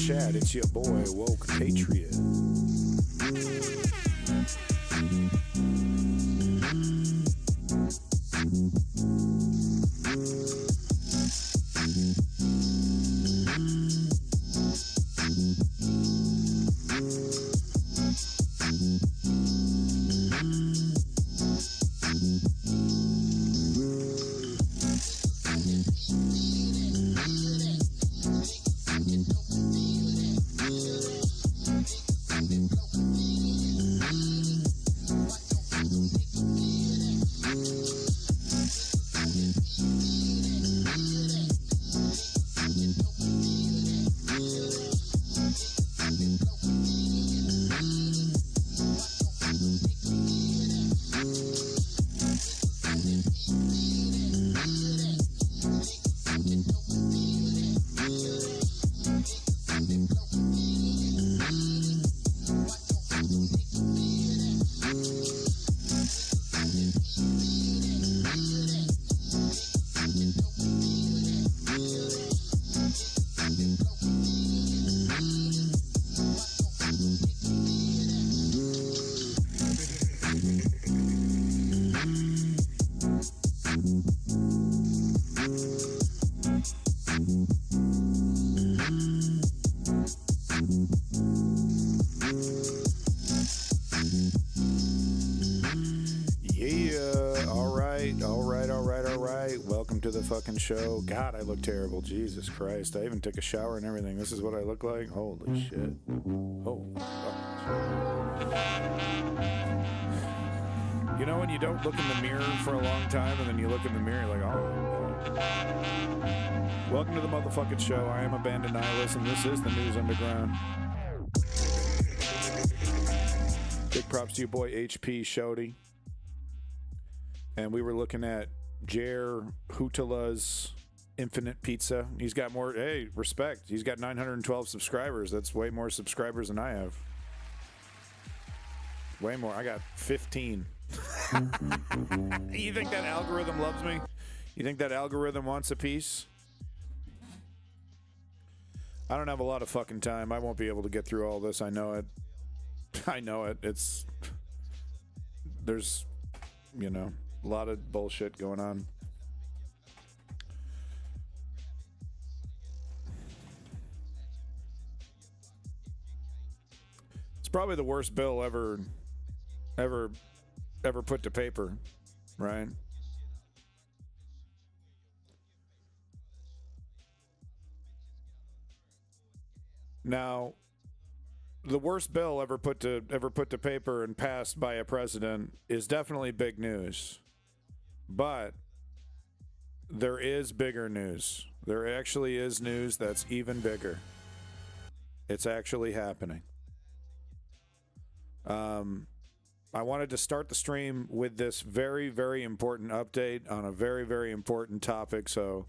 chat. It's your boy, Woke Patriot. Fucking show. God, I look terrible. Jesus Christ. I even took a shower and everything. This is what I look like? Holy shit. Oh, you know when you don't look in the mirror for a long time and then you look in the mirror like, oh. Welcome to the motherfucking show. I am Abandoned Nihilist and this is the News Underground. Big props to your boy HP Shody. And we were looking at Jer Hutala's Infinite Pizza. He's got more, hey, respect. He's got 912 subscribers. That's way more subscribers than I have. Way more. I got 15. You think that algorithm loves me? You think that algorithm wants a piece? I don't have a lot of fucking time. I won't be able to get through all this. I know it. I know it. There's, you know, a lot of bullshit going on. It's probably the worst bill ever put to paper, right? Now, the worst bill ever put to paper and passed by a president is definitely big news. But there is bigger news. There actually is news that's even bigger. It's actually happening. I wanted to start the stream with this very, very important update on a very, very important topic. So,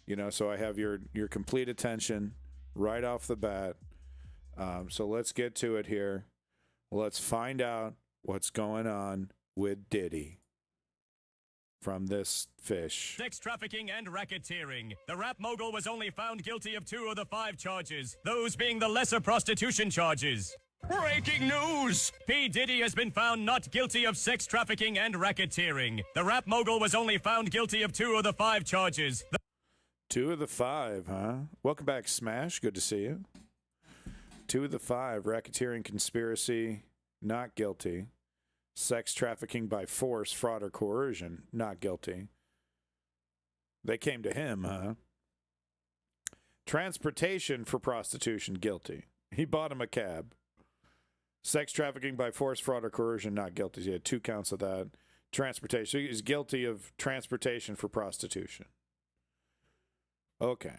you know, so I have your complete attention right off the bat. So let's get to it here. Let's find out what's going on with Diddy. From this fish. Sex trafficking and racketeering. The rap mogul was only found guilty of 2 of the 5 charges, those being the lesser prostitution charges. Breaking news! P. Diddy has been found not guilty of sex trafficking and racketeering. The rap mogul was only found guilty of 2 of the 5 charges. 2 of the 5, huh? Welcome back, Smash. Good to see you. 2 of the 5, racketeering, conspiracy, not guilty. Sex trafficking by force, fraud, or coercion, not guilty. They came to him, huh? Transportation for prostitution, guilty. He bought him a cab. Sex trafficking by force, fraud, or coercion, not guilty. He had 2 counts of that. Transportation. He's guilty of transportation for prostitution. Okay.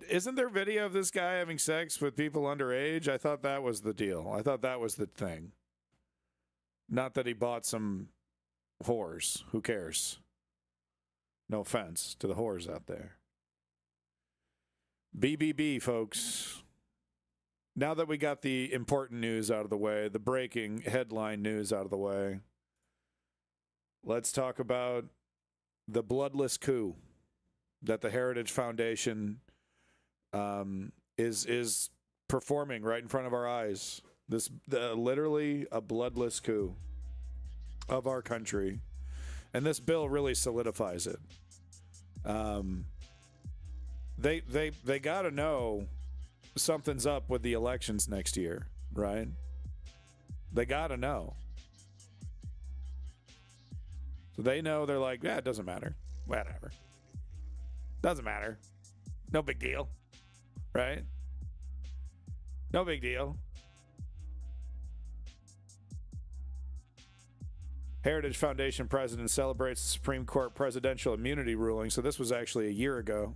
Isn't there video of this guy having sex with people underage? I thought that was the deal. I thought that was the thing. Not that he bought some whores. Who cares? No offense to the whores out there. BBB, folks. Now that we got the important news out of the way, the breaking headline news out of the way, let's talk about the bloodless coup that the Heritage Foundation is performing right in front of our eyes. This literally a bloodless coup of our country, and this bill really solidifies it. They got to know something's up with the elections next year, right? They got to know. So they know, they're like, yeah, it doesn't matter. Whatever. Doesn't matter. No big deal. Right? No big deal. Heritage Foundation president celebrates the Supreme Court presidential immunity ruling. So this was actually a year ago.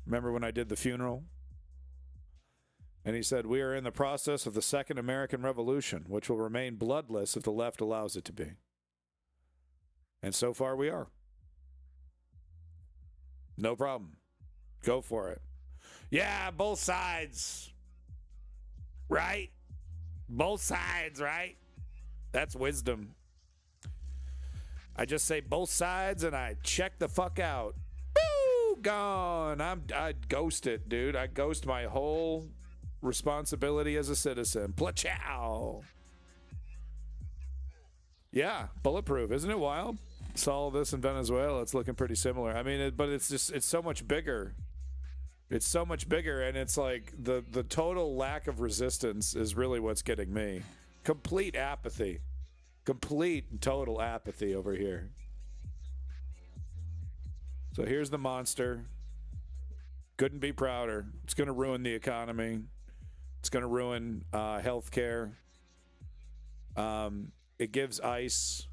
Remember when I did the funeral? And he said, we are in the process of the Second American Revolution, which will remain bloodless if the left allows it to be. And so far we are. No problem. Go for it. Yeah, both sides. Right? Both sides, right? That's wisdom. I just say both sides and I check the fuck out. Boo! Gone. I ghost it, dude. I ghost my whole responsibility as a citizen. Pla-chow. Yeah, bulletproof. Isn't it wild? Saw all this in Venezuela. It's looking pretty similar. I mean, but it's so much bigger. It's so much bigger, and it's like the total lack of resistance is really what's getting me. Complete apathy. Complete and total apathy over here. So here's the monster. Couldn't be prouder. It's going to ruin the economy. It's going to ruin healthcare. It gives ICE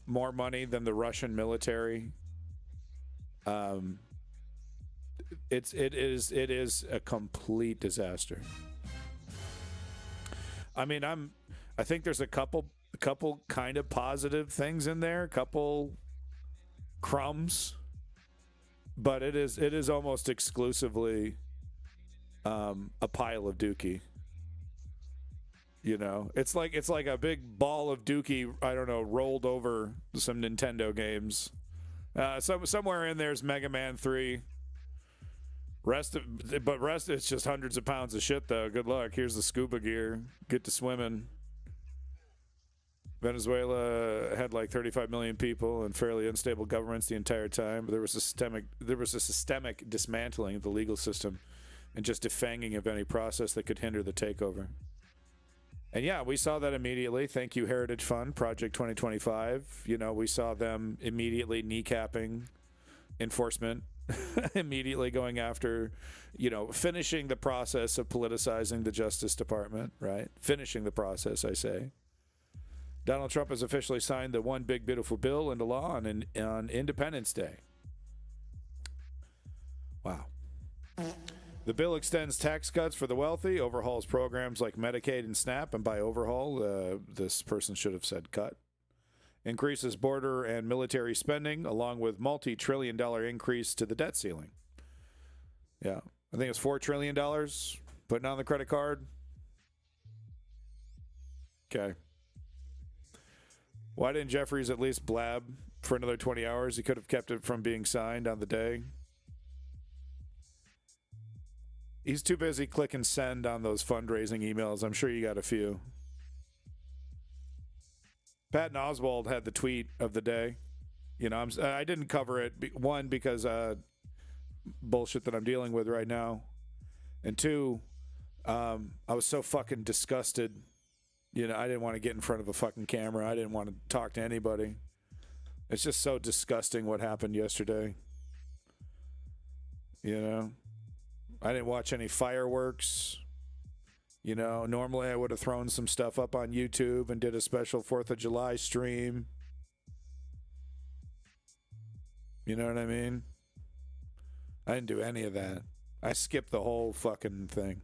more money than the Russian military. It is a complete disaster. I mean, I think there's a couple kind of positive things in there, a couple crumbs, but it is almost exclusively a pile of dookie. You know, it's like a big ball of dookie, I don't know, rolled over some Nintendo games. Somewhere in there's Mega Man 3. Rest, it's just hundreds of pounds of shit, though. Good luck. Here's the scuba gear. Get to swimming. Venezuela had like 35 million people and fairly unstable governments the entire time. But there was a systemic dismantling of the legal system and just defanging of any process that could hinder the takeover. And yeah, we saw that immediately. Thank you, Heritage Fund, Project 2025. You know, we saw them immediately kneecapping enforcement. Immediately going after, you know, finishing the process of politicizing the Justice Department, right? Finishing the process, I say. Donald Trump has officially signed the One Big Beautiful Bill into law on Independence Day. Wow. The bill extends tax cuts for the wealthy, overhauls programs like Medicaid and SNAP, and by overhaul, this person should have said cut. Increases border and military spending, along with multi-trillion-dollar increase to the debt ceiling. Yeah, I think it's $4 trillion putting on the credit card. Okay. Why didn't Jeffries at least blab for another 20 hours? He could have kept it from being signed on the day. He's too busy clicking send on those fundraising emails. I'm sure you got a few. Patton Oswalt had the tweet of the day. You know, I didn't cover it. One, because bullshit that I'm dealing with right now. And two, I was so fucking disgusted. You know, I didn't want to get in front of a fucking camera. I didn't want to talk to anybody. It's just so disgusting what happened yesterday. You know, I didn't watch any fireworks. You know, normally I would have thrown some stuff up on YouTube and did a special 4th of July stream. You know what I mean? I didn't do any of that. I skipped the whole fucking thing.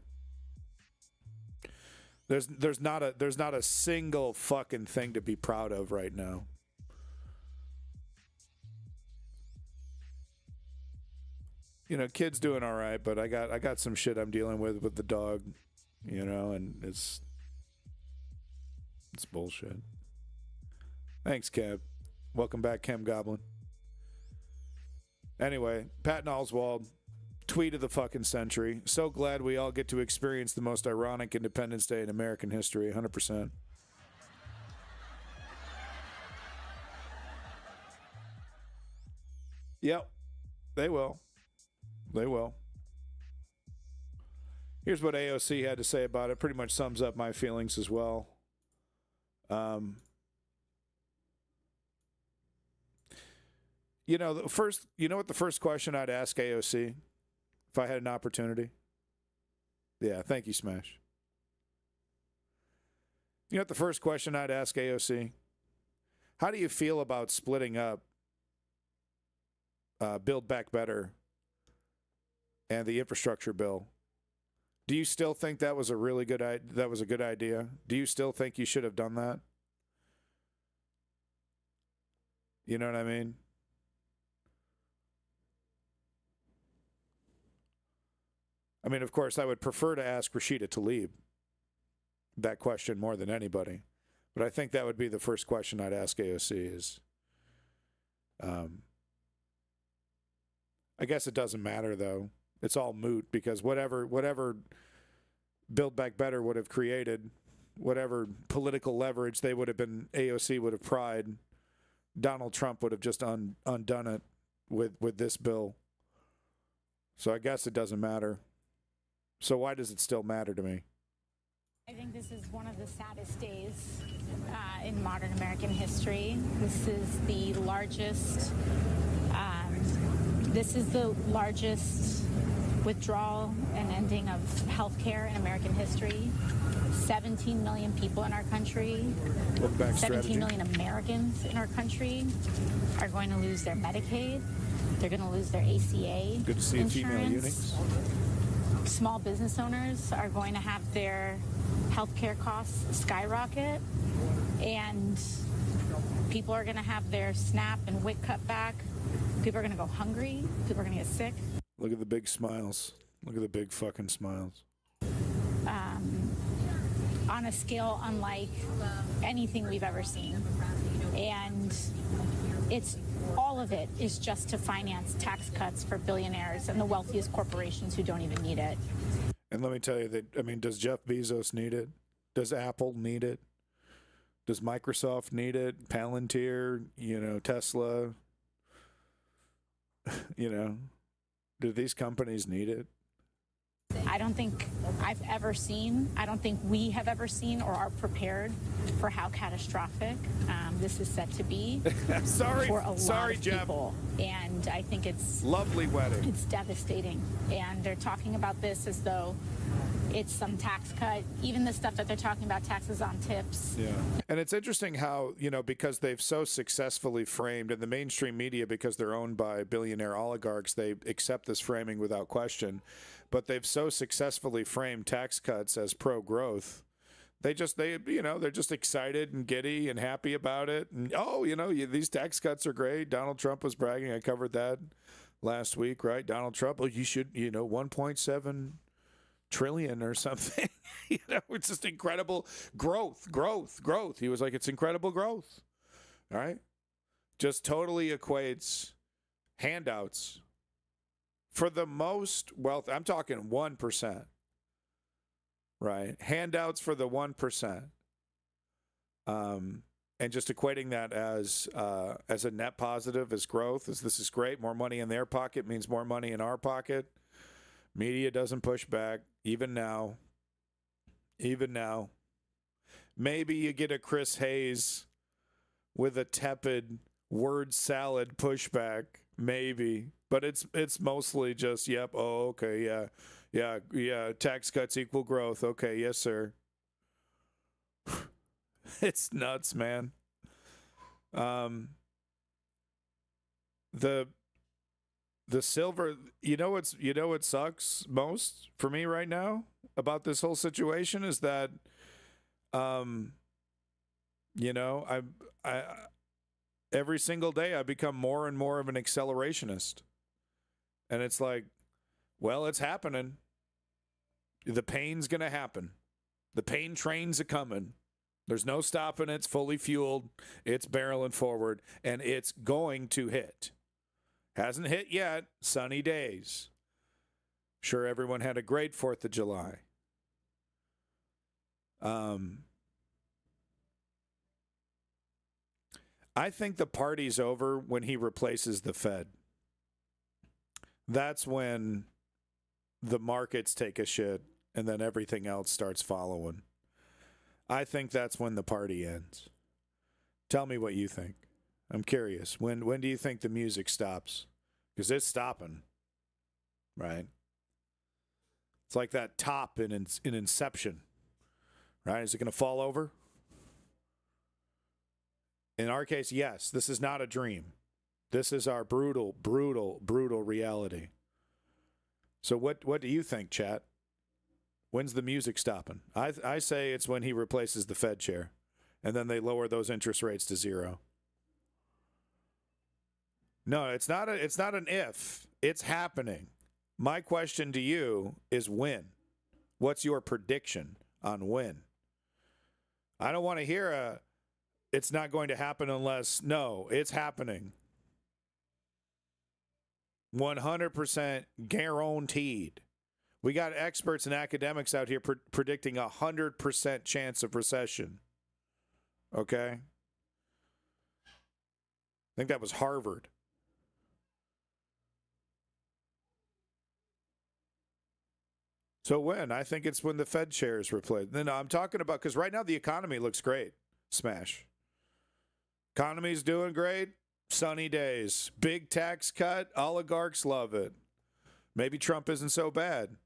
There's not a single fucking thing to be proud of right now. You know, kid's doing all right, but I got some shit I'm dealing with the dog. You know, and it's bullshit. Thanks, Kev. Welcome back, Chem Goblin. Anyway, Patton Oswalt tweet of the fucking century. So glad we all get to experience the most ironic Independence Day in American history. 100%. Yep, they will. They will. Here's what AOC had to say about it. Pretty much sums up my feelings as well. You know, what the first question I'd ask AOC if I had an opportunity? Yeah, thank you, Smash. You know what the first question I'd ask AOC? How do you feel about splitting up Build Back Better and the infrastructure bill? Do you still think that was a good idea? Do you still think you should have done that? You know what I mean? I mean, of course, I would prefer to ask Rashida Tlaib that question more than anybody. But I think that would be the first question I'd ask AOC is, I guess it doesn't matter, though. It's all moot because whatever Build Back Better would have created, whatever political leverage AOC would have pried, Donald Trump would have just undone it with this bill. So I guess it doesn't matter. So why does it still matter to me? I think this is one of the saddest days in modern American history. This is the largest withdrawal and ending of health care in American history. 17 million people in our country, 17 million Americans in our country are going to lose their Medicaid. They're going to lose their ACA Good to see insurance. a female Unix. Small business owners are going to have their healthcare costs skyrocket, and people are going to have their SNAP and WIC cut back. People are going to go hungry. People are going to get sick. Look at the big smiles. Look at the big fucking smiles. On a scale unlike anything we've ever seen. And all of it is just to finance tax cuts for billionaires and the wealthiest corporations who don't even need it. And let me tell you does Jeff Bezos need it? Does Apple need it? Does Microsoft need it? Palantir, Tesla, do these companies need it? I don't think we have ever seen or are prepared for how catastrophic this is set to be for a lot of Jeff. people. And I think it's lovely wedding. It's devastating. And they're talking about this as though it's some tax cut. Even the stuff that they're talking about, taxes on tips. Yeah. And it's interesting how, because they've so successfully framed in the mainstream media, because they're owned by billionaire oligarchs, they accept this framing without question. But they've so successfully framed tax cuts as pro-growth. They're just excited and giddy and happy about it. And, these tax cuts are great. Donald Trump was bragging. I covered that last week, right? Donald Trump, you should, 1.7 trillion or something. It's just incredible growth. He was like, it's incredible growth. All right. Just totally equates handouts for the most wealth. I'm talking 1%. Right. Handouts for the 1%. And just equating that as a net positive, as growth, as this is great. More money in their pocket means more money in our pocket. Media doesn't push back, even now. Maybe you get a Chris Hayes with a tepid word salad pushback, maybe. But it's mostly just, yep, oh, okay, yeah, tax cuts equal growth. Okay, yes, sir. It's nuts, man. The silver, what sucks most for me right now about this whole situation is that, I every single day I become more and more of an accelerationist. And it's like, well, it's happening. The pain's going to happen. The pain train's a coming. There's no stopping it. It's fully fueled. It's barreling forward, and it's going to hit. Hasn't hit yet. Sunny days. Sure, everyone had a great 4th of July. I think the party's over when he replaces the Fed. That's when the markets take a shit and then everything else starts following. I think that's when the party ends. Tell me what you think. I'm curious. When do you think the music stops? Because it's stopping, right? It's like that top in Inception, right? Is it going to fall over? In our case, yes. This is not a dream. This is our brutal, brutal, brutal reality. So what do you think, chat? When's the music stopping? I say it's when he replaces the Fed chair, and then they lower those interest rates to 0. No, it's not an if. It's happening. My question to you is when. What's your prediction on when? I don't want to hear it's not going to happen unless. No, it's happening. 100% guaranteed. We got experts and academics out here predicting 100% chance of recession. Okay? I think that was Harvard. So when? I think it's when the Fed chair is replaced. Then I'm talking about, because right now the economy looks great. Smash. Economy's doing great. Sunny days. Big tax cut. Oligarchs love it. Maybe Trump isn't so bad.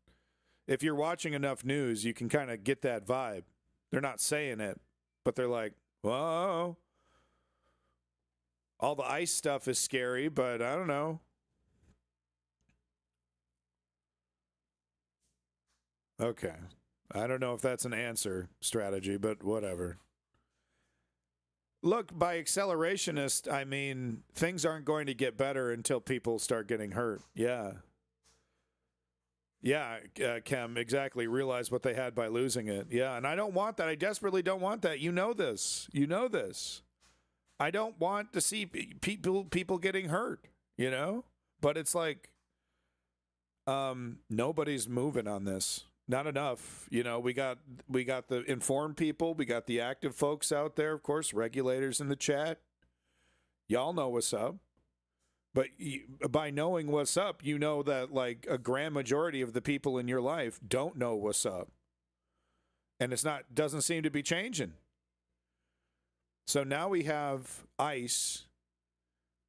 If you're watching enough news, you can kind of get that vibe. They're not saying it, but they're like, whoa. All the ICE stuff is scary, but I don't know. Okay. I don't know if that's an answer strategy, but whatever. Look, by accelerationist, I mean things aren't going to get better until people start getting hurt. Yeah. Yeah, Kem, exactly. Realize what they had by losing it. Yeah, and I don't want that. I desperately don't want that. You know this. You know this. I don't want to see people getting hurt, you know? But it's like nobody's moving on this. Not enough. You know, we got the informed people, we got the active folks out there, of course, regulators in the chat. Y'all know what's up. But by knowing what's up, you know that like a grand majority of the people in your life don't know what's up. And doesn't seem to be changing. So now we have ICE,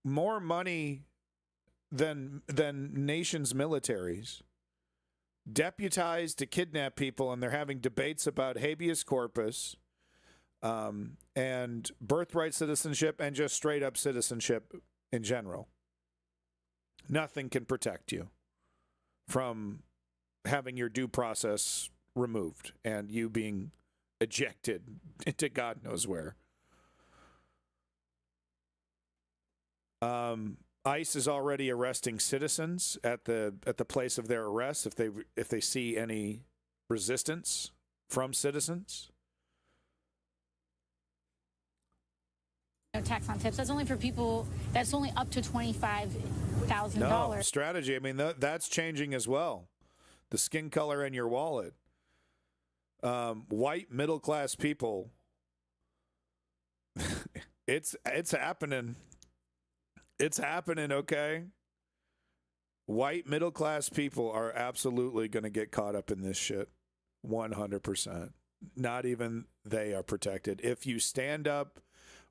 more money than nations' militaries, deputized to kidnap people, and they're having debates about habeas corpus and birthright citizenship and just straight up citizenship in general. Nothing can protect you from having your due process removed and you being ejected into God knows where. ICE is already arresting citizens at the place of their arrest if they see any resistance from citizens. No tax on tips. That's only for people. That's only up to $25,000. No strategy. I mean that's changing as well. The skin color in your wallet. White middle class people. It's happening. It's happening, okay? White middle-class people are absolutely going to get caught up in this shit. 100%. Not even they are protected. If you stand up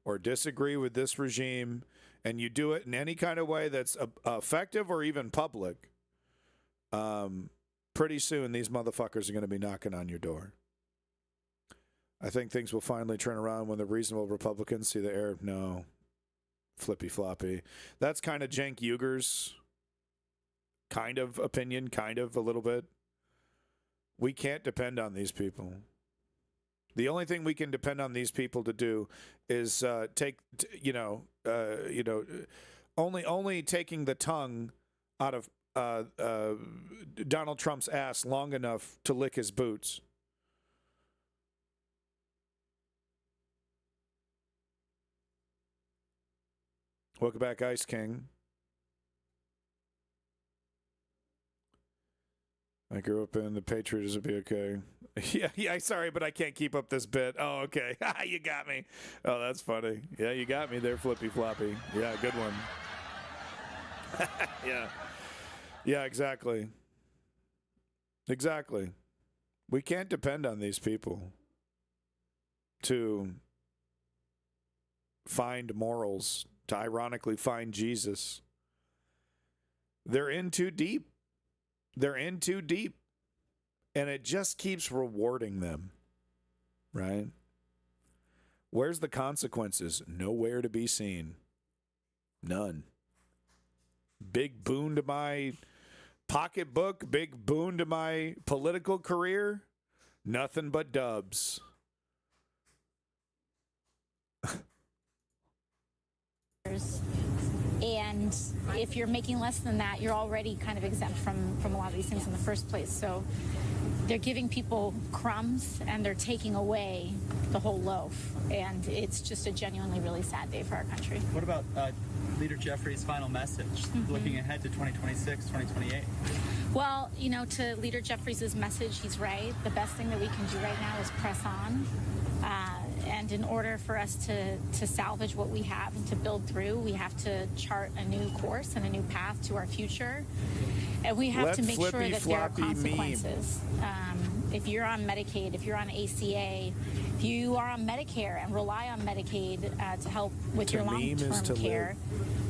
or disagree with this regime and you do it in any kind of way that's effective or even public, pretty soon these motherfuckers are going to be knocking on your door. I think things will finally turn around when the reasonable Republicans see the air. No. Flippy floppy. That's kind of Cenk Uygur's kind of opinion, kind of a little bit. We can't depend on these people. The only thing we can depend on these people to do is only taking the tongue out of Donald Trump's ass long enough to lick his boots. Welcome back, Ice King. I grew up in the Patriots would be okay. Yeah, sorry, but I can't keep up this bit. Oh, okay. You got me. Oh, that's funny. Yeah, you got me there, Flippy Floppy. Yeah, good one. Yeah. Yeah, exactly. Exactly. We can't depend on these people to find morals, to ironically find Jesus. They're in too deep. They're in too deep. And it just keeps rewarding them, right? Where's the consequences? Nowhere to be seen. None. Big boon to my pocketbook, big boon to my political career. Nothing but dubs. And if you're making less than that, you're already kind of exempt from a lot of these things in the first place. So they're giving people crumbs and they're taking away the whole loaf. And it's just a genuinely really sad day for our country. What about Leader Jeffrey's final message, looking ahead to 2026, 2028? Well, you know, to Leader Jeffries' message, he's right. The best thing that we can do right now is press on. And in order for us to salvage what we have and to build through, we have to chart a new course and a new path to our future. And we have to make sure that there are consequences. If you're on Medicaid, if you're on ACA, if you are on Medicare and rely on Medicaid to help with your long-term care,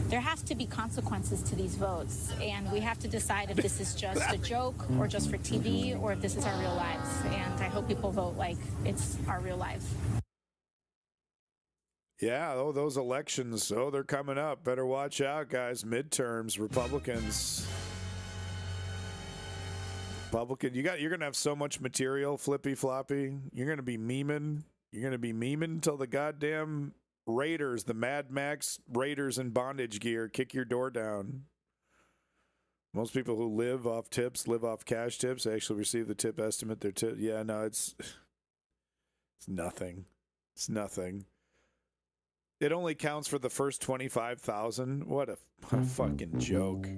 there has to be consequences to these votes. And we have to decide if this is just a joke or just for TV or if this is our real lives. And I hope people vote like it's our real lives. Yeah, those elections, they're coming up. Better watch out, guys. Midterms, Republicans. You're gonna have so much material, Flippy Floppy. You're gonna be memeing. You're gonna be memeing until the goddamn Raiders, the Mad Max Raiders in bondage gear, kick your door down. Most people who live off tips, live off cash tips, they actually receive the tip estimate. Their tip, yeah, no, it's nothing. It's nothing. It only counts for the first 25,000. What a fucking joke.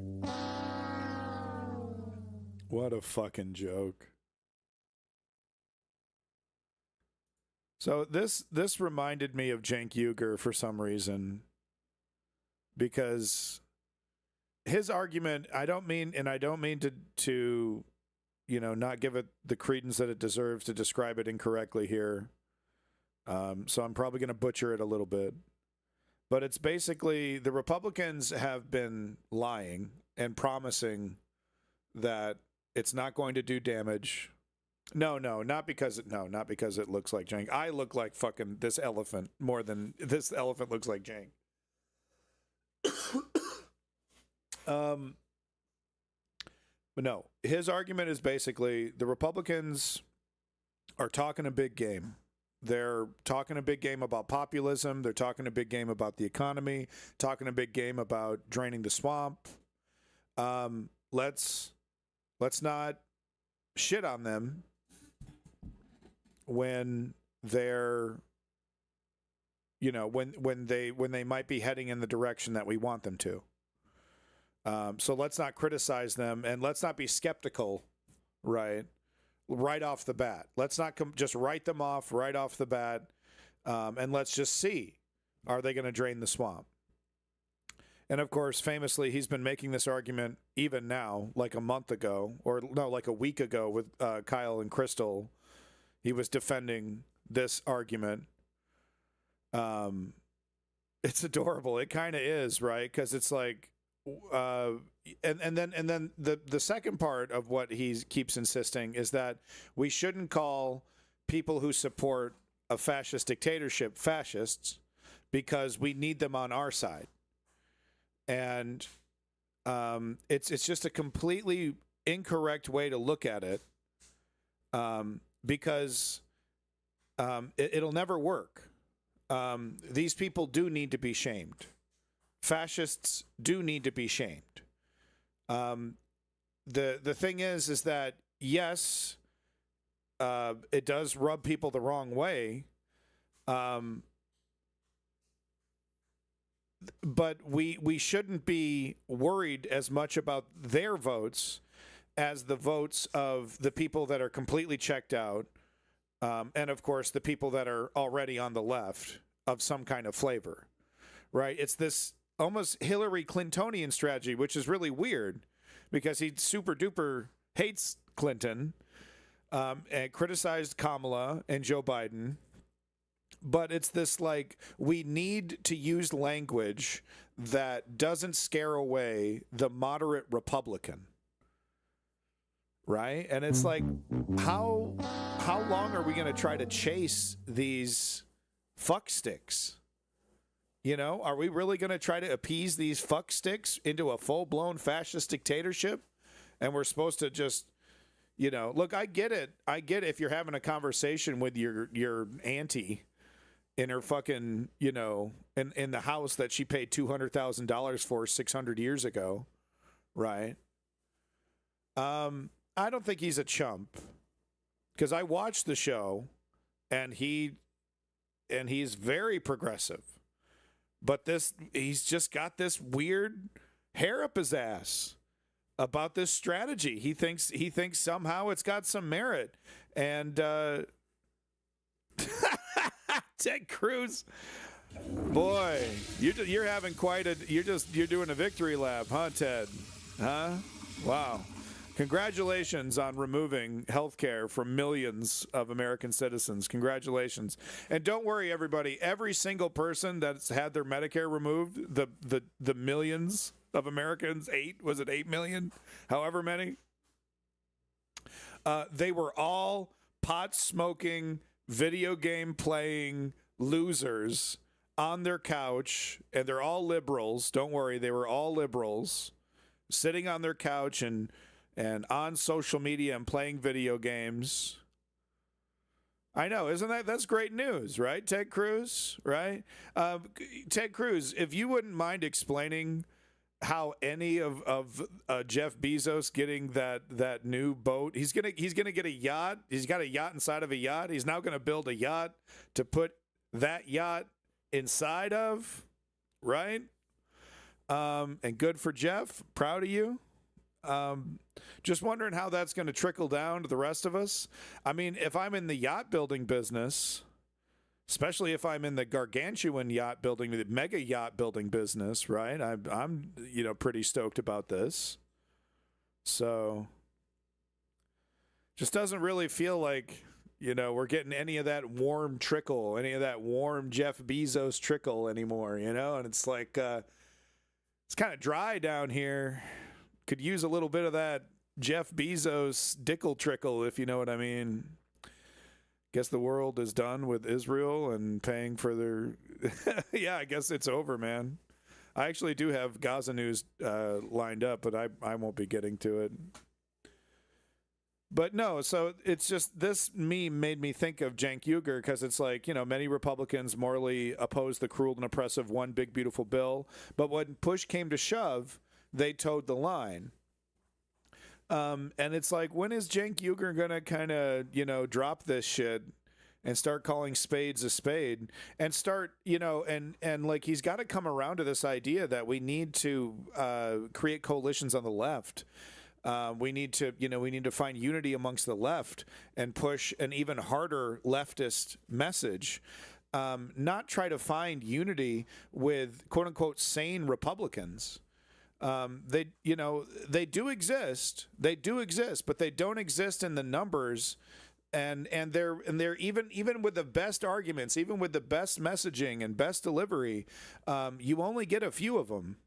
What a fucking joke. So this reminded me of Cenk Uygur for some reason, because his argument, I don't mean to not give it the credence that it deserves, to describe it incorrectly here. So I'm probably going to butcher it a little bit. But it's basically the Republicans have been lying and promising that it's not going to do damage. Not because it looks like Cenk. I look like fucking this elephant more than this elephant looks like Cenk. But no, his argument is basically the Republicans are talking a big game. They're talking a big game about populism. They're talking a big game about the economy, talking a big game about draining the swamp. Let's not shit on them when they're, when they might be heading in the direction that we want them to. So let's not criticize them, and let's not be skeptical, right off the bat. Let's not just write them off right off the bat, and let's just see, are they going to drain the swamp? And of course, famously, he's been making this argument even now, like a month ago, like a week ago with Kyle and Crystal. He was defending this argument. It's adorable. It kind of is, right? Because it's like, and then the second part of what he keeps insisting is that we shouldn't call people who support a fascist dictatorship fascists because we need them on our side. And it's just a completely incorrect way to look at it, because it'll never work. These people do need to be shamed. Fascists do need to be shamed. The thing is that, yes, it does rub people the wrong way. But we shouldn't be worried as much about their votes as the votes of the people that are completely checked out, and of course the people that are already on the left of some kind of flavor, right? It's this almost Hillary Clintonian strategy, which is really weird because he super duper hates Clinton, and criticized Kamala and Joe Biden. But it's this like, we need to use language that doesn't scare away the moderate Republican. Right? And it's like, how long are we going to try to chase these fuck sticks? You know, are we really going to try to appease these fuck sticks into a full-blown fascist dictatorship? And we're supposed to just, you know, look, I get it. I get if you're having a conversation with your auntie in her fucking, you know, in the house that she paid $200,000 for 600 years ago, right? I don't think he's a chump, because I watched the show, and he's very progressive, but he's just got this weird hair up his ass about this strategy. He thinks somehow it's got some merit, and Ted Cruz, boy, you're having you're doing a victory lap, huh, Ted? Huh? Wow. Congratulations on removing health care from millions of American citizens. Congratulations. And don't worry, everybody. Every single person that's had their Medicare removed, the millions of Americans, 8 million? However many? They were all pot-smoking, video game playing losers on their couch, and they're all liberals. Don't worry, they were all liberals sitting on their couch and on social media and playing video games. I know, that's great news, right, Ted Cruz? Right, Ted Cruz, if you wouldn't mind explaining how any of Jeff Bezos getting that new boat, he's gonna get a yacht. He's got a yacht inside of a yacht. He's now gonna build a yacht to put that yacht inside of, right? And good for Jeff. Proud of you. Just wondering how that's going to trickle down to the rest of us. I mean, if I'm in the yacht building business, especially if I'm in the gargantuan yacht building, the mega yacht building business, right? I'm pretty stoked about this. So just doesn't really feel like, we're getting any of that warm trickle, any of that warm Jeff Bezos trickle anymore, and it's like, it's kind of dry down here. Could use a little bit of that Jeff Bezos dickle trickle, if you know what I mean. Guess the world is done with Israel and paying for their... Yeah, I guess it's over, man. I actually do have Gaza news lined up, but I won't be getting to it. But no, so it's just, this meme made me think of Cenk Uygur, because it's like, many Republicans morally oppose the cruel and oppressive one big beautiful bill, but when push came to shove, they towed the line. And it's like, when is Cenk Uygur going to kind of, drop this shit and start calling spades a spade and start, and like, he's got to come around to this idea that we need to create coalitions on the left. We need to find unity amongst the left and push an even harder leftist message. Not try to find unity with quote unquote sane Republicans. They do exist, but they don't exist in the numbers, and they're even with the best arguments, even with the best messaging and best delivery, you only get a few of them.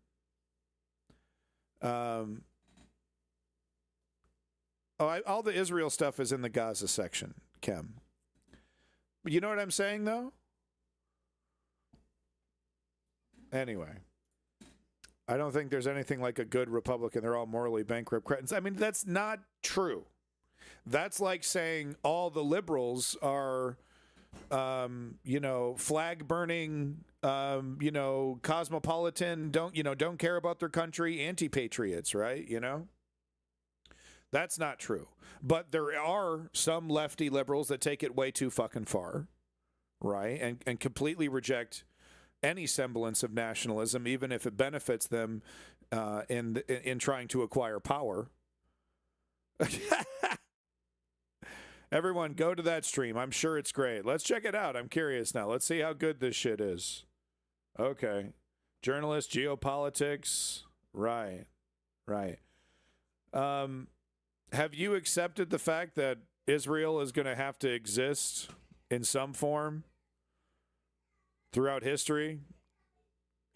All the Israel stuff is in the Gaza section, Kem. You know what I'm saying, though? Anyway. I don't think there's anything like a good Republican. They're all morally bankrupt cretins. I mean, that's not true. That's like saying all the liberals are, flag burning, cosmopolitan, don't care about their country, anti-patriots, right? That's not true. But there are some lefty liberals that take it way too fucking far, right? And completely reject any semblance of nationalism, even if it benefits them in trying to acquire power. Everyone, go to that stream. I'm sure it's great. Let's check it out. I'm curious now. Let's see how good this shit is. Okay. Journalist, geopolitics. Right. Have you accepted the fact that Israel is going to have to exist in some form throughout history?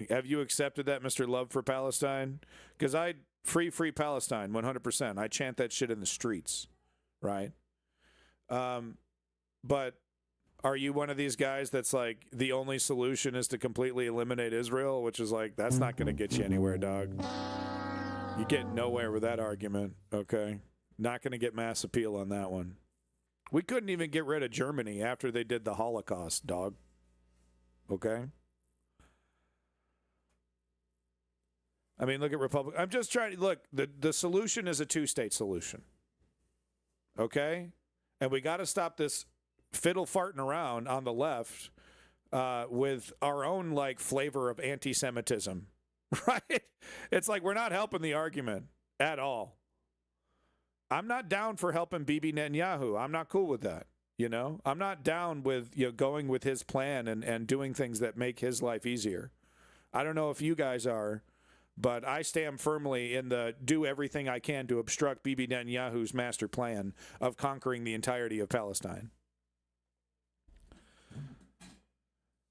Have you accepted that, Mr. Love for Palestine? Because free Palestine, 100%. I chant that shit in the streets, right? But are you one of these guys that's like, the only solution is to completely eliminate Israel, which is like, that's not going to get you anywhere, dog. You get nowhere with that argument, okay? Not going to get mass appeal on that one. We couldn't even get rid of Germany after they did the Holocaust, dog. Okay? I mean, look at Republic. I'm just trying to look. The solution is a two-state solution. Okay? And we got to stop this fiddle farting around on the left with our own like flavor of anti-Semitism. Right? It's like we're not helping the argument at all. I'm not down for helping Bibi Netanyahu. I'm not cool with that. You know, I'm not down with going with his plan and doing things that make his life easier. I don't know if you guys are, but I stand firmly in the do everything I can to obstruct Bibi Netanyahu's master plan of conquering the entirety of Palestine.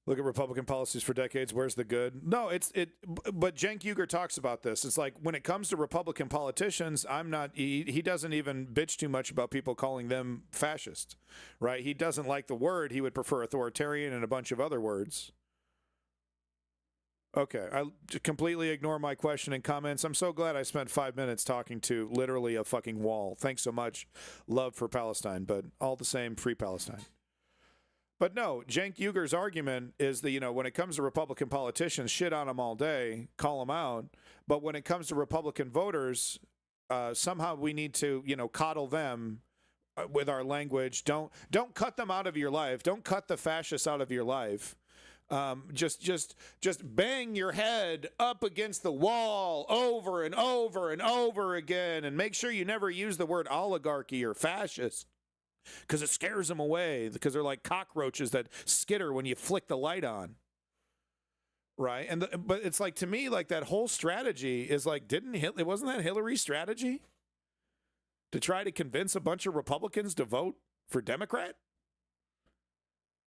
Look at Republican policies for decades. Where's the good? No, but Cenk Uygur talks about this. It's like when it comes to Republican politicians, he doesn't even bitch too much about people calling them fascist, right? He doesn't like the word. He would prefer authoritarian and a bunch of other words. Okay, I completely ignore my question and comments. I'm so glad I spent 5 minutes talking to literally a fucking wall. Thanks so much. Love for Palestine, but all the same, free Palestine. But no, Cenk Uygur's argument is that, when it comes to Republican politicians, shit on them all day, call them out. But when it comes to Republican voters, somehow we need to, coddle them with our language. Don't cut them out of your life. Don't cut the fascists out of your life. Just bang your head up against the wall over and over and over again, and make sure you never use the word oligarchy or fascist. Because it scares them away, because they're like cockroaches that skitter when you flick the light on, right? But it's like, to me, like that whole strategy is like, wasn't that Hillary's strategy to try to convince a bunch of Republicans to vote for Democrat?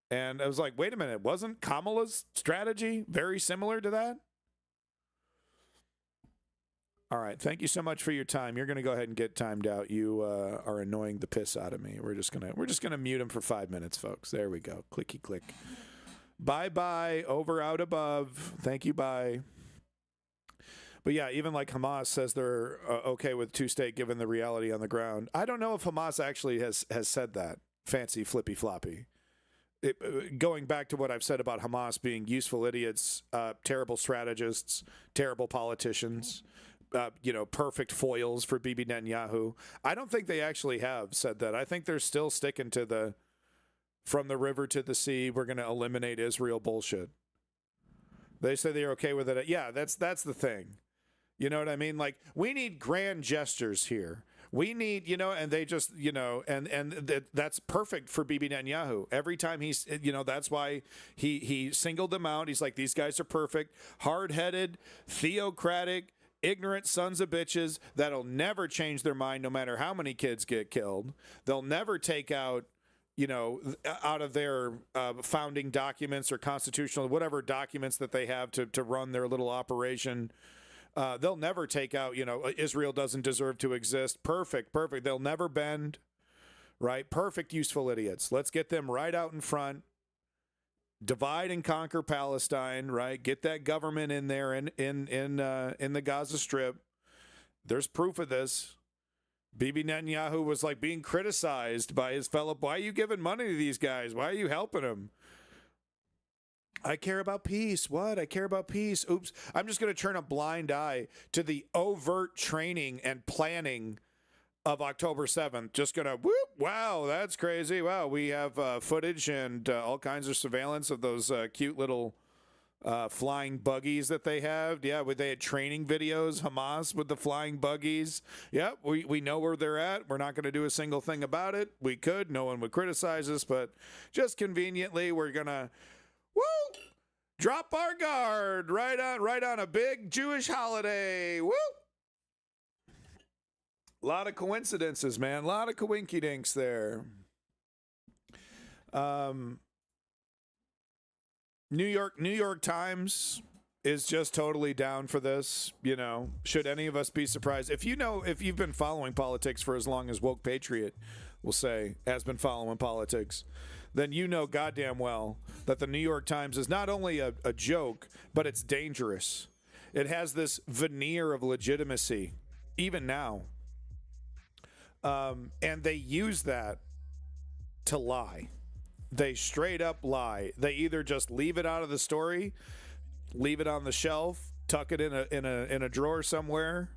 And I was like, wait a minute, wasn't Kamala's strategy very similar to that? All right, thank you so much for your time. You're going to go ahead and get timed out. You are annoying the piss out of me. We're just gonna mute him for 5 minutes, folks. There we go. Clicky click. Bye bye. Over, out, above. Thank you. Bye. But yeah, even like Hamas says they're okay with two-state given the reality on the ground. I don't know if Hamas actually has said that. Fancy flippy floppy. Going back to what I've said about Hamas being useful idiots, terrible strategists, terrible politicians. Perfect foils for Bibi Netanyahu. I don't think they actually have said that. I think they're still sticking to from the river to the sea, we're going to eliminate Israel bullshit. They say they're okay with it. Yeah, that's the thing. You know what I mean? Like, we need grand gestures here. We need, and they just, that's perfect for Bibi Netanyahu. Every time he's, that's why he singled them out. He's like, these guys are perfect, hard-headed, theocratic, ignorant sons of bitches that'll never change their mind no matter how many kids get killed. They'll never take out, out of their founding documents or constitutional, whatever documents that they have to run their little operation. They'll never take out, Israel doesn't deserve to exist. Perfect. They'll never bend, right? Perfect, useful idiots. Let's get them right out in front. Divide and conquer Palestine, right? Get that government in there in the Gaza Strip. There's proof of this. Bibi Netanyahu was like being criticized by his fellow. Why are you giving money to these guys? Why are you helping them? I care about peace. What? I care about peace. Oops. I'm just going to turn a blind eye to the overt training and planning of October 7th. Just going to, whoop, wow, that's crazy. Wow, we have footage and all kinds of surveillance of those cute little flying buggies that they have. Yeah, they had training videos, Hamas with the flying buggies. Yeah, we know where they're at. We're not going to do a single thing about it. We could. No one would criticize us, but just conveniently, we're going to, drop our guard right on a big Jewish holiday. Woo! A lot of coincidences, man. A lot of coinkydinks there. New York Times is just totally down for this. You know, should any of us be surprised? If you've been following politics for as long as Woke Patriot will say has been following politics, then you know goddamn well that the New York Times is not only a joke, but it's dangerous. It has this veneer of legitimacy, even now. And they use that to lie. They straight up lie. They either just leave it out of the story, leave it on the shelf, tuck it in a drawer somewhere,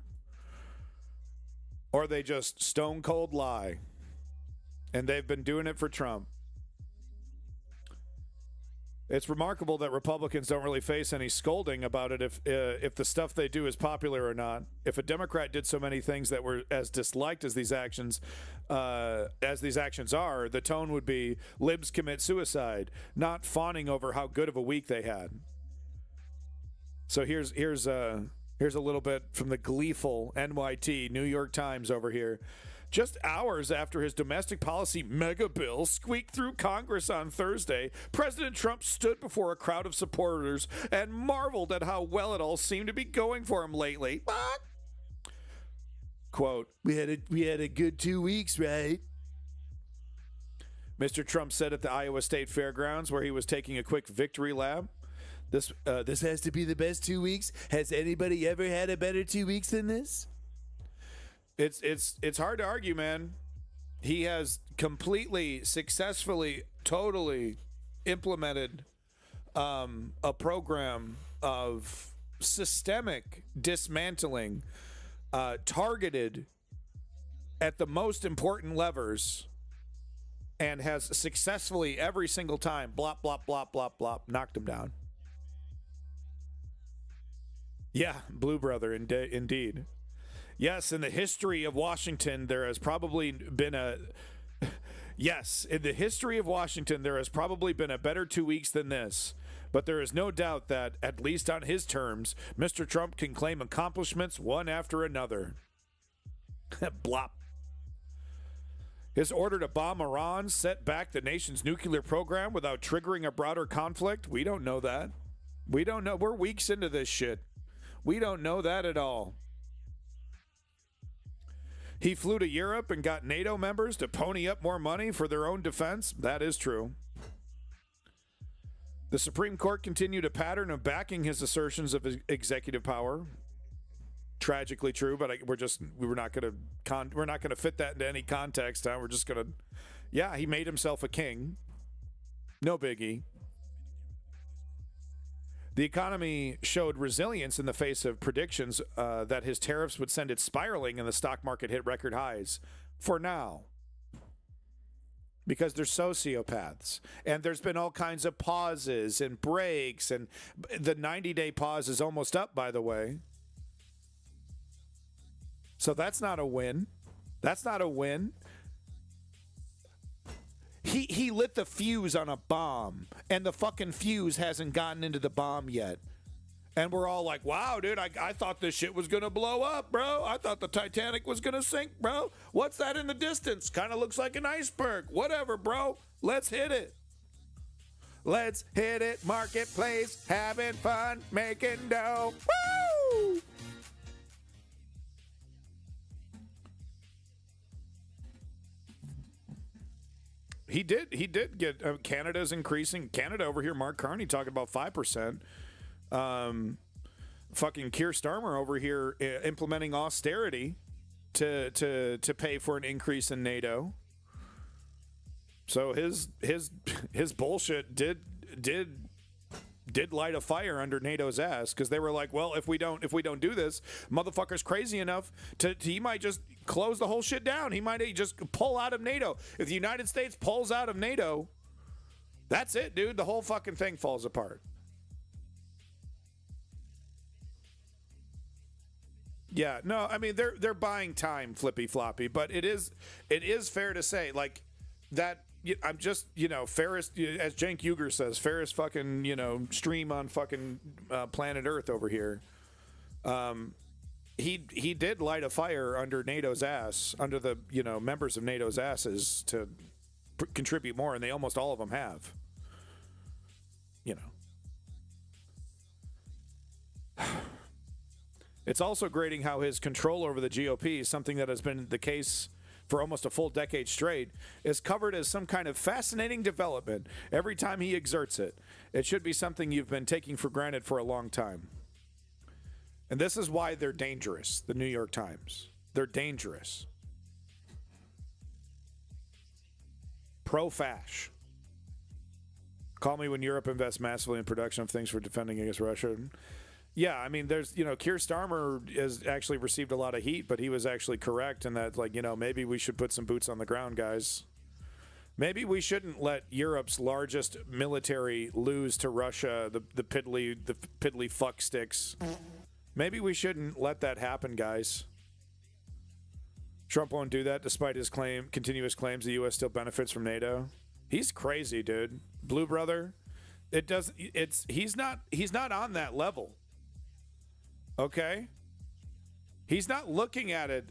or they just stone cold lie. And they've been doing it for Trump. It's remarkable that Republicans don't really face any scolding about it if the stuff they do is popular or not. If a Democrat did so many things that were as disliked as these actions are, the tone would be libs commit suicide, not fawning over how good of a week they had. So here's a little bit from the gleeful NYT New York Times over here. Just hours after his domestic policy mega bill squeaked through Congress on Thursday, President Trump stood before a crowd of supporters and marveled at how well it all seemed to be going for him lately. Quote, we had a good 2 weeks, right? Mr. Trump said at the Iowa State Fairgrounds, where he was taking a quick victory lap. This has to be the best 2 weeks. Has anybody ever had a better 2 weeks than this? It's hard to argue, man. He has completely, successfully, totally implemented a program of systemic dismantling, targeted at the most important levers, and has successfully every single time, blop, blop, blop, blop, blop, knocked him down. Yeah, Blue Brother, indeed. Yes, in the history of Washington, there has probably been a... Yes, in the history of Washington, there has probably been a better 2 weeks than this. But there is no doubt that, at least on his terms, Mr. Trump can claim accomplishments one after another. Blop. His order to bomb Iran set back the nation's nuclear program without triggering a broader conflict? We don't know that. We don't know. We're weeks into this shit. We don't know that at all. He flew to Europe and got NATO members to pony up more money for their own defense. That is true. The Supreme Court continued a pattern of backing his assertions of executive power. Tragically true, but we're not going to fit that into any context. We're just going to, yeah, he made himself a king. No biggie. The economy showed resilience in the face of predictions that his tariffs would send it spiraling and the stock market hit record highs. For now. Because they're sociopaths. And there's been all kinds of pauses and breaks. And the 90-day pause is almost up, by the way. So that's not a win. That's not a win. He lit the fuse on a bomb, and the fucking fuse hasn't gotten into the bomb yet. And we're all like, wow, dude, I thought this shit was going to blow up, bro. I thought the Titanic was going to sink, bro. What's that in the distance? Kind of looks like an iceberg. Whatever, bro. Let's hit it. Let's hit it. Marketplace, having fun, making dough. Woo! He did get Canada's increasing. Canada over here, Mark Carney talking about 5%. Fucking Keir Starmer over here implementing austerity to pay for an increase in NATO. So his bullshit did light a fire under NATO's ass, because they were like, well, if we don't do this, motherfucker's crazy enough he might just close the whole shit down. He might just pull out of NATO. If the United States pulls out of NATO, that's it, dude. The whole fucking thing falls apart. Yeah, no, I mean they're buying time, Flippy Floppy, but it is fair to say like that. I'm just Ferris, as Cenk Uygur says, Ferris fucking stream on fucking planet Earth over here. He did light a fire under NATO's ass, under the members of NATO's asses to contribute more, and they almost all of them have. It's also grating how his control over the GOP, something that has been the case for almost a full decade straight, is covered as some kind of fascinating development every time he exerts it. It should be something you've been taking for granted for a long time. And this is why they're dangerous, the New York Times. They're dangerous. Pro-fash. Call me when Europe invests massively in production of things for defending against Russia. Yeah, I mean, there's, Keir Starmer has actually received a lot of heat, but he was actually correct in that, maybe we should put some boots on the ground, guys. Maybe we shouldn't let Europe's largest military lose to Russia, the piddly fuck sticks. Maybe we shouldn't let that happen, guys. Trump won't do that despite his continuous claims the U.S. still benefits from NATO. He's crazy, dude. Blue brother. He's not on that level. Okay? He's not looking at it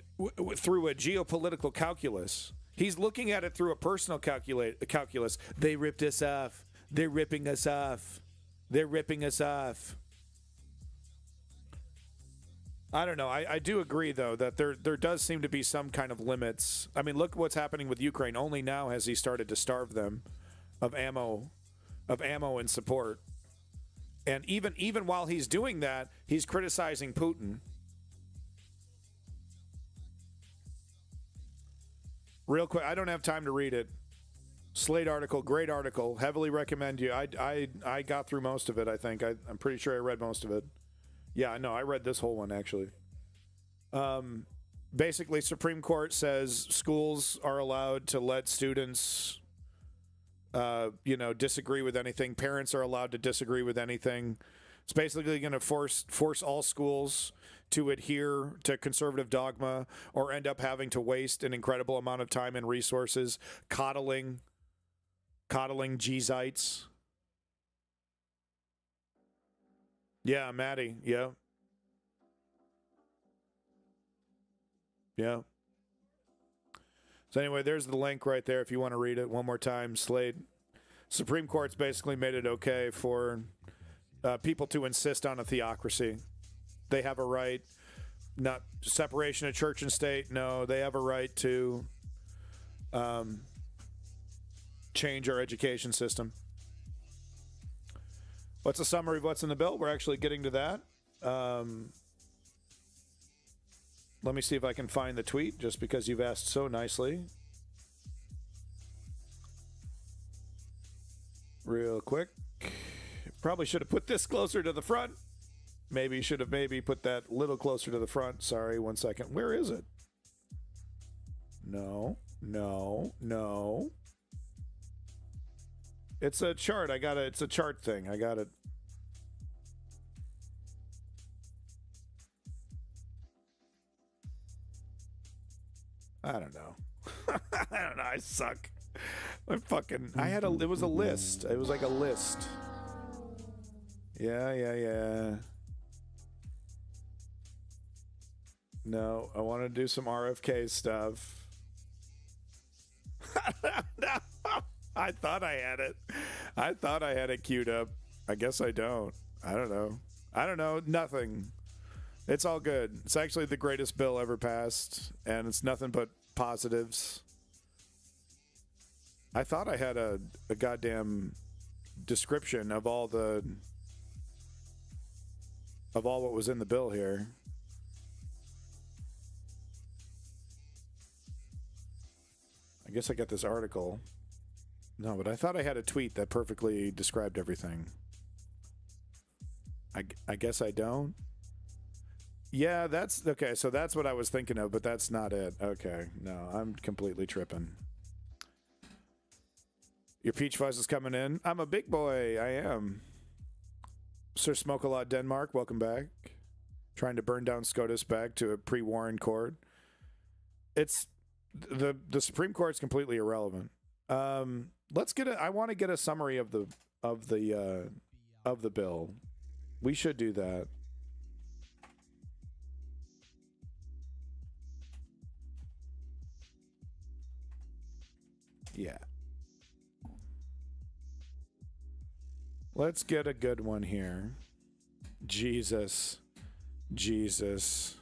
through a geopolitical calculus. He's looking at it through a personal calculus. They ripped us off. They're ripping us off. They're ripping us off. I don't know. I do agree, though, that there does seem to be some kind of limits. I mean, look what's happening with Ukraine. Only now has he started to starve them of ammo and support. And even while he's doing that, he's criticizing Putin. Real quick, I don't have time to read it. Slate article, great article. Heavily recommend you. I got through most of it, I think. I'm pretty sure I read most of it. Yeah, no, I read this whole one, actually. Basically, Supreme Court says schools are allowed to let students disagree with anything. Parents are allowed to disagree with anything. It's basically going to force all schools to adhere to conservative dogma or end up having to waste an incredible amount of time and resources coddling G-zites. Yeah, Maddie. Yeah. Yeah. So anyway, there's the link right there if you want to read it one more time. Slade. Supreme Court's basically made it okay for people to insist on a theocracy. They have a right, not separation of church and state. No, they have a right to change our education system. What's a summary of what's in the bill? We're actually getting to that. Let me see if I can find the tweet, just because you've asked so nicely. Real quick. Probably should have put this closer to the front. Maybe should have put that a little closer to the front. Sorry, 1 second. Where is it? No. It's a chart. It's a chart thing. I got it. I don't know. I suck. It was a list. It was like a list. Yeah. No, I want to do some RFK stuff. No. I thought I had it. I thought I had it queued up. I guess I don't. I don't know. Nothing. It's all good. It's actually the greatest bill ever passed, and it's nothing but positives. I thought I had a goddamn description of all what was in the bill here. I guess I got this article. No, but I thought I had a tweet that perfectly described everything. I guess I don't. Yeah, that's okay. So that's what I was thinking of, but that's not it. Okay, no, I'm completely tripping. Your peach fuzz is coming in. I'm a big boy. I am. Sir Smoke a Lot Denmark, welcome back. trying to burn down SCOTUS back to a pre-Warren court. It's the Supreme Court's completely irrelevant. Let's get I want to get a summary of the bill. We should do that. Yeah. Let's get a good one here. Jesus. Is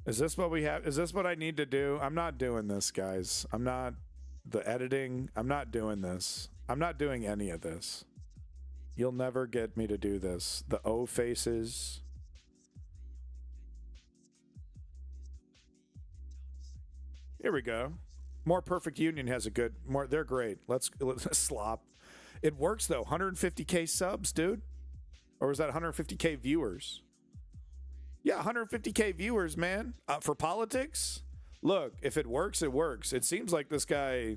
this what we have? Is this what I need to do? I'm not doing this, guys. I'm not. The editing. I'm not doing this. I'm not doing any of this. You'll never get me to do this. The O faces. Here we go. More Perfect Union has a good. They're great. Let's slop. It works though. 150K subs, dude. Or was that 150K viewers? Yeah, 150K viewers, man. For politics? Look, if it works, it works. It seems like this guy...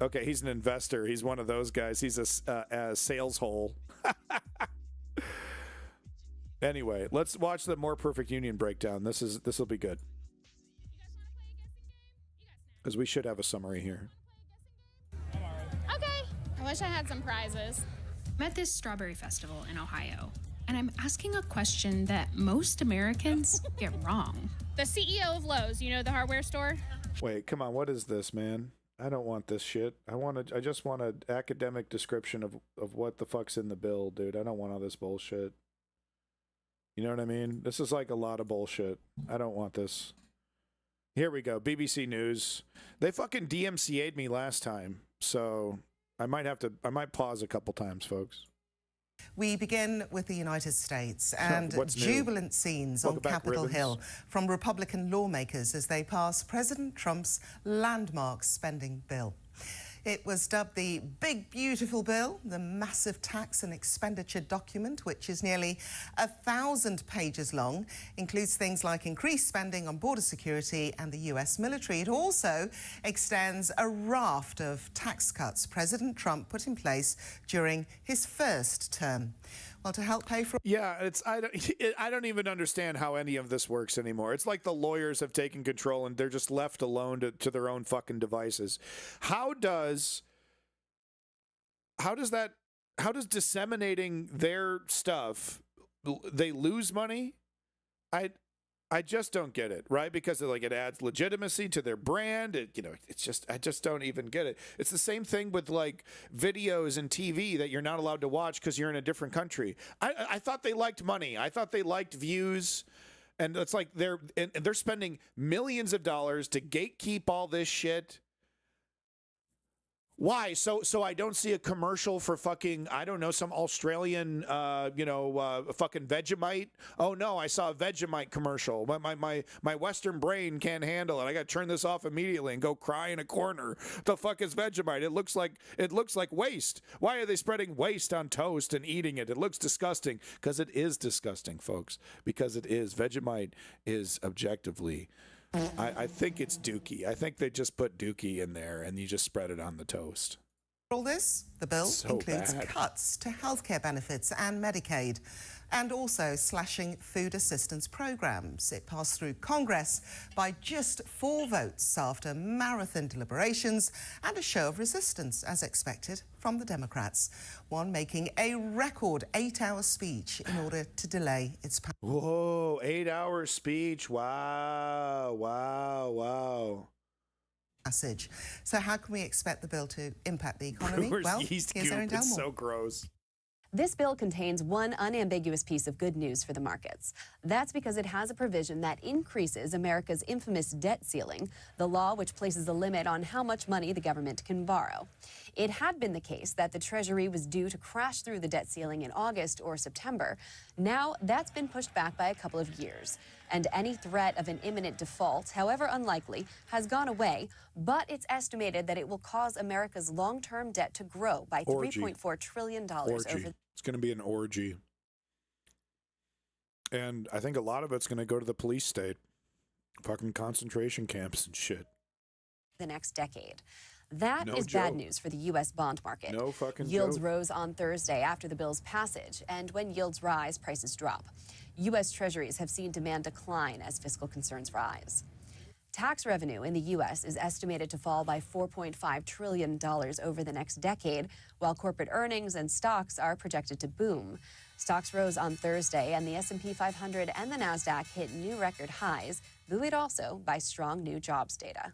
Okay, he's an investor. He's one of those guys. He's a sales hole. Anyway, let's watch the More Perfect Union breakdown. This will be good. Because we should have a summary here. Okay. I wish I had some prizes. I'm at this strawberry festival in Ohio, and I'm asking a question that most Americans get wrong. The CEO of Lowe's, you know, the hardware store? Wait, come on. What is this, man? I don't want this shit. I just want an academic description of what the fuck's in the bill, dude. I don't want all this bullshit. You know what I mean? This is like a lot of bullshit. I don't want this. Here we go. BBC News. They fucking DMCA'd me last time, so I might pause a couple times, folks. We begin with the United States and What's new? jubilant scenes Welcome on back, Capitol Ribbons. Hill from Republican lawmakers as they pass President Trump's landmark spending bill. It was dubbed the Big Beautiful Bill, the massive tax and expenditure document, which is nearly 1,000 pages long, includes things like increased spending on border security and the US military. It also extends a raft of tax cuts President Trump put in place during his first term. Well, to help pay for... Yeah, I don't even understand how any of this works anymore. It's like the lawyers have taken control and they're just left alone to their own fucking devices. How does disseminating their stuff, they lose money? I just don't get it, right? Because it adds legitimacy to their brand. I just don't even get it. It's the same thing with like videos and TV that you're not allowed to watch because you're in a different country. I thought they liked money. I thought they liked views. And it's like they're spending millions of dollars to gatekeep all this shit. Why? So I don't see a commercial for fucking, I don't know, some Australian, fucking Vegemite. Oh no, I saw a Vegemite commercial. My Western brain can't handle it. I got to turn this off immediately and go cry in a corner. The fuck is Vegemite? It looks like waste. Why are they spreading waste on toast and eating it? It looks disgusting because it is disgusting, folks. Because it is. Vegemite is objectively. I think it's Dookie. I think they just put Dookie in there and you just spread it on the toast. All this, the bill includes bad. cuts to healthcare benefits and Medicaid, and also slashing food assistance programs. It passed through Congress by just 4 votes after marathon deliberations and a show of resistance, as expected, from the Democrats. One making a record 8-hour speech in order to delay its passage. Whoa, 8-hour speech. Wow. So how can we expect the bill to impact the economy? Brewer's Well, yeast here's goop. Erin It's Delmore. so gross. This bill contains one unambiguous piece of good news for the markets. That's because it has a provision that increases America's infamous debt ceiling, the law which places a limit on how much money the government can borrow. It had been the case that the Treasury was due to crash through the debt ceiling in August or September. Now that's been pushed back by a couple of years. And any threat of an imminent default, however unlikely, has gone away. But it's estimated that it will cause America's long-term debt to grow by $3.4 trillion over It's going to be an orgy. And I think a lot of it's going to go to the police state. Fucking concentration camps and shit. the next decade. That No is bad joke. news for the U.S. bond market. No fucking Yields joke. rose on Thursday after the bill's passage, and when yields rise, prices drop. U.S. Treasuries have seen demand decline as fiscal concerns rise. Tax revenue in the U.S. is estimated to fall by $4.5 trillion over the next decade, while corporate earnings and stocks are projected to boom. Stocks rose on Thursday, and the S&P 500 and the NASDAQ hit new record highs, buoyed also by strong new jobs data.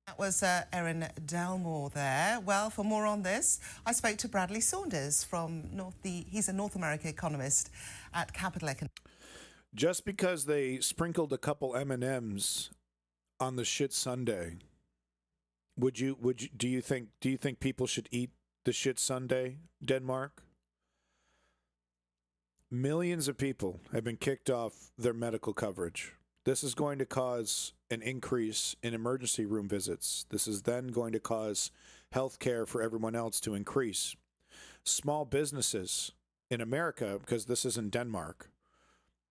That was Erin Delmore there. Well, for more on this, I spoke to Bradley Saunders from he's a North America economist at Capital Economics. Just because they sprinkled a couple M&Ms on the shit sundae, do you think people should eat the shit sundae, Denmark? Millions of people have been kicked off their medical coverage. This is going to cause an increase in emergency room visits. This is then going to cause health care for everyone else to increase. Small businesses in America, because this is in Denmark,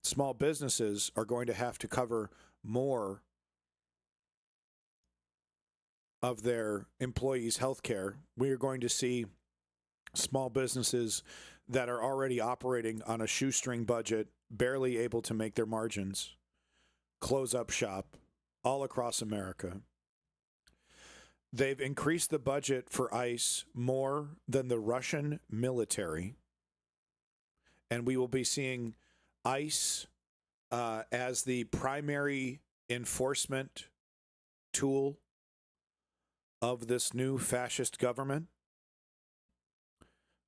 small businesses are going to have to cover more of their employees' health care. We are going to see small businesses that are already operating on a shoestring budget, barely able to make their margins, close up shop all across America. They've increased the budget for ICE more than the Russian military, and we will be seeing ICE as the primary enforcement tool of this new fascist government.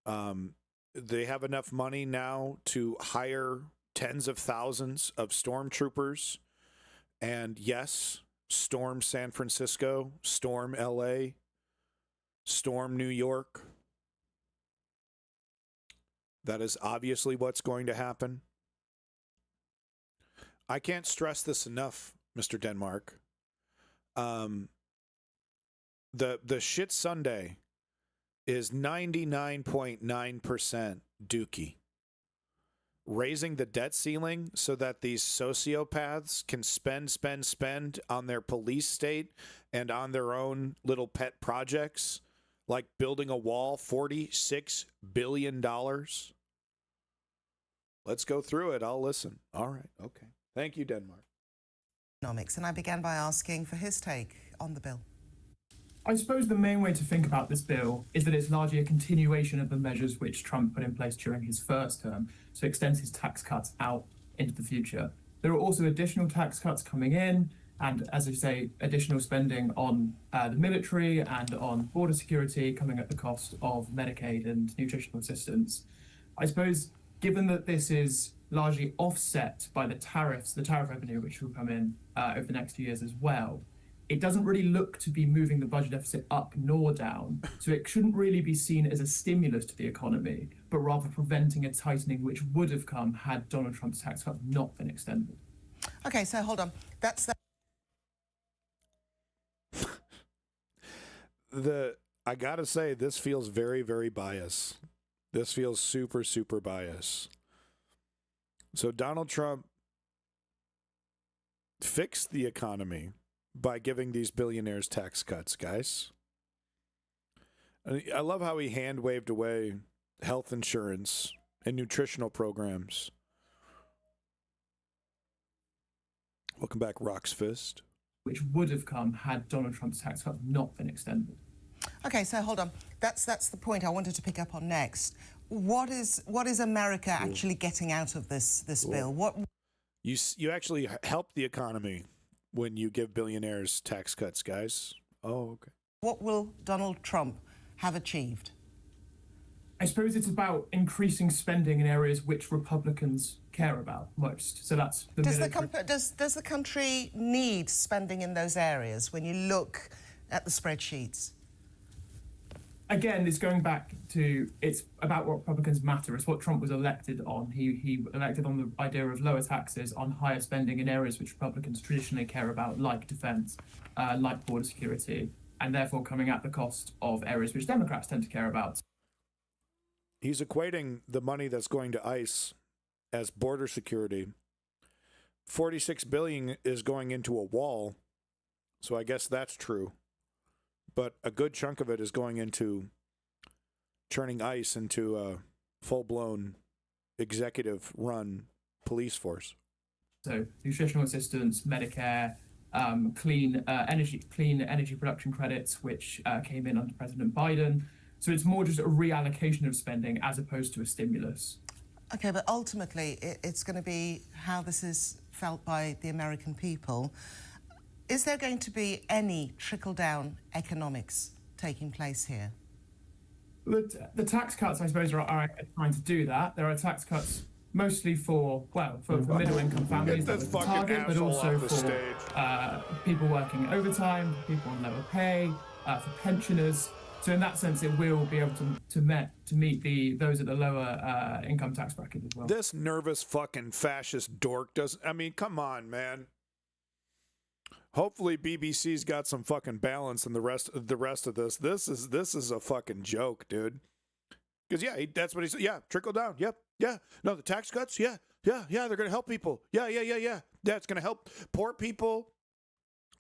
They have enough money now to hire tens of thousands of stormtroopers. And yes, storm San Francisco, storm LA, storm New York. That is obviously what's going to happen. I can't stress this enough, Mr. Denmark. The shit Sunday is 99.9% dookie. Raising the debt ceiling so that these sociopaths can spend on their police state and on their own little pet projects, like building a wall, $46 billion. Let's go through it. I'll listen. All right. Okay. Thank you, Denmark. And I began by asking for his take on the bill. I suppose the main way to think about this bill is that it's largely a continuation of the measures which Trump put in place during his first term, so it extends his tax cuts out into the future. There are also additional tax cuts coming in, and as I say, additional spending on the military and on border security coming at the cost of Medicaid and nutritional assistance. I suppose, given that this is largely offset by the tariff revenue which will come in over the next few years as well, it doesn't really look to be moving the budget deficit up nor down. So it shouldn't really be seen as a stimulus to the economy, but rather preventing a tightening which would have come had Donald Trump's tax cut not been extended. Okay, so hold on. That's that. I gotta say, this feels very, very biased. This feels super, super biased. So Donald Trump fixed the economy by giving these billionaires tax cuts, guys. I love how he hand waved away health insurance and nutritional programs. Welcome back, Rock's Fist. Which would have come had Donald Trump's tax cut not been extended. Okay, so hold on. That's the point I wanted to pick up on next. What is America actually getting out of this bill? What you actually help the economy when you give billionaires tax cuts, guys. Oh, okay. What will Donald Trump have achieved? I suppose it's about increasing spending in areas which Republicans care about most. So that's the does the country need spending in those areas when you look at the spreadsheets? Again, it's going back to, it's about what Republicans matter. It's what Trump was elected on. He elected on the idea of lower taxes on higher spending in areas which Republicans traditionally care about, like defense, like border security, and therefore coming at the cost of areas which Democrats tend to care about. He's equating the money that's going to ICE as border security. $46 billion is going into a wall, so I guess that's true. but a good chunk of it is going into turning ICE into a full-blown executive-run police force. So nutritional assistance, Medicare, clean energy production credits, which came in under President Biden. So it's more just a reallocation of spending as opposed to a stimulus. Okay, but ultimately it's going to be how this is felt by the American people. Is there going to be any trickle-down economics taking place here? The tax cuts, I suppose, are trying to do that. There are tax cuts mostly for middle-income families, that was the target, but also for people working overtime, people on lower pay, for pensioners. So in that sense, it will be able to meet those at the lower income tax bracket as well. This nervous fucking fascist dork doesn't. I mean, come on, man. Hopefully, BBC's got some fucking balance in the rest of this. This is a fucking joke, dude. Because that's what he said. Yeah, trickle down. Yep. Yeah. No, the tax cuts. Yeah. They're gonna help people. Yeah. It's gonna help poor people.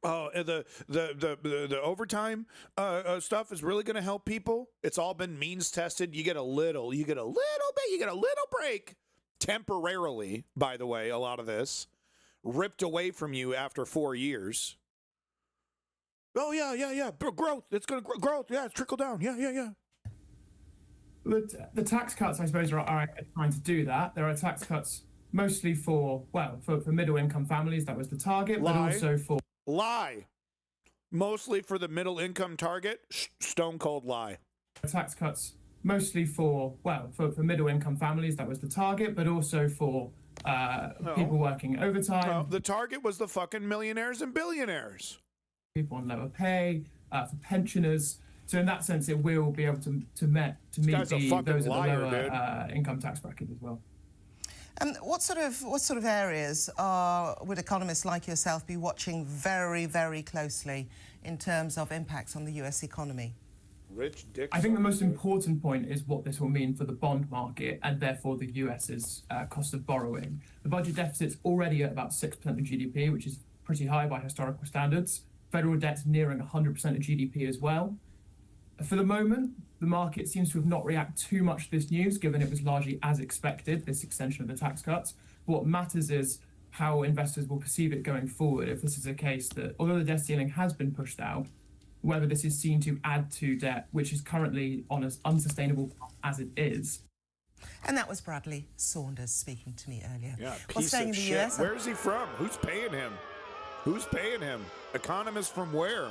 The overtime stuff is really going to help people. It's all been means tested. You get a little break temporarily, by the way, a lot of this ripped away from you after 4 years. Oh yeah. Growth. It's going to growth. Yeah. It's trickle down. Yeah. The tax cuts, I suppose, are trying to do that. There are tax cuts mostly for middle-income families. That was the target, but also for... Lie. Mostly for the middle income target. Stone cold lie. Tax cuts mostly for middle income families. That was the target, but also for people working overtime. No, the target was the fucking millionaires and billionaires. People on lower pay, for pensioners. So in that sense, it will be able to meet those at the lower income tax bracket as well. What sort of areas would economists like yourself be watching very, very closely in terms of impacts on the US economy? I think the most important point is what this will mean for the bond market and therefore the US's cost of borrowing. The budget deficit's already at about 6% of GDP, which is pretty high by historical standards. Federal debt's nearing 100% of GDP as well. For the moment, the market seems to have not reacted too much to this news, given it was largely as expected, this extension of the tax cuts. What matters is how investors will perceive it going forward, if this is a case that, although the debt ceiling has been pushed out, whether this is seen to add to debt, which is currently on as unsustainable as it is. And that was Bradley Saunders speaking to me earlier. Yeah, piece of shit. US, where is he from? Who's paying him? Economist from where?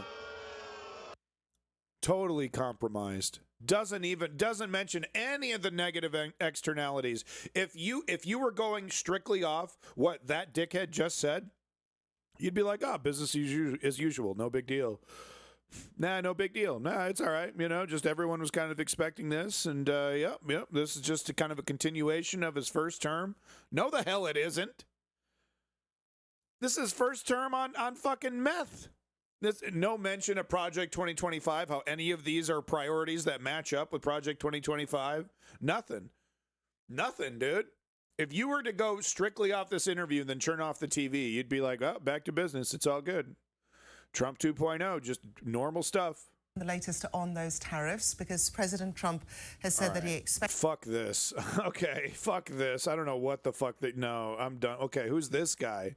Totally compromised. Doesn't mention any of the negative externalities. If you were going strictly off what that dickhead just said, you'd be like, business as usual, no big deal. Nah, no big deal. Nah, it's all right. Just everyone was kind of expecting this, and yep. This is just a kind of a continuation of his first term. No, the hell it isn't. This is first term on fucking meth. There's no mention of Project 2025, how any of these are priorities that match up with Project 2025. Nothing, dude. If you were to go strictly off this interview and then turn off the TV, you'd be like, back to business. It's all good. Trump 2.0, just normal stuff. The latest on those tariffs, because President Trump has said that he expects... Fuck this. Okay, fuck this. I don't know what the fuck no, I'm done. Okay, who's this guy?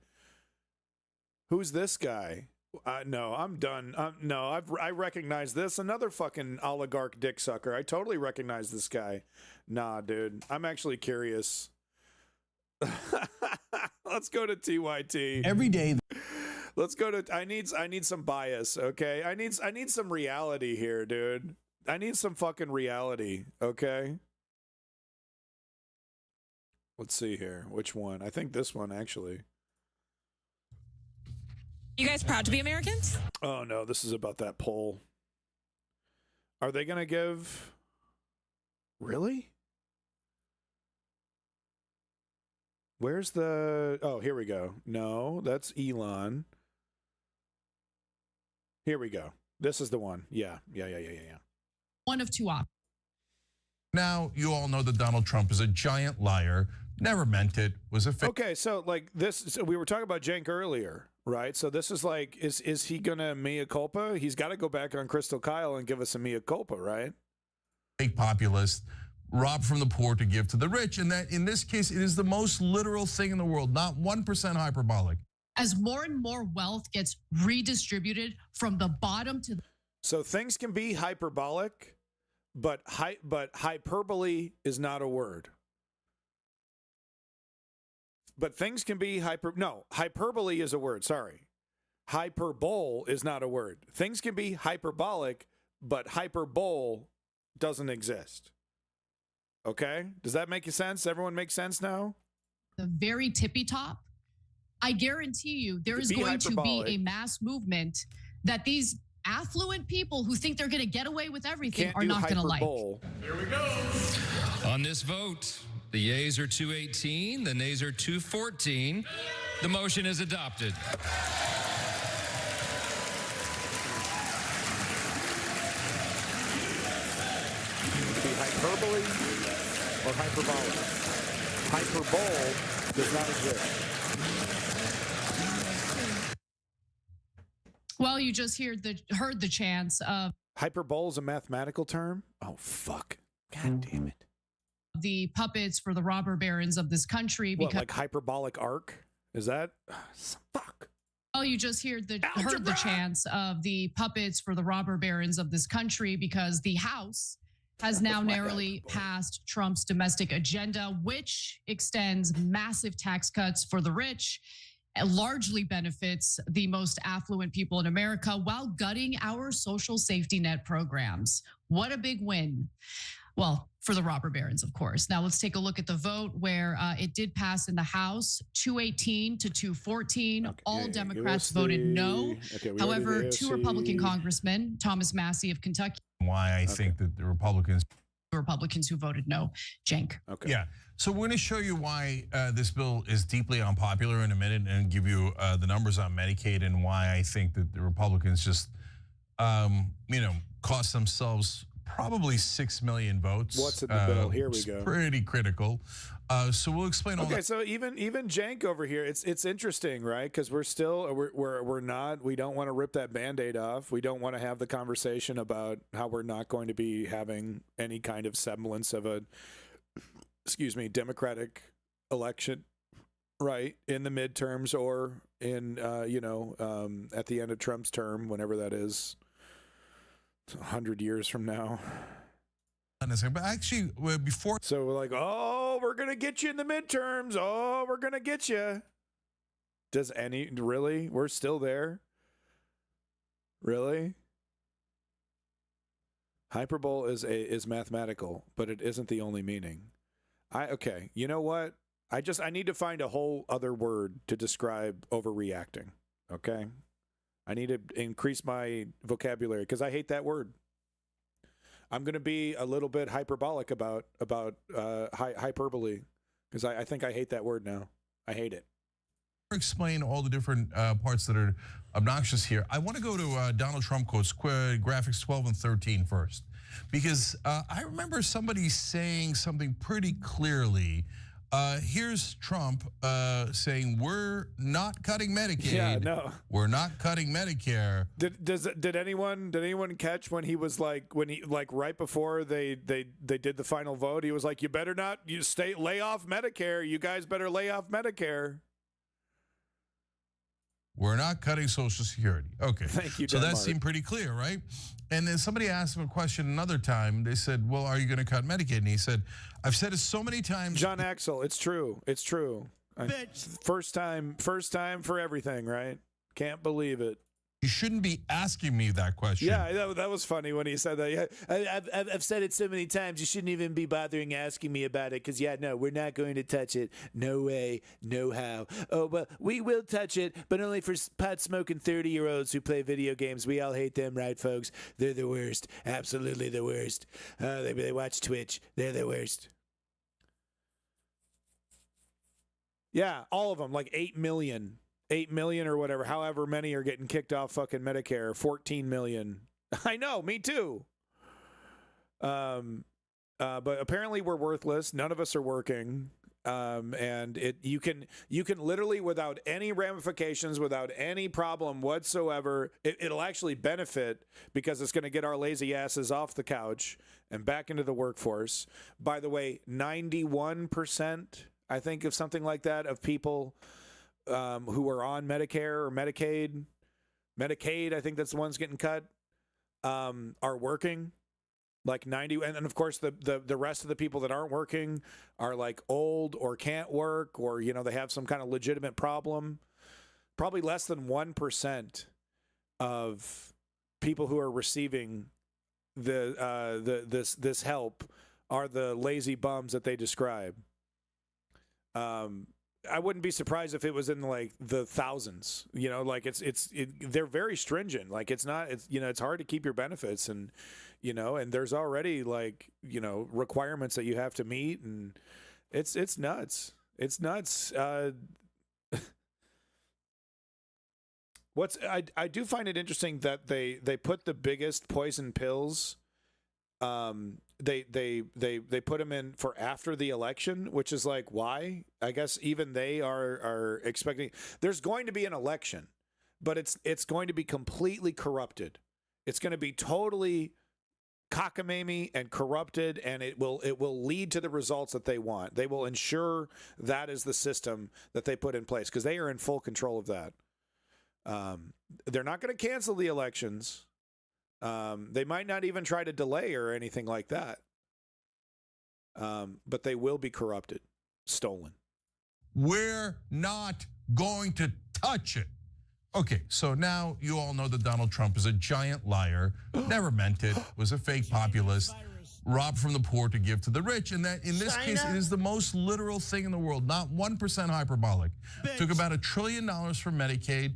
No, I'm done. I recognize this. Another fucking oligarch dick sucker. I totally recognize this guy. Nah, dude. I'm actually curious. Let's go to TYT. Every day. Let's go to. I need some bias. Okay. I need some reality here, dude. I need some fucking reality. Okay. Let's see here. Which one? I think this one actually. You guys proud to be Americans? Oh, no, this is about that poll. Are they going to give... Really? Where's the... Oh, here we go. No, that's Elon. Here we go. This is the one. Yeah. One of two options. Now, you all know that Donald Trump is a giant liar, never meant it, was a... Okay, so like this, we were talking about Cenk earlier. right? So this is like, is he gonna mea culpa? He's got to go back on Crystal Kyle and give us a mea culpa, right? Fake populist, rob from the poor to give to the rich, and that in this case, it is the most literal thing in the world, not 1% hyperbolic. As more and more wealth gets redistributed from the bottom to the So things can be hyperbolic, but hyperbole is not a word. But things can be hyperbole is a word, sorry. Hyperbole is not a word. Things can be hyperbolic, but hyperbole doesn't exist. Okay? Does that make sense? Everyone make sense now? very tippy top, I guarantee you there is going to be a mass movement that these affluent people who think they're going to get away with everything are not going to like. Here we go. On this vote, the yeas are 218, the nays are 214. The motion is adopted. Hyperbole or hyperbolic? Hyperbole does not exist. Well, you just heard the chants of hyperbole is a mathematical term. Oh fuck! God damn it! The puppets for the robber barons of this country. Because like hyperbolic arc? Is that fuck? Oh, you just heard the chants of the puppets for the robber barons of this country because the House has now narrowly passed Trump's domestic agenda, which extends massive tax cuts for the rich, largely benefits the most affluent people in America while gutting our social safety net programs. What a big win. Well, for the robber barons, of course. Now let's take a look at the vote where it did pass in the House, 218 to 214. Okay, All Democrats voted no. Okay, however, two Republican congressmen, Thomas Massey of Kentucky. Why I think that the Republicans who voted no, Cenk. Okay. Yeah. So we're going to show you why this bill is deeply unpopular in a minute and give you the numbers on Medicaid and why I think that the Republicans just, cost themselves probably 6 million votes. What's in the bill? Here we go. Pretty critical. So we'll explain all that. Okay, so even Cenk over here, it's interesting, right? Because we don't want to rip that Band-Aid off. We don't want to have the conversation about how we're not going to be having any kind of semblance of a, Democratic election, right, in the midterms or in at the end of Trump's term, whenever that is. 100 years from now. But actually, before. So we're like, oh, we're going to get you in the midterms. Oh, we're going to get you. Really? We're still there? Really? Hyperbole is mathematical, but it isn't the only meaning. Okay, you know what? I need to find a whole other word to describe overreacting, okay? I need to increase my vocabulary because I hate that word. I'm going to be a little bit hyperbolic about hyperbole because I think I hate that word now. I hate it. Explain all the different parts that are obnoxious here. I want to go to Donald Trump quotes, graphics 12 and 13 first, because I remember somebody saying something pretty clearly. Here's Trump saying, we're not cutting Medicaid. Yeah, no. We're not cutting Medicare. Did anyone catch when he was right before they did the final vote, he was like, you better not lay off Medicare. You guys better lay off Medicare. We're not cutting Social Security. Okay. Thank you, so Denmark. that seemed pretty clear, right? And then somebody asked him a question another time. They said, well, are you going to cut Medicaid? And he said, I've said it so many times. John Axel, it's true. It's true. First time for everything, right? Can't believe it. You shouldn't be asking me that question. Yeah, that was funny when he said that. Yeah, I've said it so many times. You shouldn't even be bothering asking me about it because, no, we're not going to touch it. No way, no how. Oh, well, we will touch it, but only for pot-smoking 30-year-olds who play video games. We all hate them, right, folks? They're the worst. Absolutely the worst. They watch Twitch. They're the worst. Yeah, all of them, like 8 million. 8 million or whatever, however many are getting kicked off fucking Medicare, 14 million. I know, me too. But apparently we're worthless. None of us are working. And you can literally, without any ramifications, without any problem whatsoever, it'll actually benefit because it's going to get our lazy asses off the couch and back into the workforce. By the way, 91%, I think, of something like that, of people who are on Medicare or Medicaid, I think that's the ones getting cut, are working. Like 90, and of course the rest of the people that aren't working are like old or can't work, or they have some kind of legitimate problem. Probably less than 1% of people who are receiving this help are the lazy bums that they describe. I wouldn't be surprised if it was in like the thousands. Like they're very stringent. Like it's hard to keep your benefits, and and there's already like requirements that you have to meet, and it's nuts. It's nuts. I do find it interesting that they put the biggest poison pills. They put them in for after the election, which is like, why? I guess even they are expecting there's going to be an election, but it's going to be completely corrupted. It's going to be totally cockamamie and corrupted, and it will lead to the results that they want. They will ensure that is the system that they put in place because they are in full control of that. They're not going to cancel the elections. They might not even try to delay or anything like that. But they will be corrupted, stolen. We're not going to touch it. Okay, so now you all know that Donald Trump is a giant liar, never meant it, was a fake populist, robbed from the poor to give to the rich, and that in this case it is the most literal thing in the world, not 1% hyperbolic. Took about $1 trillion from Medicaid.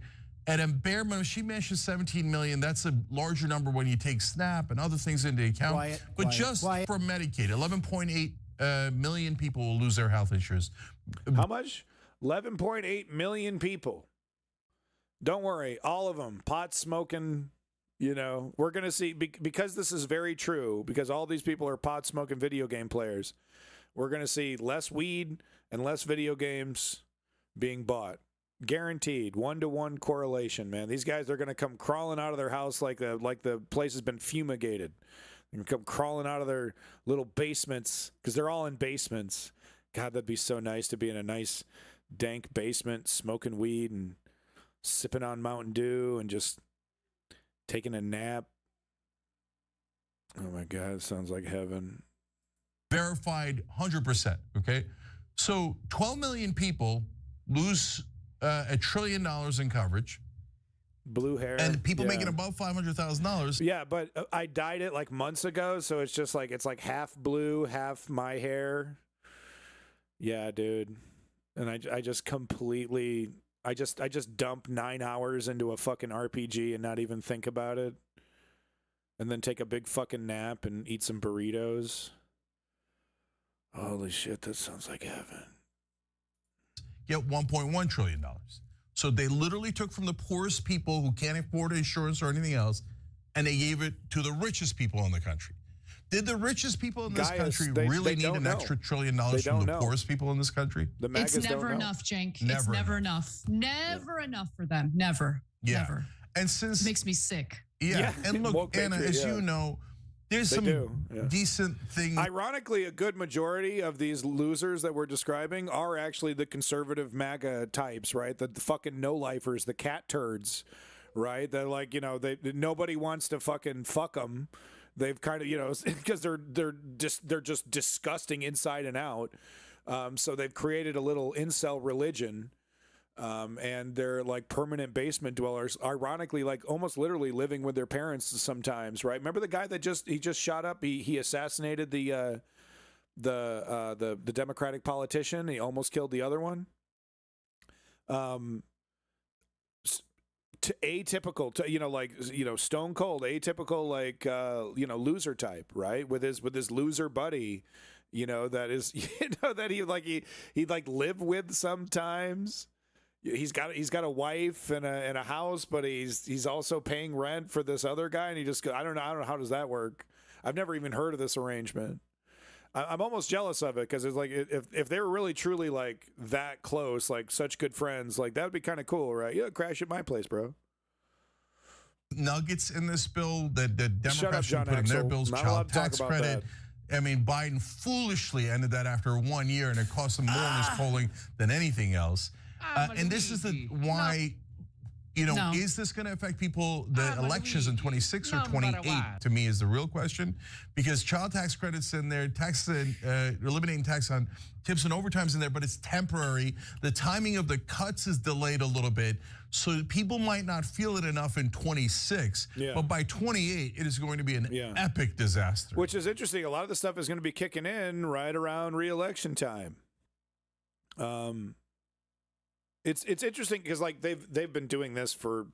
At a bare minimum, she mentioned 17 million. That's a larger number when you take SNAP and other things into account. But just for Medicaid, 11.8 million people will lose their health insurance. How much? 11.8 million people. Don't worry, all of them, pot smoking. We're going to see, because this is very true, because all these people are pot smoking video game players, we're going to see less weed and less video games being bought. Guaranteed, 1-to-1 correlation, man. These guys are going to come crawling out of their house like the place has been fumigated. They're going to come crawling out of their little basements because they're all in basements. God, that'd be so nice to be in a nice dank basement, smoking weed and sipping on Mountain Dew and just taking a nap. Oh my God, it sounds like heaven. Verified 100%, okay? So 12 million people lose $1 trillion in coverage. Blue hair. And people making above $500,000. Yeah, but I dyed it like months ago, so it's just like, it's like half blue, half my hair. Yeah, dude. And I just completely, I just dump 9 hours into a fucking RPG and not even think about it. And then take a big fucking nap and eat some burritos. Holy shit, that sounds like heaven. Get $1.1 trillion. So they literally took from the poorest people who can't afford insurance or anything else, and they gave it to the richest people in the country. Did the richest people in this country really need an extra $1 trillion from the poorest people in this country? It's never enough, Cenk. It's never enough. Never enough for them. Never. Yeah. Never. And since it makes me sick. Yeah. And look, Anna, as you know, there's some decent things. Ironically, a good majority of these losers that we're describing are actually the conservative MAGA types, right? The fucking no-lifers, the cat turds, right? They're like, nobody wants to fucking fuck them. They've kind of, because they're just disgusting inside and out. So they've created a little incel religion. And they're like permanent basement dwellers, ironically, like almost literally living with their parents sometimes, right? Remember the guy that just shot up? He assassinated the Democratic politician. He almost killed the other one. Atypical, stone cold, atypical, loser type, right? With his loser buddy, that is, that he'd live with sometimes. He's got a wife and a house, but he's also paying rent for this other guy, and he just I don't know how does that work? I've never even heard of this arrangement. I'm almost jealous of it because it's like if they were really truly like that close, like such good friends, like that would be kind of cool, right? Yeah, crash at my place, bro. Nuggets in this bill that the Democrats should John put in their Axel. bills, Not child allowed to talk tax about credit. I mean, Biden foolishly ended that after 1 year, and it cost him more in his polling than anything else. And this is why. You know, is this going to affect people, the elections in 26 or 28, to me is the real question. Because child tax credits in there, eliminating tax on tips and overtimes in there, but it's temporary. The timing of the cuts is delayed a little bit. So people might not feel it enough in 26, but by 28, it is going to be an epic disaster. Which is interesting. A lot of the stuff is going to be kicking in right around re-election time. It's interesting because like they've been doing this for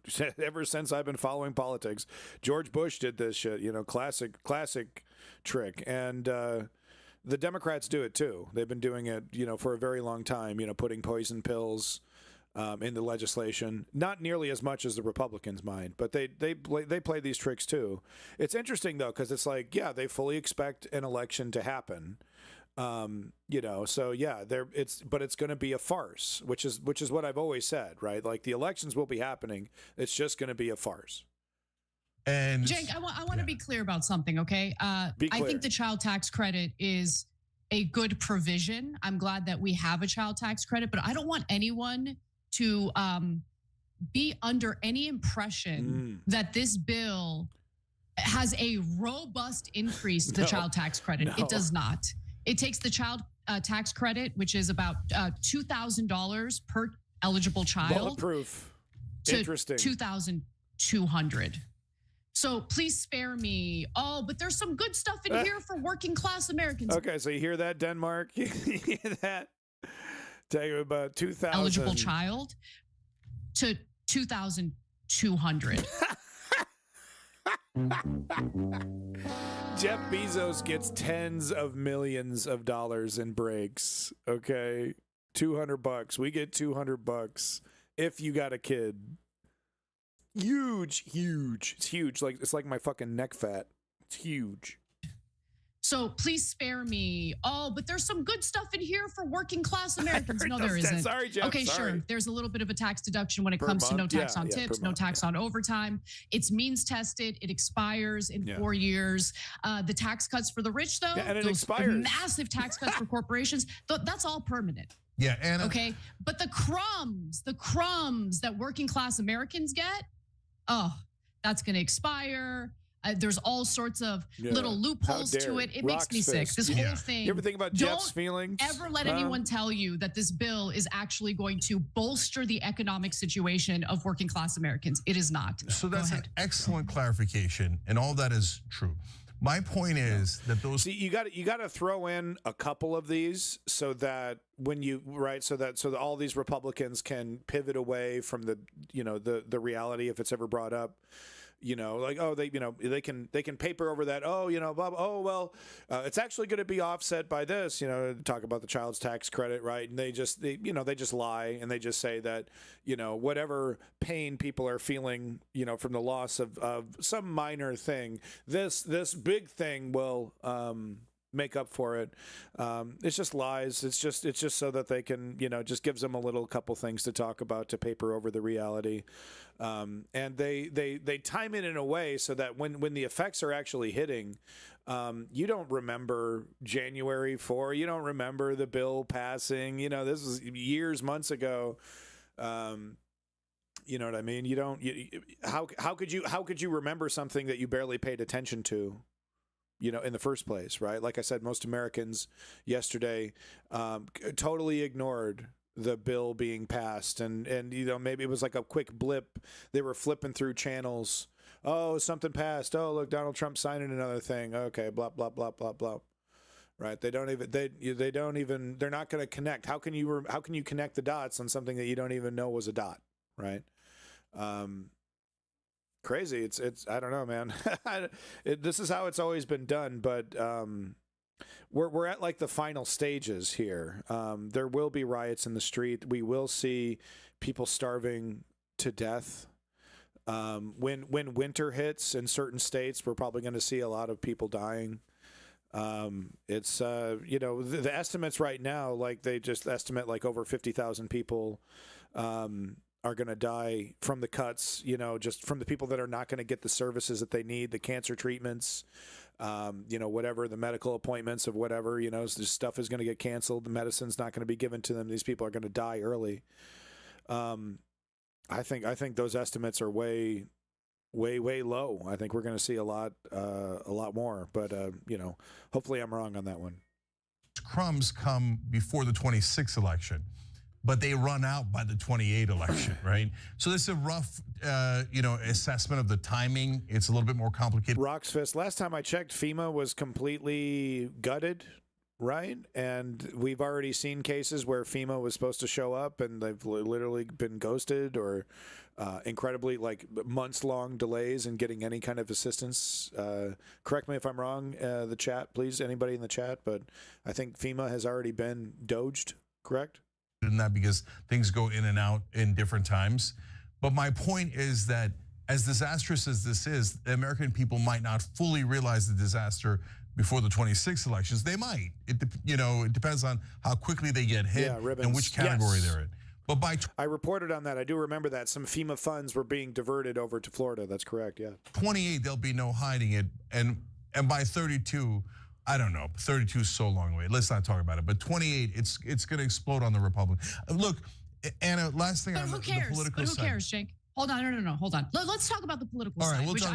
ever since I've been following politics. George Bush did this shit, you know, classic trick, and the Democrats do it too. They've been doing it, you know, for a very long time. You know, putting poison pills in the legislation, not nearly as much as the Republicans mind, but they play these tricks too. It's interesting though because it's like they fully expect an election to happen. You know, so but it's going to be a farce, which is what I've always said, right? Like the elections will be happening. It's just going to be a farce. And Cenk, I want to be clear about something, okay? I think the child tax credit is a good provision. I'm glad that we have a child tax credit, but I don't want anyone to be under any impression that this bill has a robust increase to the child tax credit. It does not. It takes the child tax credit, which is about $2,000 per eligible child. Bulletproof. To Interesting. $2,200. So please spare me. Oh, but there's some good stuff in here for working class Americans. Okay, so you hear that, Denmark? You hear that? Tell you about 2,000 eligible child to 2,200. Jeff Bezos gets tens of millions of dollars in breaks. Okay, $200. We get $200 if you got a kid. Huge. It's huge. Like it's like my fucking neck fat. It's huge. So please spare me. Oh, but there's some good stuff in here for working class Americans. No, there isn't. Sorry, Jeff. Okay, sorry. Sure. There's a little bit of a tax deduction when it Per comes to no month? tax on Yeah, tips, per no month, tax on overtime. It's means tested. It expires in 4 years. The tax cuts for the rich, though, and it those expires. massive tax cuts for corporations, that's all permanent. Yeah, and okay, but the crumbs that working class Americans get, that's going to expire. There's all sorts of little loopholes to it. It makes me sick. This whole thing. You ever think about Jeff's feelings? Ever let anyone tell you that this bill is actually going to bolster the economic situation of working class Americans? It is not. So that's an excellent clarification, and all that is true. My point is that those you got to throw in a couple of these so that when you so that all these Republicans can pivot away from the reality if it's ever brought up. You know, like they can paper over that. It's actually going to be offset by this. You know, talk about the child's tax credit, right? And they just lie and they just say that whatever pain people are feeling, from the loss of some minor thing, this big thing will make up for it. It's just lies. It's just so that they can, just gives them a little couple things to talk about to paper over the reality. And they time it in a way so that when the effects are actually hitting, you don't remember January 4. You don't remember the bill passing. This was months ago. You know what I mean? You don't. How could you remember something that you barely paid attention to? In the first place, right? Like I said, most Americans yesterday totally ignored the bill being passed, and maybe it was like a quick blip. They were flipping through channels. Oh, something passed. Oh, look, Donald Trump signing another thing. Okay, blah blah blah blah blah. Right? They're not going to connect. How can you connect the dots on something that you don't even know was a dot? Right? Crazy. It's I don't know, man. This is how it's always been done, but we're at like the final stages here. There will be riots in the street. We will see people starving to death. When winter hits in certain states, we're probably going to see a lot of people dying. It's the estimates right now, like they just estimate like over 50,000 people are going to die from the cuts, just from the people that are not going to get the services that they need, the cancer treatments, whatever, the medical appointments of whatever, this stuff is going to get canceled. The medicine's not going to be given to them. These people are going to die early. I think those estimates are way low. I think we're going to see a lot more, but hopefully I'm wrong on that one. Crumbs come before the 26th election, but they run out by the 28 election, right? So this is a rough, assessment of the timing. It's a little bit more complicated. Rock's Fist, last time I checked, FEMA was completely gutted, right? And we've already seen cases where FEMA was supposed to show up and they've literally been ghosted or incredibly months-long delays in getting any kind of assistance. Correct me if I'm wrong, the chat, please, anybody in the chat, but I think FEMA has already been doged, correct? In that because things go in and out in different times. But my point is that as disastrous as this is, the American people might not fully realize the disaster before the 26 elections. They might. It depends on how quickly they get hit and which category they're in. But I reported on that. I do remember that some FEMA funds were being diverted over to Florida. That's correct. Yeah. 28, there'll be no hiding it, and by 32. I don't know. 32 is so long away. Let's not talk about it. But 28, it's going to explode on the Republicans. Look, Anna. Last thing on the political side. Who cares, Jake? Hold on, no. Hold on. Let's talk about the political side, we'll which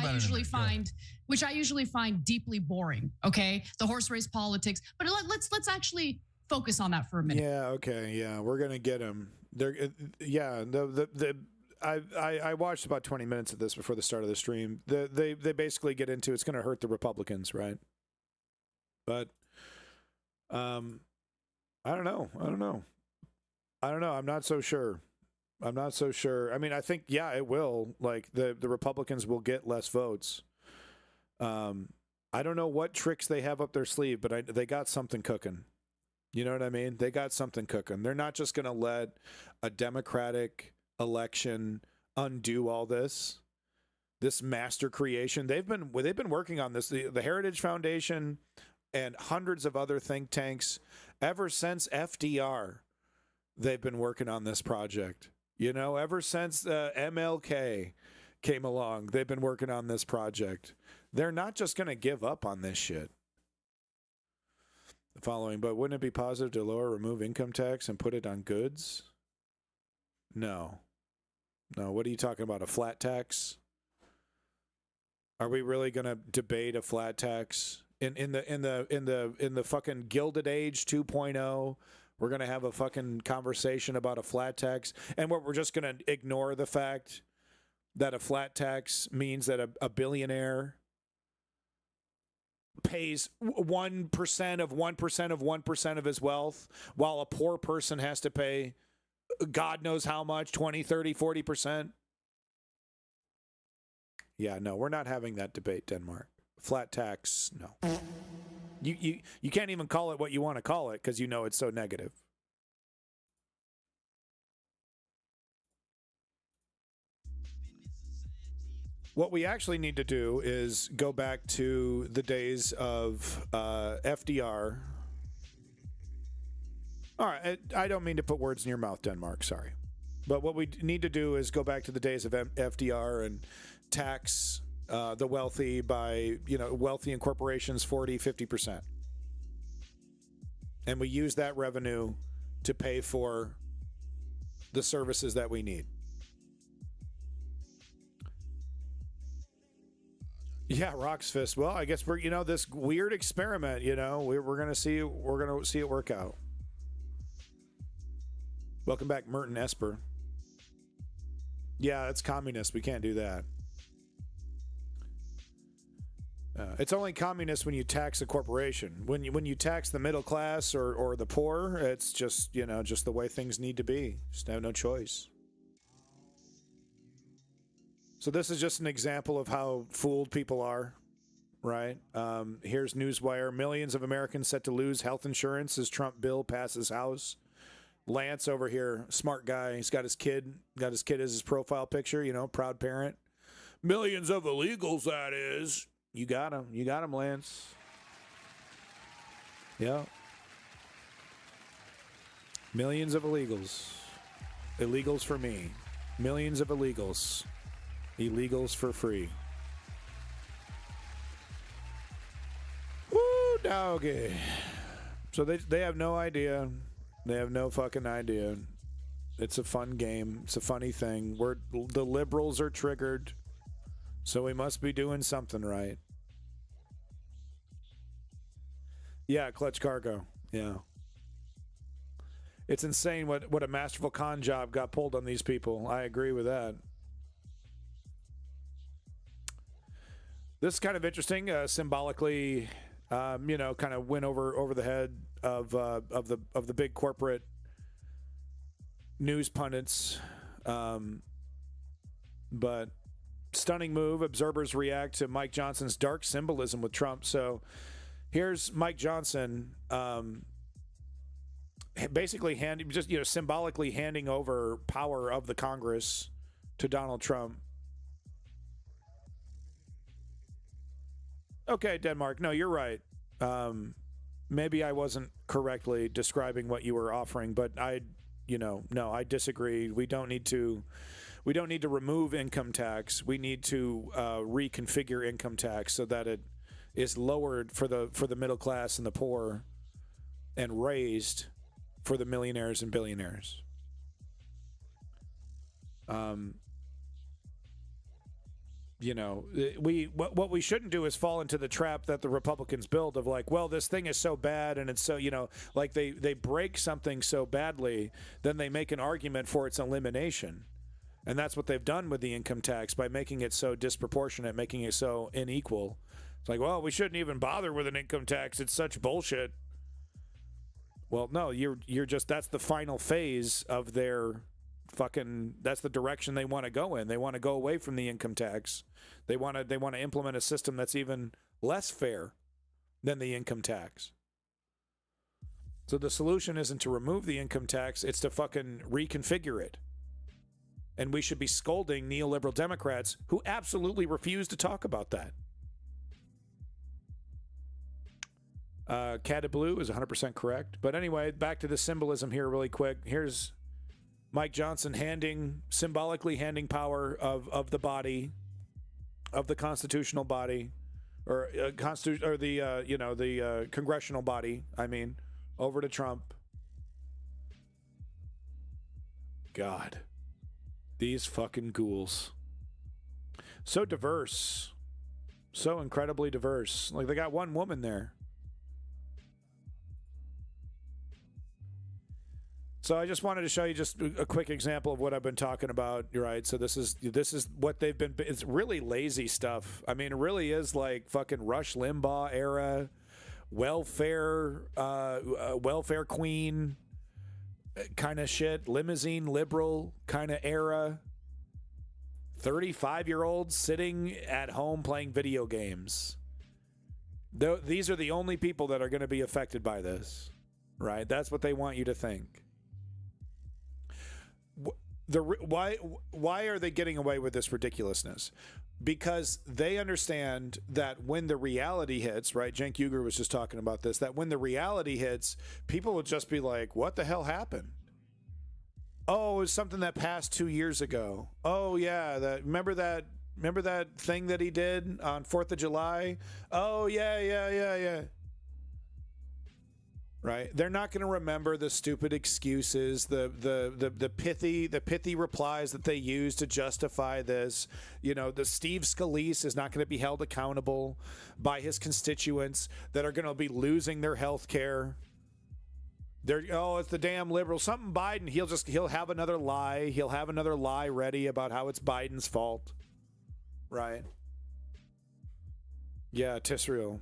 I usually find deeply boring. Okay, the horse race politics. But let's actually focus on that for a minute. Yeah. Okay. Yeah, we're gonna get him. I watched about 20 minutes of this before the start of the stream. They basically get into it's going to hurt the Republicans, right? But I don't know. I'm not so sure. I mean, I think, it will. Like the Republicans will get less votes. I don't know what tricks they have up their sleeve, but they got something cooking. You know what I mean? They got something cooking. They're not just going to let a Democratic election undo all this master creation. They've been working on this. The Heritage Foundation and hundreds of other think tanks ever since FDR. They've been working on this project. Ever since MLK came along, they've been working on this project. They're not just going to give up on this shit. The following, but wouldn't it be positive to remove income tax and put it on goods? No. What are you talking about? A flat tax? Are we really going to debate a flat tax in the fucking Gilded Age 2.0? We're going to have a fucking conversation about a flat tax, and we're just going to ignore the fact that a flat tax means that a billionaire pays 1% of 1% of 1% of his wealth, while a poor person has to pay God knows how much, 20, 30, 40%. Yeah, no, we're not having that debate, Denmark. Flat tax, no. You can't even call it what you want to call it because it's so negative. What we actually need to do is go back to the days of FDR. All right, I don't mean to put words in your mouth, Denmark, sorry. But what we need to do is go back to the days of FDR and tax the wealthy by, wealthy and corporations 40, 50%. And we use that revenue to pay for the services that we need. Yeah, Rock's Fist. Well, I guess we're, this weird experiment, we're going to see it work out. Welcome back, Merton Esper. Yeah, it's communist. We can't do that. It's only communist when you tax a corporation. When you tax the middle class or the poor, it's just, just the way things need to be. Just have no choice. So this is just an example of how fooled people are, right? Here's Newswire. Millions of Americans set to lose health insurance as Trump bill passes House. Lance over here, smart guy. He's got his kid as his profile picture, proud parent. Millions of illegals, that is. You got him, Lance. Yeah. Millions of illegals. Illegals for me. Millions of illegals. Illegals for free. Woo, doggy. So they have no idea. They have no fucking idea. It's a fun game. It's a funny thing. The liberals are triggered, so we must be doing something right. Yeah, Clutch Cargo. Yeah. It's insane what a masterful con job got pulled on these people. I agree with that. This is kind of interesting. Symbolically, kind of went over the head of the big corporate news pundits. But stunning move. Observers react to Mike Johnson's dark symbolism with Trump. So here's Mike Johnson. Basically symbolically handing over power of the Congress to Donald Trump. Okay, Denmark. No, you're right. Maybe I wasn't correctly describing what you were offering, but I disagree. We don't need to remove income tax. We need to reconfigure income tax so that it is lowered for the middle class and the poor and raised for the millionaires and billionaires. What we shouldn't do is fall into the trap that the Republicans build of like, well, this thing is so bad and it's so, like they break something so badly, then they make an argument for its elimination. And that's what they've done with the income tax by making it so disproportionate, making it so unequal. It's like, well, we shouldn't even bother with an income tax. It's such bullshit. Well, no, you're just, that's the final phase of their that's the direction they want to go in. They want to go away from the income tax. They want to implement a system that's even less fair than the income tax. So the solution isn't to remove the income tax, it's to fucking reconfigure it. And we should be scolding neoliberal Democrats who absolutely refuse to talk about that. Cat Blue is 100% correct. But anyway, back to the symbolism here really quick. Here's Mike Johnson symbolically handing power of the body, of the constitutional body, or the congressional body, over to Trump. God. These fucking ghouls. So diverse. So incredibly diverse. Like, they got one woman there. So I just wanted to show you just a quick example of what I've been talking about, right? So this is what they've been. It's really lazy stuff. I mean, it really is like fucking Rush Limbaugh era, welfare queen kind of shit, limousine liberal kind of era. 35-year-olds sitting at home playing video games. These are the only people that are going to be affected by this, right? That's what they want you to think. Why are they getting away with this ridiculousness? Because they understand that when the reality hits, right? Cenk Uygur was just talking about this, that when the reality hits, people will just be like, what the hell happened? Oh, it was something that passed 2 years ago. Oh yeah, remember that thing that he did on 4th of July? Oh yeah. Right? They're not going to remember the stupid excuses, the pithy replies that they use to justify this. The Steve Scalise is not going to be held accountable by his constituents that are going to be losing their health care. It's the damn liberal. Something Biden, he'll have another lie. He'll have another lie ready about how it's Biden's fault. Right? Yeah, Tisrael.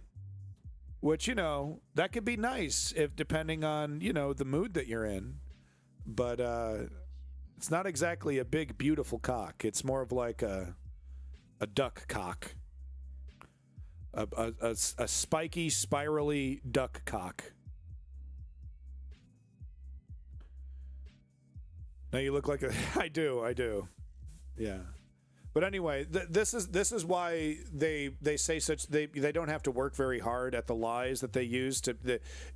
Which, that could be nice if depending on, the mood that you're in. But it's not exactly a big, beautiful cock. It's more of like a duck cock. A spiky, spirally duck cock. Now you look like I do. Yeah. But anyway, this is why they say such they don't have to work very hard at the lies that they use to.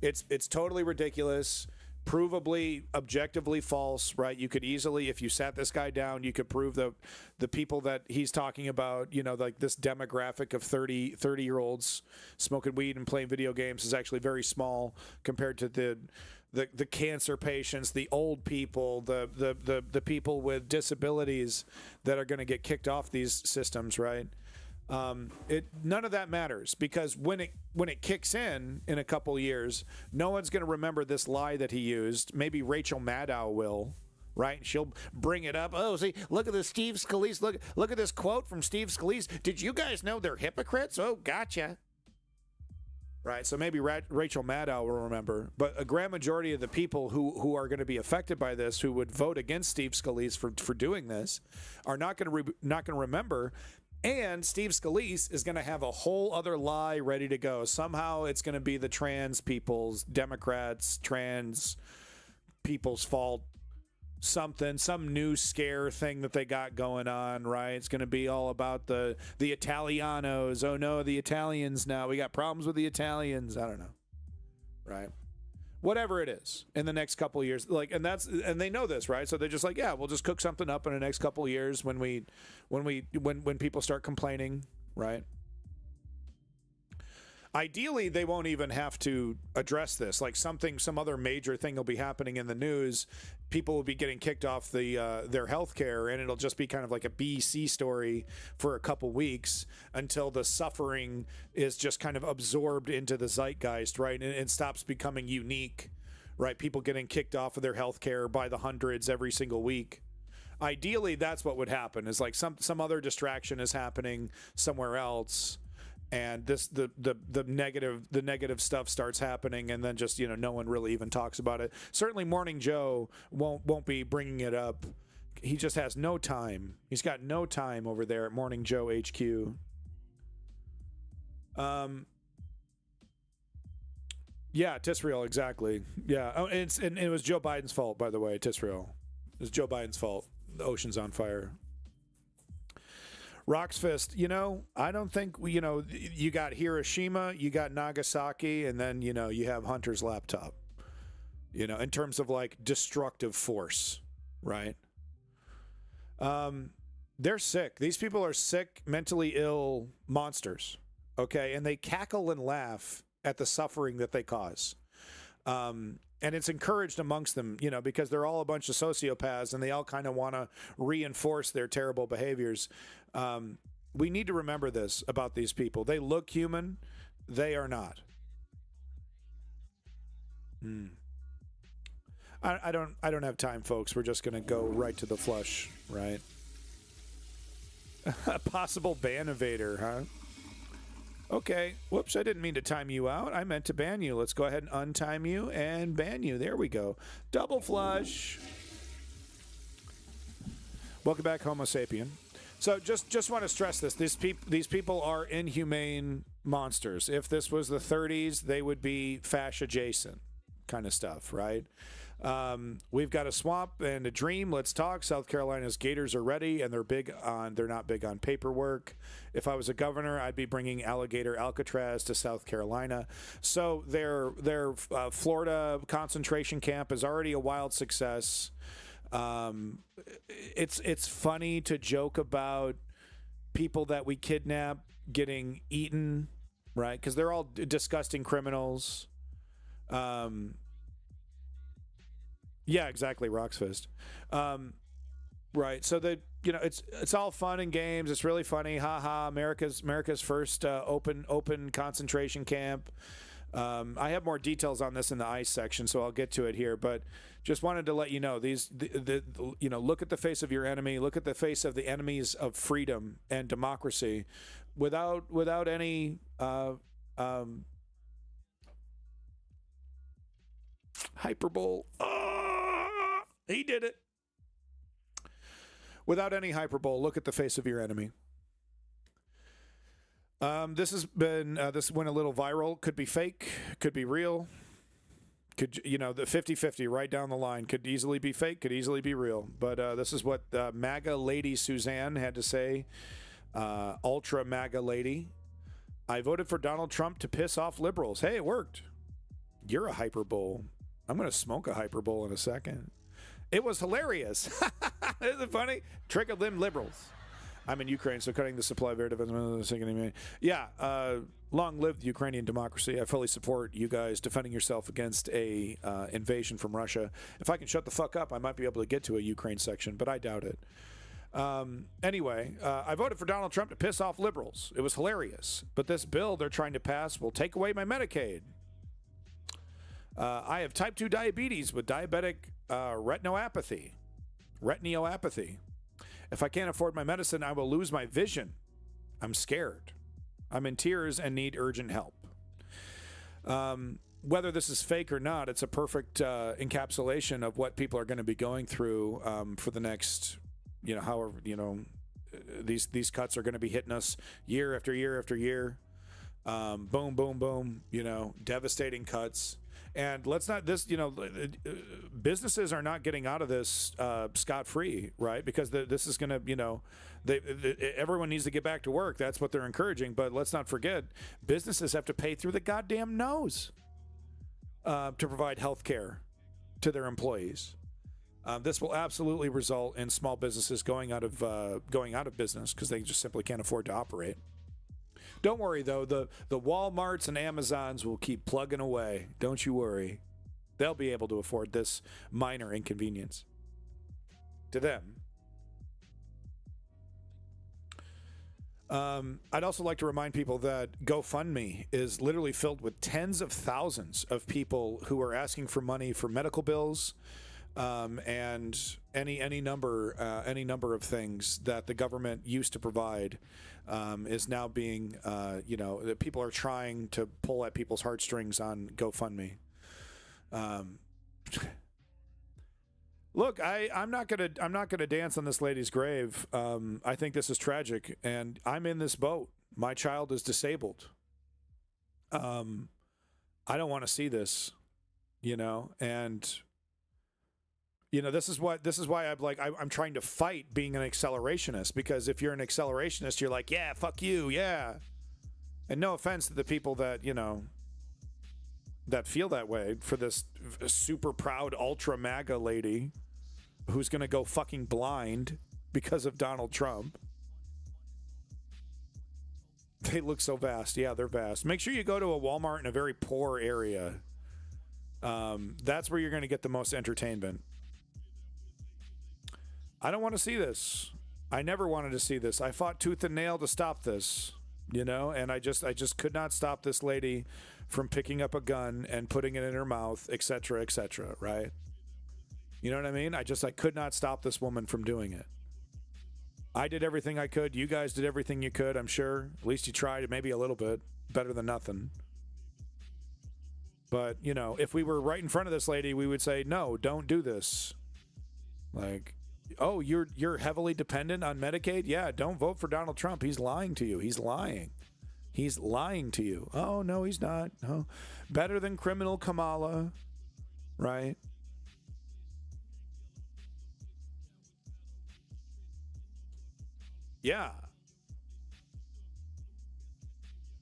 It's totally ridiculous, provably objectively false, right? You could easily, if you sat this guy down, you could prove the people that he's talking about, you know, like this demographic of 30-year-olds smoking weed and playing video games is actually very small compared to the cancer patients, the old people, the people with disabilities that are going to get kicked off these systems, right? None of that matters, because when it kicks in a couple years, no one's going to remember this lie that he used. Maybe Rachel Maddow will, right? She'll bring it up. Oh, see, look at this Steve Scalise. Look at this quote from Steve Scalise. Did you guys know they're hypocrites? Oh, gotcha. Right, so maybe Rachel Maddow will remember, but a grand majority of the people who are going to be affected by this, who would vote against Steve Scalise for doing this, are not going to remember. And Steve Scalise is going to have a whole other lie ready to go. Somehow it's going to be the trans people's, Democrats, trans people's fault. Some new scare thing that they got going on, right? It's going to be all about the Italianos. Oh no, the Italians now. We got problems with the Italians. I don't know, right? Whatever it is in the next couple of years, and they know this, right? So they're just like, yeah, we'll just cook something up in the next couple of years when people start complaining, right? Ideally, they won't even have to address this. Like some other major thing will be happening in the news. People will be getting kicked off their health care, and it'll just be kind of like a BC story for a couple weeks until the suffering is just kind of absorbed into the zeitgeist, right? And it stops becoming unique, right? People getting kicked off of their health care by the hundreds every single week. Ideally, that's what would happen, is like some other distraction is happening somewhere else. And the negative stuff starts happening, and then just, you know, no one really even talks about it. Certainly, Morning Joe won't be bringing it up. He just has no time. He's got no time over there at Morning Joe HQ. Yeah, Tisrael, exactly. Yeah, oh, and it was Joe Biden's fault, by the way. Tisrael, it was Joe Biden's fault. The ocean's on fire. Roxfist, you know, I don't think, you know, you got Hiroshima, you got Nagasaki, and then, you know, you have Hunter's laptop, you know, in terms of like destructive force, right? They're sick. These people are sick, mentally ill monsters, okay? And they cackle and laugh at the suffering that they cause. And it's encouraged amongst them, you know, because they're all a bunch of sociopaths and they all kind of want to reinforce their terrible behaviors. We need to remember this about these people. They look human. They are not. I don't have time, folks. We're just going to go right to the flush, right? A possible ban evader, huh? Okay. Whoops, I didn't mean to time you out. I meant to ban you. Let's go ahead and untime you and ban you. There we go. Double flush. Welcome back, Homo sapien. So just want to stress this. These people are inhumane monsters. If this was the 30s, they would be fash adjacent kind of stuff, right? We've got a swamp and a dream. Let's talk. South Carolina's Gators are ready, and they're not big on paperwork. If I was a governor, I'd be bringing alligator Alcatraz to South Carolina. So their Florida concentration camp is already a wild success. It's funny to joke about people that we kidnap getting eaten, right? Because they're all disgusting criminals. Yeah, exactly, Roxfist. Right. So it's all fun and games. It's really funny. Ha ha. America's first open concentration camp. I have more details on this in the ICE section, so I'll get to it here. But just wanted to let you know look at the face of your enemy. Look at the face of the enemies of freedom and democracy, without any hyperbole. He did it. Without any hyperbole, look at the face of your enemy. This went a little viral. Could be fake, could be real, Could, you know, the 50-50 right down the line could easily be fake, could easily be real. But this is what MAGA lady Suzanne had to say. Ultra MAGA lady. I voted for Donald Trump to piss off liberals. Hey, it worked. You're a hyperbowl. I'm going to smoke a hyperbowl in a second. It was hilarious. Isn't it funny? Trick of them liberals. I'm in Ukraine, so cutting the supply of air defense. Yeah, long live the Ukrainian democracy. I fully support you guys defending yourself against a invasion from Russia. If I can shut the fuck up, I might be able to get to a Ukraine section, but I doubt it. Anyway, I voted for Donald Trump to piss off liberals. It was hilarious. But this bill they're trying to pass will take away my Medicaid. I have type 2 diabetes with diabetic retinopathy. If I can't afford my medicine, I will lose my vision. I'm scared. I'm in tears and need urgent help. Whether this is fake or not, it's a perfect encapsulation of what people are going to be going through for the next, you know, however, you know, these cuts are going to be hitting us year after year after year. Boom, boom, boom, you know, devastating cuts. And let's not, businesses are not getting out of this scot-free, right? Because this is going to, you know, everyone needs to get back to work. That's what they're encouraging. But let's not forget, businesses have to pay through the goddamn nose to provide health care to their employees. This will absolutely result in small businesses going out of business because they just simply can't afford to operate. Don't worry, though. The Walmarts and Amazons will keep plugging away. Don't you worry. They'll be able to afford this minor inconvenience to them. I'd also like to remind people that GoFundMe is literally filled with tens of thousands of people who are asking for money for medical bills, and any number of things that the government used to provide is now being, that people are trying to pull at people's heartstrings on GoFundMe. Look, I'm not gonna dance on this lady's grave. I think this is tragic, and I'm in this boat. My child is disabled. I don't want to see this, you know, and. You know, this is why I'm trying to fight being an accelerationist, because if you're an accelerationist, you're like, yeah, fuck you, yeah. And no offense to the people that, you know, that feel that way for this super proud ultra MAGA lady who's going to go fucking blind because of Donald Trump. They look so vast. Yeah, they're vast. Make sure you go to a Walmart in a very poor area. That's where you're going to get the most entertainment. I don't want to see this. I never wanted to see this. I fought tooth and nail to stop this, you know, and I just could not stop this lady from picking up a gun and putting it in her mouth, et cetera, right? You know what I mean? I could not stop this woman from doing it. I did everything I could. You guys did everything you could, I'm sure. At least you tried, maybe a little bit. Better than nothing. But, you know, if we were right in front of this lady, we would say, no, don't do this. Like, oh, you're heavily dependent on Medicaid? Yeah, don't vote for Donald Trump. He's lying to you. He's lying. He's lying to you. Oh, no, he's not. No. Better than criminal Kamala, right? Yeah.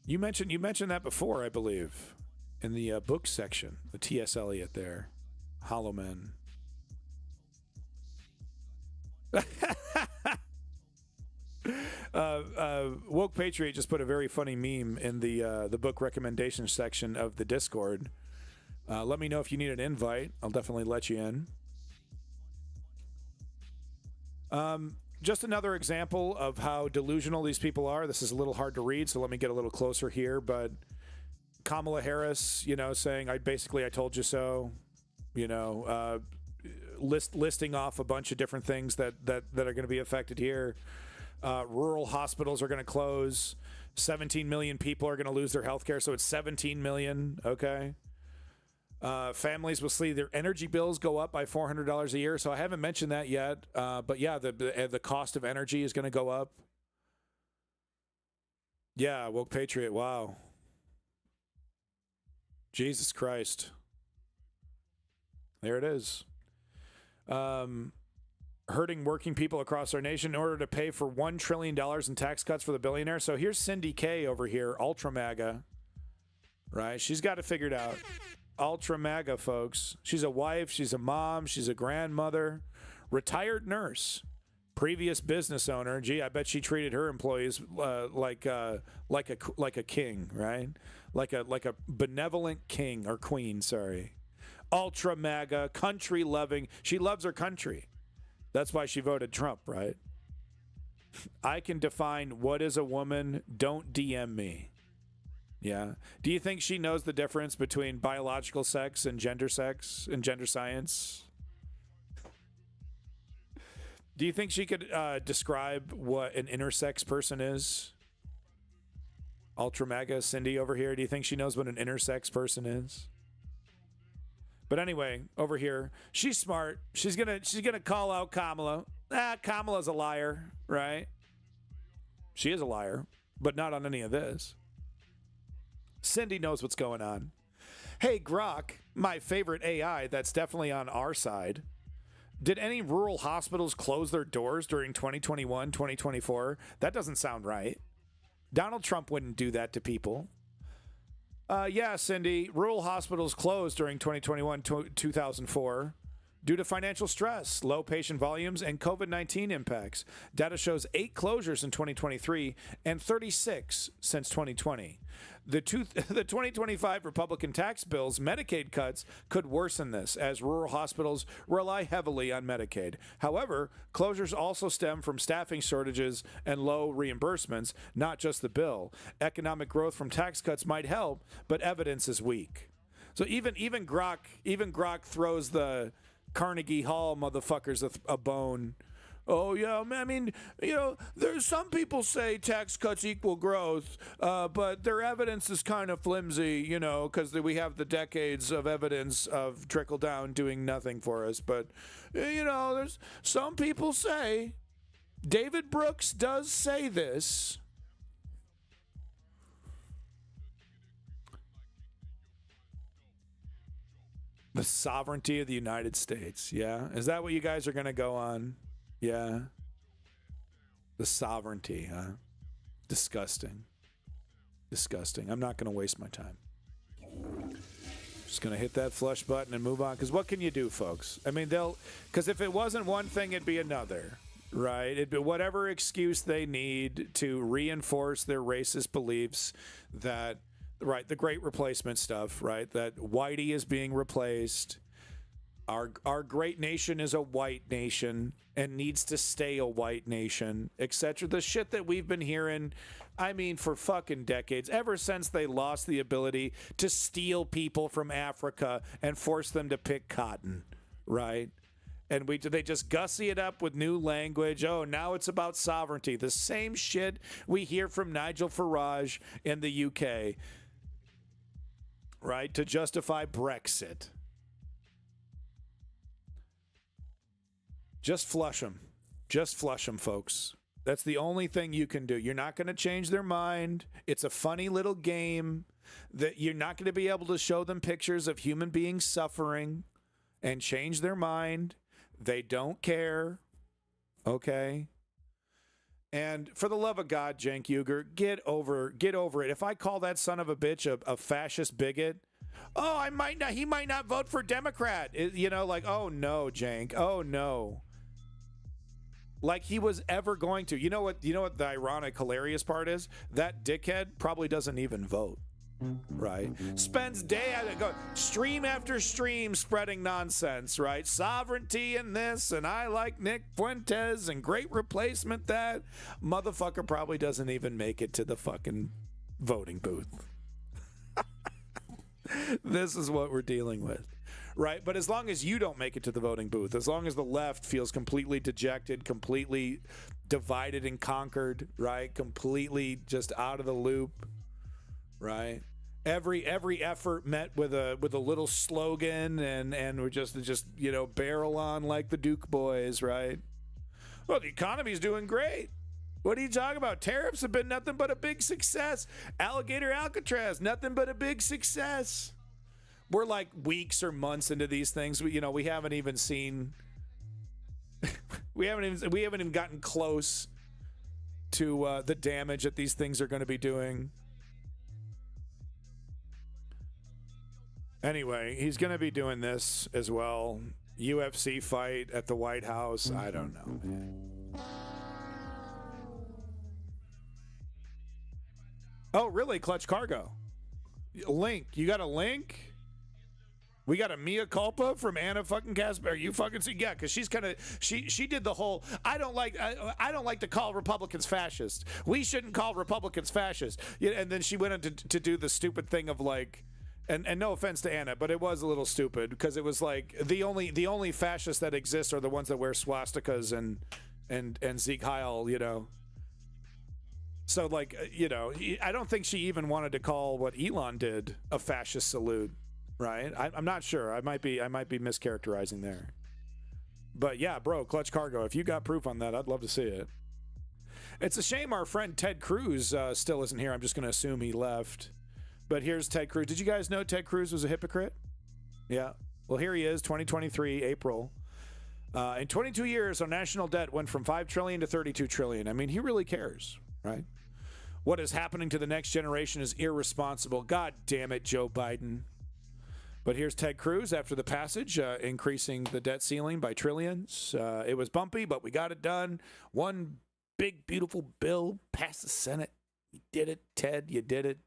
You mentioned that before, I believe, in the book section, the T.S. Eliot there, Hollow Men. Woke Patriot just put a very funny meme in the book recommendation section of the Discord. Let me know if you need an invite. I'll definitely let you in. Just another example of how delusional these people are. This is a little hard to read, so let me get a little closer here. But Kamala Harris, you know, saying, I told you so, you know, listing off a bunch of different things that are going to be affected here. Rural hospitals are going to close. 17 million people are going to lose their health care, so it's 17 million, okay? Families will see their energy bills go up by $400 a year, so I haven't mentioned that yet. But yeah, the cost of energy is going to go up. Yeah, Woke Patriot, wow. Jesus Christ. There it is. Hurting working people across our nation in order to pay for $1 trillion in tax cuts for the billionaires. So here's Cindy K over here, Ultra MAGA, right? She's got it figured out. Ultra MAGA, folks. She's a wife. She's a mom. She's a grandmother. Retired nurse. Previous business owner. Gee, I bet she treated her employees like a king, right? Like a benevolent king or queen. Sorry. Ultra MAGA, country loving. She loves her country. That's why she voted Trump, right? I can define what is a woman. Don't DM me. Yeah. Do you think she knows the difference between biological sex and gender science? Do you think she could describe what an intersex person is? Ultra MAGA Cindy over here. Do you think she knows what an intersex person is? But anyway, over here, she's smart. She's gonna call out Kamala. Kamala's a liar, right? She is a liar, but not on any of this. Cindy knows what's going on. Hey, Grok, my favorite AI that's definitely on our side. Did any rural hospitals close their doors during 2021, 2024? That doesn't sound right. Donald Trump wouldn't do that to people. Yeah, Cindy, rural hospitals closed during 2021, 2004 due to financial stress, low patient volumes, and COVID-19 impacts. Data shows 8 closures in 2023 and 36 since 2020. The 2025 Republican tax bill's Medicaid cuts could worsen this as rural hospitals rely heavily on Medicaid. However, closures also stem from staffing shortages and low reimbursements, not just the bill. Economic growth from tax cuts might help, but evidence is weak. So even Grok throws the Carnegie Hall motherfuckers a bone. Oh, yeah, I mean, there's some people say tax cuts equal growth, but their evidence is kind of flimsy, because we have the decades of evidence of trickle down doing nothing for us. But, there's some people say, David Brooks does say this. The sovereignty of the United States. Yeah. Is that what you guys are going to go on? Yeah. The sovereignty, huh? Disgusting. Disgusting. I'm not going to waste my time. Just going to hit that flush button and move on. Because what can you do, folks? I mean, because if it wasn't one thing, it'd be another, right? It'd be whatever excuse they need to reinforce their racist beliefs that, right, the great replacement stuff, right? That whitey is being replaced. Our great nation is a white nation and needs to stay a white nation, etc. The shit that we've been hearing, I mean, for fucking decades, ever since they lost the ability to steal people from Africa and force them to pick cotton, right? And they just gussy it up with new language. Oh, now it's about sovereignty. The same shit we hear from Nigel Farage in the UK, right? To justify Brexit. Just flush them. Just flush them, folks. That's the only thing you can do. You're not going to change their mind. It's a funny little game that you're not going to be able to show them pictures of human beings suffering and change their mind. They don't care. Okay? And for the love of God, Cenk Uygur, get over it. If I call that son of a bitch a fascist bigot, oh, he might not vote for Democrat. Oh no, Cenk. Oh no. Like he was ever going to. You know what the ironic, hilarious part is? That dickhead probably doesn't even vote. Right? Spends stream after stream spreading nonsense, right? Sovereignty and this, and I like Nick Fuentes and great replacement that. Motherfucker probably doesn't even make it to the fucking voting booth. This is what we're dealing with. Right? But as long as you don't make it to the voting booth, as long as the left feels completely dejected, completely divided and conquered, right? Completely just out of the loop, right? Every effort met with a little slogan and we're just barrel on like the Duke boys, right? Well, the economy's doing great. What are you talking about? Tariffs have been nothing but a big success. Alligator Alcatraz, nothing but a big success. we're like weeks or months into these things. We haven't even seen. we haven't even gotten close to the damage that these things are going to be doing. Anyway, he's going to be doing this as well. UFC fight at the White House. I don't know, man. Oh, really? Clutch Cargo. Link. You got a link? We got a mea culpa from Anna fucking Casper. Are you fucking see? Yeah, because she's kind of she did the whole. I don't like to call Republicans fascist. We shouldn't call Republicans fascist. Yeah, and then she went on to do the stupid thing of like, and no offense to Anna, but it was a little stupid because it was like the only fascists that exist are the ones that wear swastikas and Zeke Heil, you know. So like I don't think she even wanted to call what Elon did a fascist salute. Right, I'm not sure. I might be mischaracterizing there, but yeah, bro, Clutch Cargo. If you got proof on that, I'd love to see it. It's a shame our friend Ted Cruz still isn't here. I'm just going to assume he left. But here's Ted Cruz. Did you guys know Ted Cruz was a hypocrite? Yeah. Well, here he is, 2023, April. In 22 years, our national debt went from $5 trillion to $32 trillion. I mean, he really cares, right? What is happening to the next generation is irresponsible. God damn it, Joe Biden. But here's Ted Cruz after the passage, increasing the debt ceiling by trillions. It was bumpy, but we got it done. One big, beautiful bill passed the Senate. You did it, Ted. You did it.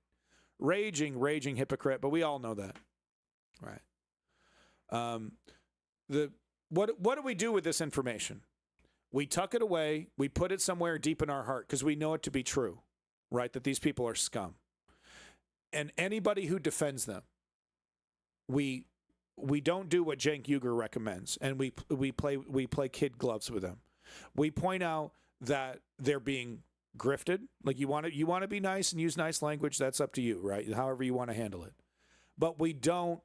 Raging hypocrite, but we all know that, right? What do we do with this information? We tuck it away. We put it somewhere deep in our heart because we know it to be true, right? That these people are scum. And anybody who defends them, we don't do what Cenk Uygur recommends, and we play kid gloves with them. We point out that they're being grifted. Like you want to be nice and use nice language. That's up to you, right? However you want to handle it. But we don't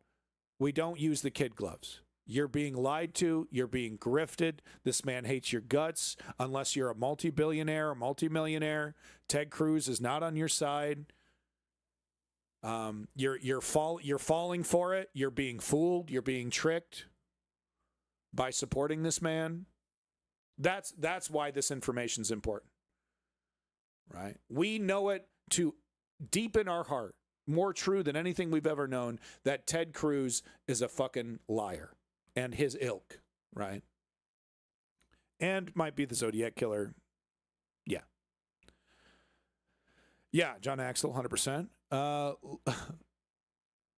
use the kid gloves. You're being lied to. You're being grifted. This man hates your guts. Unless you're a multi-billionaire or multi-millionaire, Ted Cruz is not on your side. You're falling for it. You're being fooled. You're being tricked by supporting this man. That's why this information is important, right? We know it to deep in our heart, more true than anything we've ever known, that Ted Cruz is a fucking liar and his ilk, right? And might be the Zodiac Killer. Yeah. Yeah, John Axel, 100%.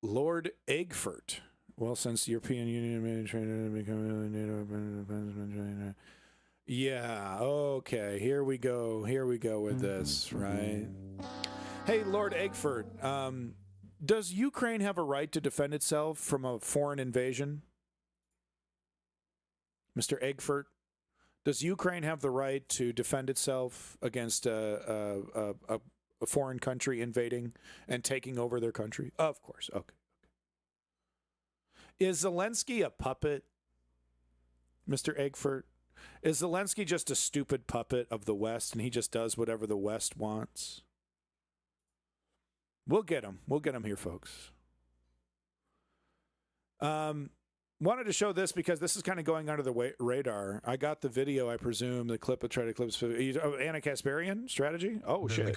Lord Eggfort. Well, since the European Union made a trade to become NATO, yeah, okay. Here we go with this, right? Hey, Lord Eggfort, does Ukraine have a right to defend itself from a foreign invasion? Mr. Eggfort, does Ukraine have the right to defend itself against a foreign country invading and taking over their country? Of course. Okay. Is Zelensky a puppet, Mr. Eggfort? Is Zelensky just a stupid puppet of the West and he just does whatever the West wants? We'll get him. We'll get him here, folks. Wanted to show this because this is kind of going under the radar. I got the video, I presume, the clip of Try to Clips. Anna Kasparian strategy? Oh, shit.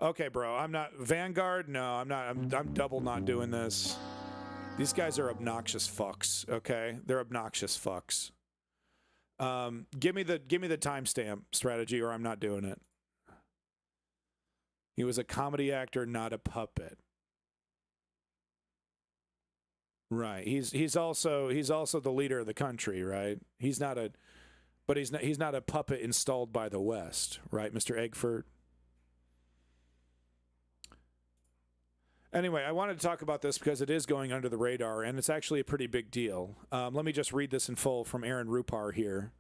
Okay, bro. I'm not. Vanguard? No, I'm not. I'm double not doing this. These guys are obnoxious fucks, okay? They're obnoxious fucks. Give me the timestamp strategy or I'm not doing it. He was a comedy actor, not a puppet. Right. He's also the leader of the country, right? He's not a puppet installed by the West, right, Mr. Eggfort? Anyway, I wanted to talk about this because it is going under the radar, and it's actually a pretty big deal. Let me just read this in full from Aaron Rupar here.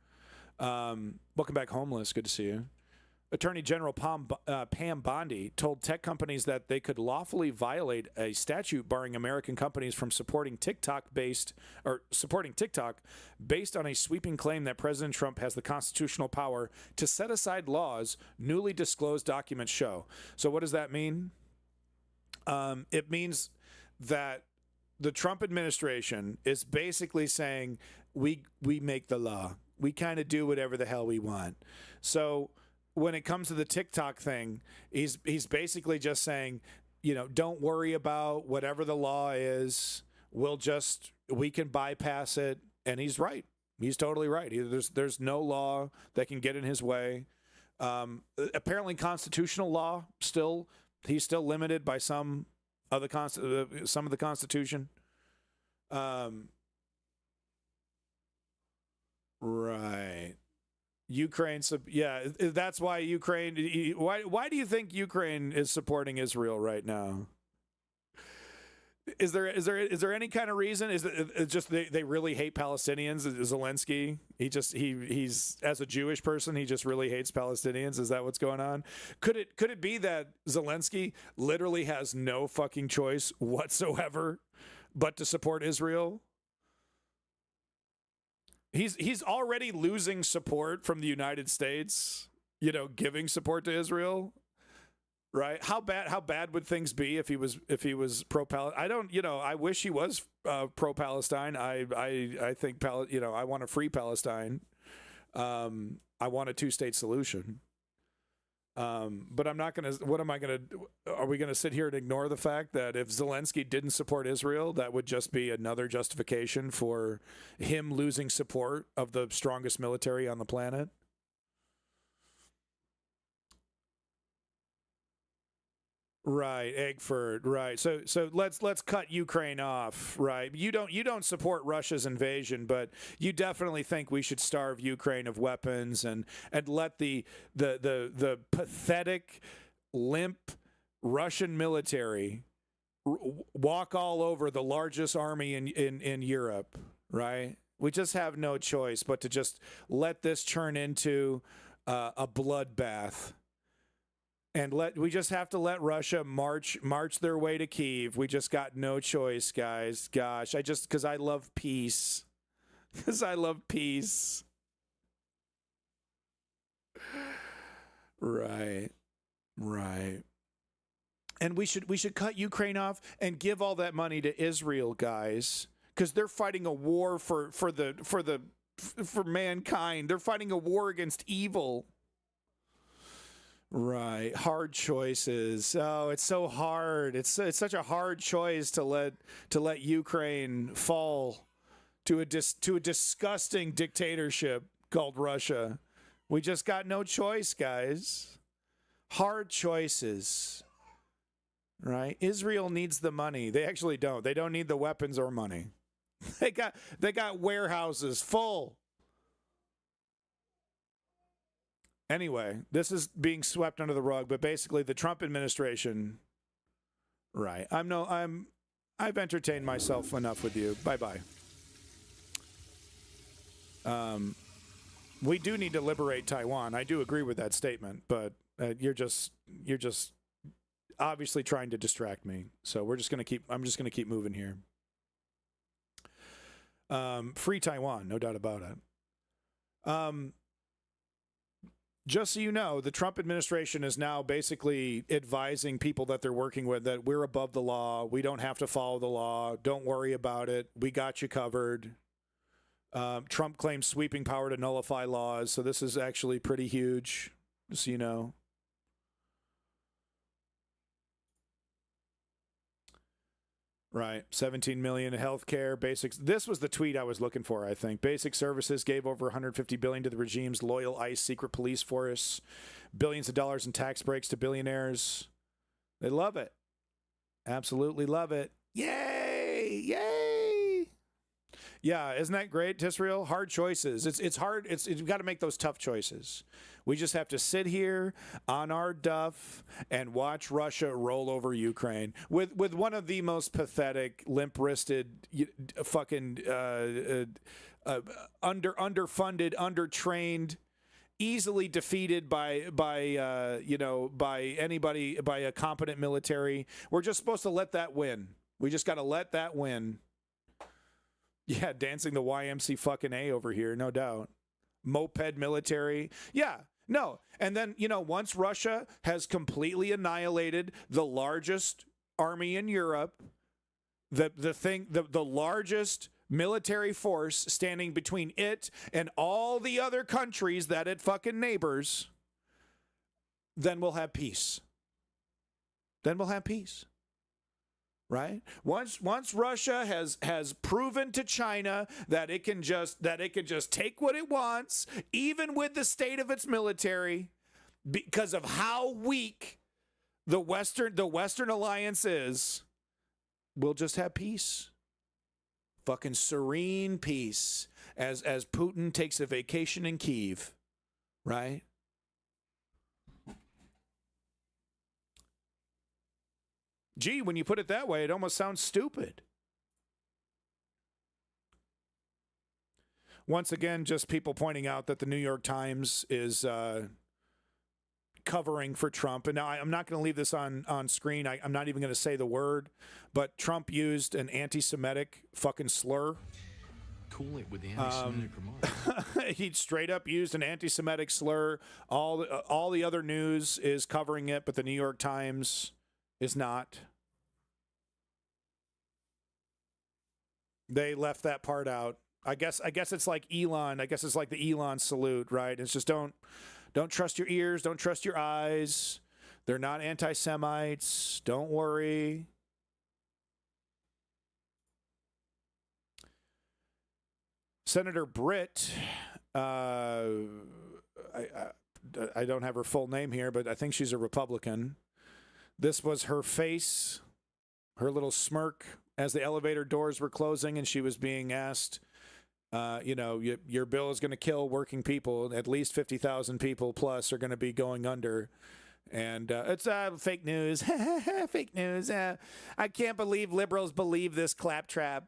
Welcome back, Homeless. Good to see you. Attorney General Pam Bondi told tech companies that they could lawfully violate a statute barring American companies from supporting TikTok based on a sweeping claim that President Trump has the constitutional power to set aside laws newly disclosed documents show. So what does that mean? It means that the Trump administration is basically saying we make the law. We kind of do whatever the hell we want. So when it comes to the TikTok thing, he's basically just saying, you know, don't worry about whatever the law is. We can bypass it. And he's right. He's totally right. There's no law that can get in his way. Apparently, constitutional law he's still limited by some of the Constitution. Right. Ukraine. Yeah, that's why Ukraine. Why do you think Ukraine is supporting Israel right now? Is there any kind of reason? Is it just they really hate Palestinians? Zelensky, he's as a Jewish person, he just really hates Palestinians. Is that what's going on? Could it be that Zelensky literally has no fucking choice whatsoever but to support Israel? He's already losing support from the United States, you know, giving support to Israel. Right? How bad would things be if he was pro-Palestine? I wish he was pro-Palestine. I think I want a free Palestine. I want a two-state solution. But I'm not going to. What am I going to? Are we going to sit here and ignore the fact that if Zelensky didn't support Israel, that would just be another justification for him losing support of the strongest military on the planet? Right, Eggford. Right. So let's cut Ukraine off. Right. You don't support Russia's invasion, but you definitely think we should starve Ukraine of weapons and let the pathetic, limp Russian military walk all over the largest army in Europe. Right. We just have no choice but to just let this turn into a bloodbath. And we just have to let Russia march their way to Kyiv. We just got no choice, guys. Gosh, because I love peace. Because I love peace. Right. And we should cut Ukraine off and give all that money to Israel, guys, because they're fighting a war for mankind. They're fighting a war against evil. Right. Hard choices. Oh, it's so hard. It's such a hard choice to let Ukraine fall to a disgusting dictatorship called Russia. We just got no choice, guys. Hard choices. Right? Israel needs the money. They actually don't. They don't need the weapons or money. They got warehouses full. Anyway, this is being swept under the rug, but basically the Trump administration, right. I've entertained myself enough with you. Bye-bye. We do need to liberate Taiwan. I do agree with that statement, but you're just obviously trying to distract me. So I'm just going to keep moving here. Free Taiwan, no doubt about it. Just so you know, the Trump administration is now basically advising people that they're working with that we're above the law. We don't have to follow the law. Don't worry about it. We got you covered. Trump claims sweeping power to nullify laws. So this is actually pretty huge, just so you know. Right. 17 million in healthcare, basics. This was the tweet I was looking for, I think. Basic services gave over 150 billion to the regime's loyal ICE secret police force. Billions of dollars in tax breaks to billionaires. They love it. Absolutely love it. Yay! Yay! Yeah, isn't that great, Tisrael? Hard choices. It's hard. You've got to make those tough choices. We just have to sit here on our duff and watch Russia roll over Ukraine with one of the most pathetic, limp-wristed, fucking underfunded, undertrained, easily defeated by anybody, by a competent military. We're just supposed to let that win. We just got to let that win. Yeah, dancing the YMC fucking A over here, no doubt. Moped military. Yeah, no. And then, once Russia has completely annihilated the largest army in Europe, the largest military force standing between it and all the other countries that it fucking neighbors, then we'll have peace. Then we'll have peace. Right? Once Russia has proven to China that it can just take what it wants, even with the state of its military, because of how weak the Western alliance is, we'll just have peace. Fucking serene peace as Putin takes a vacation in Kyiv, right? Gee, when you put it that way, it almost sounds stupid. Once again, just people pointing out that the New York Times is covering for Trump. And now I'm not going to leave this on screen. I'm not even going to say the word, but Trump used an anti-Semitic fucking slur. Cool it with the anti-Semitic remarks. He straight up used an anti-Semitic slur. All the other news is covering it, but the New York Times is not. They left that part out. I guess it's like Elon. I guess it's like the Elon salute, right? It's just don't trust your ears, don't trust your eyes. They're not anti-Semites. Don't worry. Senator Britt, I don't have her full name here, but I think she's a Republican. This was her face, her little smirk as the elevator doors were closing and she was being asked, your bill is going to kill working people. At least 50,000 people plus are going to be going under. And it's fake news. Fake news. I can't believe liberals believe this claptrap.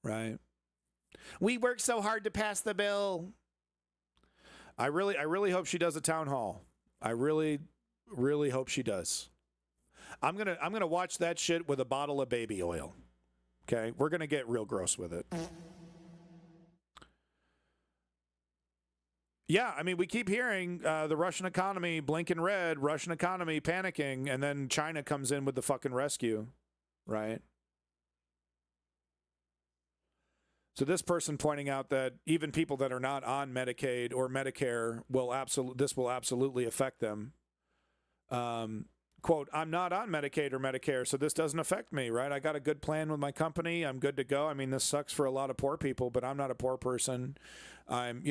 Right. We worked so hard to pass the bill. I really hope she does a town hall. I really hope she does. I'm gonna watch that shit with a bottle of baby oil. Okay, we're gonna get real gross with it. Yeah, I mean, we keep hearing the Russian economy blinking red, Russian economy panicking, and then China comes in with the fucking rescue, right? So this person pointing out that even people that are not on Medicaid or Medicare will absolutely affect them. Quote, I'm not on Medicaid or Medicare, so this doesn't affect me, right? I got a good plan with my company. I'm good to go. I mean, this sucks for a lot of poor people, but I'm not a poor person. I'm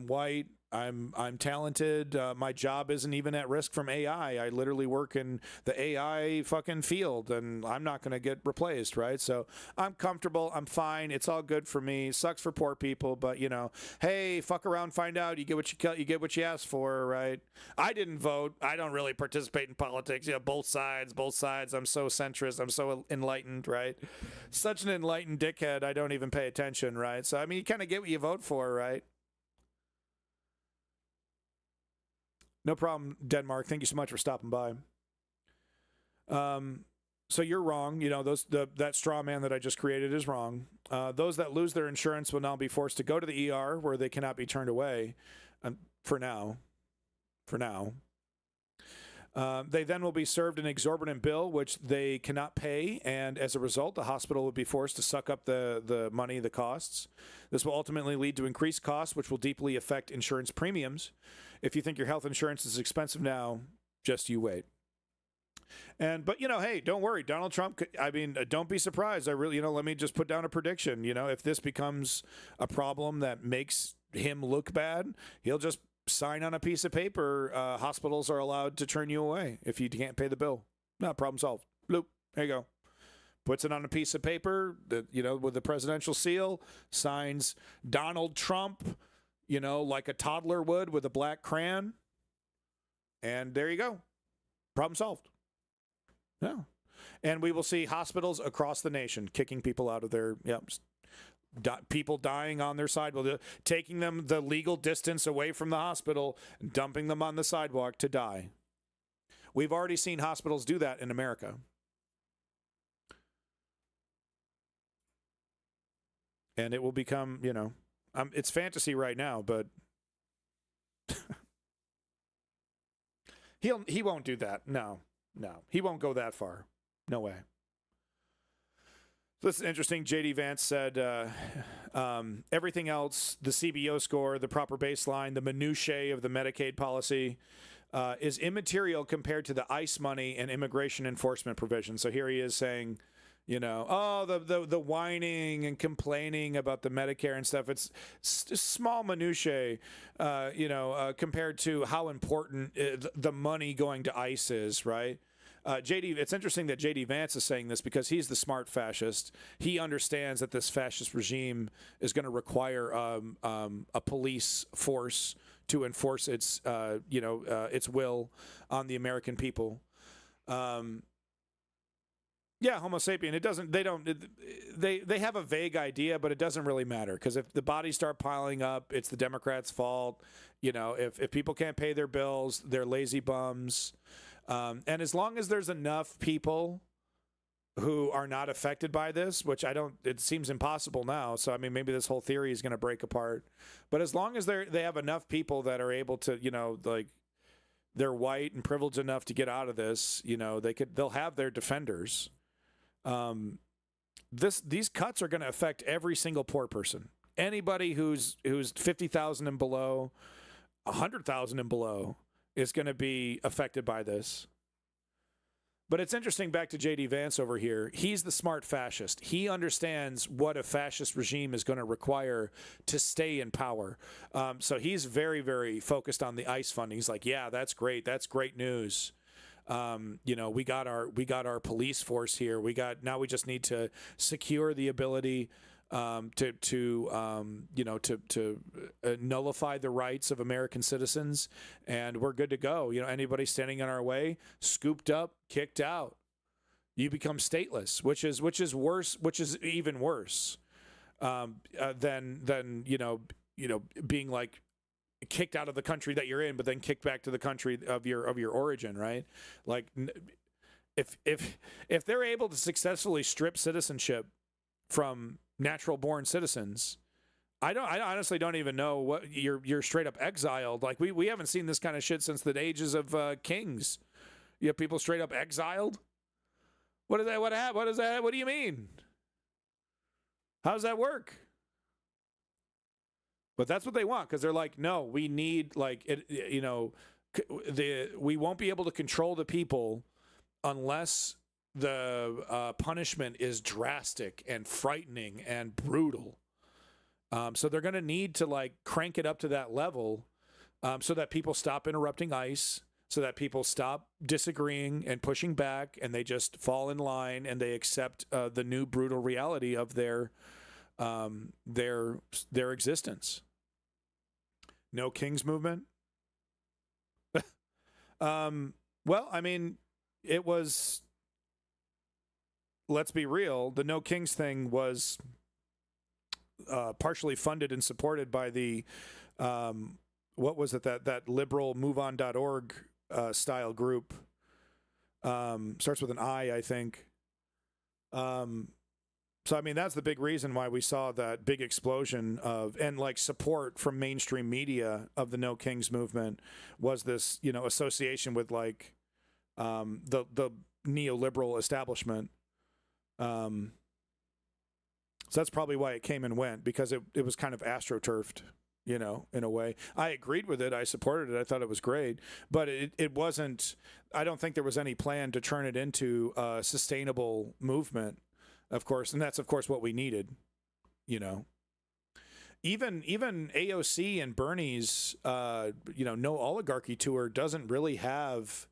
white. I'm talented. My job isn't even at risk from AI. I literally work in the AI fucking field, and I'm not going to get replaced, right? So I'm comfortable. I'm fine. It's all good for me. Sucks for poor people, but hey, fuck around, find out. You get what you asked for, right? I didn't vote. I don't really participate in politics. Both sides. I'm so centrist. I'm so enlightened, right? Such an enlightened dickhead. I don't even pay attention, right? So I mean, you kind of get what you vote for, right? No problem, Denmark. Thank you so much for stopping by. So you're wrong. That straw man that I just created is wrong. Those that lose their insurance will now be forced to go to the ER where they cannot be turned away for now. They then will be served an exorbitant bill, which they cannot pay, and as a result, the hospital will be forced to suck up the money, the costs. This will ultimately lead to increased costs, which will deeply affect insurance premiums. If you think your health insurance is expensive now, just you wait. But hey, don't worry, Donald Trump. I mean, don't be surprised. Let me just put down a prediction. If this becomes a problem that makes him look bad, he'll just sign on a piece of paper. Hospitals are allowed to turn you away if you can't pay the bill. No, problem solved. Bloop. There you go. Puts it on a piece of paper that, with the presidential seal, signs Donald Trump, like a toddler would with a black crayon. And there you go. Problem solved. Yeah. And we will see hospitals across the nation kicking people out of their, people dying on their sidewalk, taking them the legal distance away from the hospital, dumping them on the sidewalk to die. We've already seen hospitals do that in America. And it will become, it's fantasy right now, but he won't do that. No, he won't go that far. No way. This is interesting. J.D. Vance said everything else, the CBO score, the proper baseline, the minutiae of the Medicaid policy is immaterial compared to the ICE money and immigration enforcement provisions. So here he is saying, you know, oh, the whining and complaining about the Medicare and stuff. It's small minutiae, compared to how important the money going to ICE is, right? It's interesting that J.D. Vance is saying this because he's the smart fascist. He understands that this fascist regime is going to require a police force to enforce its will on the American people. Yeah, Homo sapien. They have a vague idea, but it doesn't really matter because if the bodies start piling up, it's the Democrats' fault. You know, if people can't pay their bills, they're lazy bums. And as long as there's enough people who are not affected by this, which it seems impossible now. So, I mean, maybe this whole theory is going to break apart. But as long as they have enough people that are able to, they're white and privileged enough to get out of this, they'll have their defenders. These cuts are going to affect every single poor person. Anybody who's 50,000 and below, 100,000 and below is going to be affected by this. But it's interesting, back to J.D. Vance over here. He's the smart fascist. He understands what a fascist regime is going to require to stay in power. So he's very, very focused on the ICE funding. He's like, yeah, that's great. That's great news. We got our police force here. Now we just need to secure the ability to nullify the rights of American citizens, and we're good to go. Anybody standing in our way, scooped up, kicked out. You become stateless, which is worse, which is even worse than being like kicked out of the country that you're in, but then kicked back to the country of your origin, right? Like, if they're able to successfully strip citizenship from natural born citizens, I honestly don't even know what you're straight up exiled. Like we haven't seen this kind of shit since the ages of kings. You have people straight up exiled. What is that? What is that? What do you mean? How does that work? But that's what they want, because they're like, no, we need we won't be able to control the people unless the punishment is drastic and frightening and brutal. So they're going to need to crank it up to that level so that people stop interrupting ICE, so that people stop disagreeing and pushing back, and they just fall in line and they accept the new brutal reality of their existence. No Kings movement. Well, I mean, it was. Let's be real. The No Kings thing was partially funded and supported by the what was it, that liberal MoveOn.org style group. Starts with an I think. So, I mean, that's the big reason why we saw that big explosion of support from mainstream media of the No Kings movement was this, association with the neoliberal establishment. So that's probably why it came and went, because it was kind of astroturfed, in a way. I agreed with it. I supported it. I thought it was great, but it wasn't, I don't think there was any plan to turn it into a sustainable movement, of course. And that's, of course, what we needed, Even AOC and Bernie's, No Oligarchy tour doesn't really have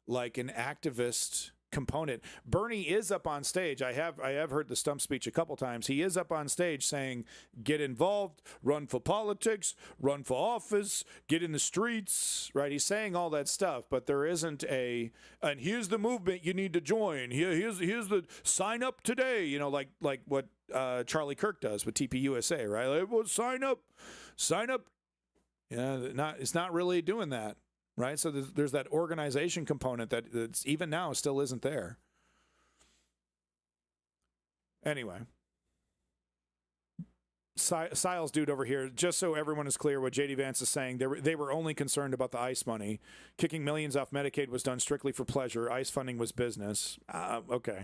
an activist component. Bernie is up on stage. I have heard the stump speech a couple times. He is up on stage saying, get involved, run for politics, run for office, get in the streets, right? He's saying all that stuff, but there isn't and here's the movement you need to join. Here's the sign up today, like what Charlie Kirk does with TPUSA, right? Like, well, sign up. Yeah, it's not really doing that. Right, so there's that organization component that's even now still isn't there. Anyway, Siles dude over here, just so everyone is clear what J.D. Vance is saying, they were only concerned about the ICE money. Kicking millions off Medicaid was done strictly for pleasure. ICE funding was business. Okay.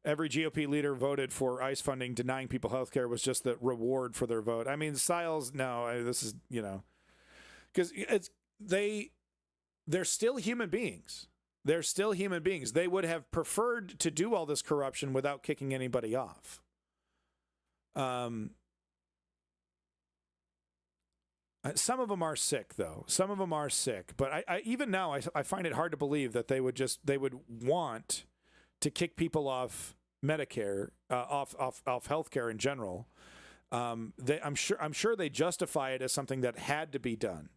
every GOP leader voted for ICE funding, denying people health care was just the reward for their vote. I mean, Stiles, no, this is, because they're still human beings. They're still human beings. They would have preferred to do all this corruption without kicking anybody off. Some of them are sick, though. Some of them are sick. But I even now, I find it hard to believe that they would want to kick people off Medicare, off healthcare in general. I'm sure they justify it as something that had to be done.